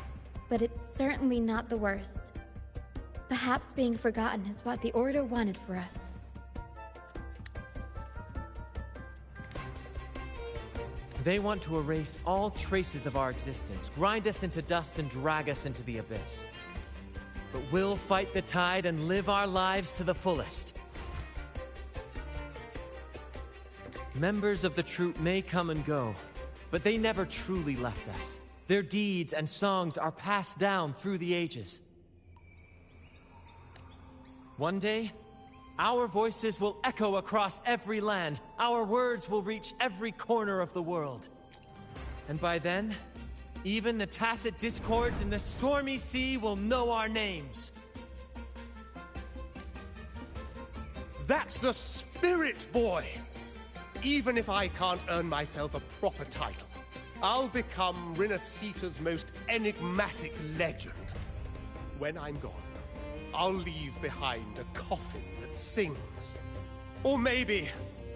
but it's certainly not the worst. Perhaps being forgotten is what the Order wanted for us. They want to erase all traces of our existence, grind us into dust and drag us into the abyss. But we'll fight the tide and live our lives to the fullest. Members of the troupe may come and go, but they never truly left us. Their deeds and songs are passed down through the ages. One day, our voices will echo across every land. Our words will reach every corner of the world. And by then, even the tacit discords in the stormy sea will know our names. That's the spirit, boy! Even if I can't earn myself a proper title, I'll become Rinascita's most enigmatic legend. When I'm gone, I'll leave behind a coffin that sings. Or maybe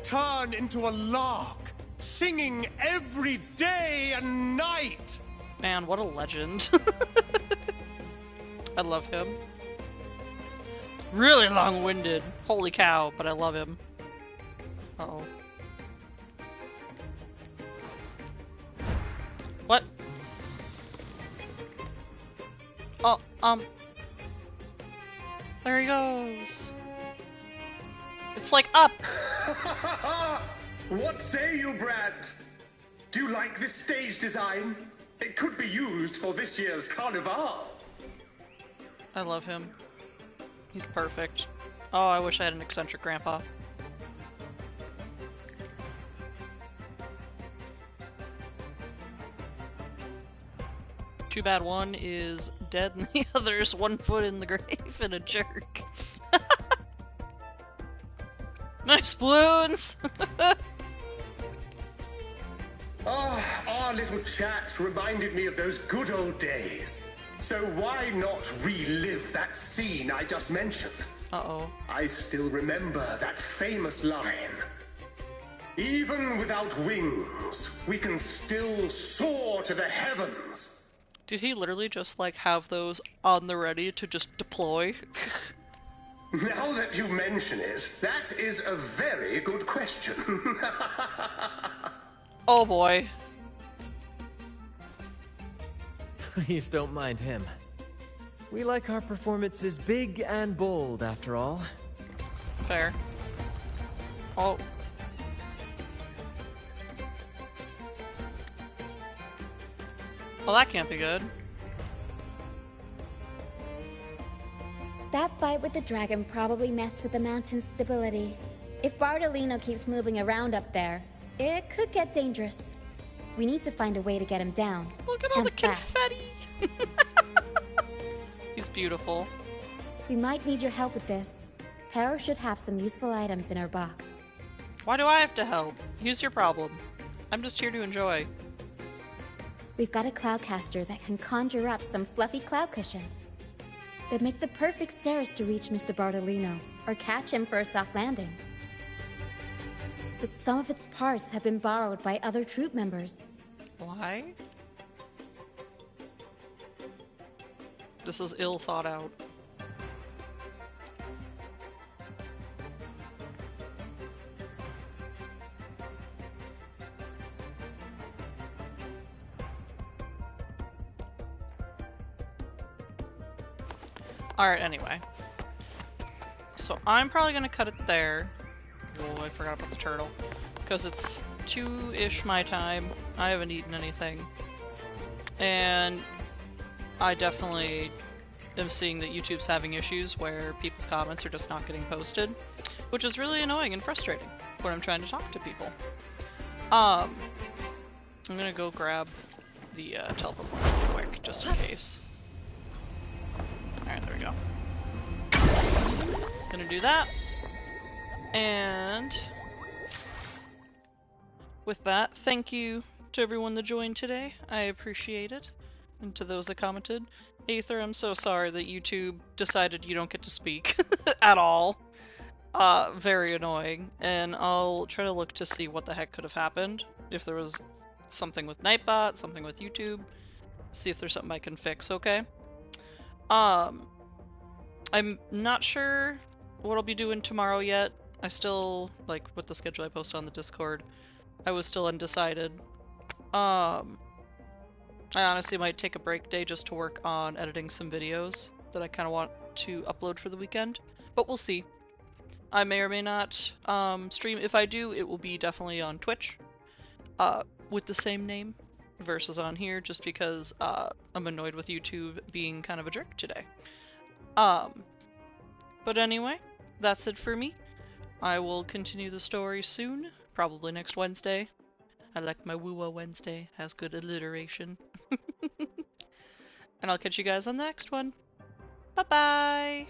turn into a lark singing every day and night. Man, what a legend. I love him. Really long-winded. Holy cow, but I love him. Uh-oh. What? Oh, there he goes. It's like up. What say you, Brad? Do you like this stage design? It could be used for this year's carnival. I love him. He's perfect. Oh, I wish I had an eccentric grandpa. Too bad one is dead and the other's 1 foot in the grave and a jerk. Nice balloons! Our little chat reminded me of those good old days. So why not relive that scene I just mentioned? Uh-oh. I still remember that famous line. Even without wings, we can still soar to the heavens. Did he literally just, like, have those on the ready to just deploy? Now that you mention it, that is a very good question. Oh boy. Please don't mind him. We like our performances big and bold, after all. Fair. Oh. Well, that can't be good. That fight with the dragon probably messed with the mountain's stability. If Bardolino keeps moving around up there, it could get dangerous. We need to find a way to get him down. Look at all the fast. confetti! He's beautiful. We might need your help with this. Hera should have some useful items in her box. Why do I have to help? Here's your problem. I'm just here to enjoy. We've got a cloudcaster that can conjure up some fluffy cloud cushions. They'd make the perfect stairs to reach Mr. Bardolino, or catch him for a soft landing. But some of its parts have been borrowed by other troop members. Why? This is ill thought out. Alright, anyway. So I'm probably gonna cut it there. Oh, I forgot about the turtle. Because it's 2-ish my time. I haven't eaten anything. And I definitely am seeing that YouTube's having issues where people's comments are just not getting posted. Which is really annoying and frustrating when I'm trying to talk to people. I'm gonna go grab the teleport real quick, just in case. Alright, there we go. Gonna do that. And with that, thank you to everyone that joined today. I appreciate it. And to those that commented. Aether, I'm so sorry that YouTube decided you don't get to speak at all. Very annoying. And I'll try to look to see what the heck could have happened. If there was something with Nightbot, something with YouTube. See if there's something I can fix, okay? I'm not sure what I'll be doing tomorrow yet. I still, like, with the schedule I posted on the Discord, I was still undecided. I honestly might take a break day just to work on editing some videos that I kind of want to upload for the weekend, but we'll see. I may or may not stream. If I do, it will be definitely on Twitch, with the same name, versus on here, just because I'm annoyed with YouTube being kind of a jerk today. But anyway, that's it for me. I will continue the story soon, probably next Wednesday. I like my wuwa Wednesday, has good alliteration. And I'll catch you guys on the next one. Bye-bye!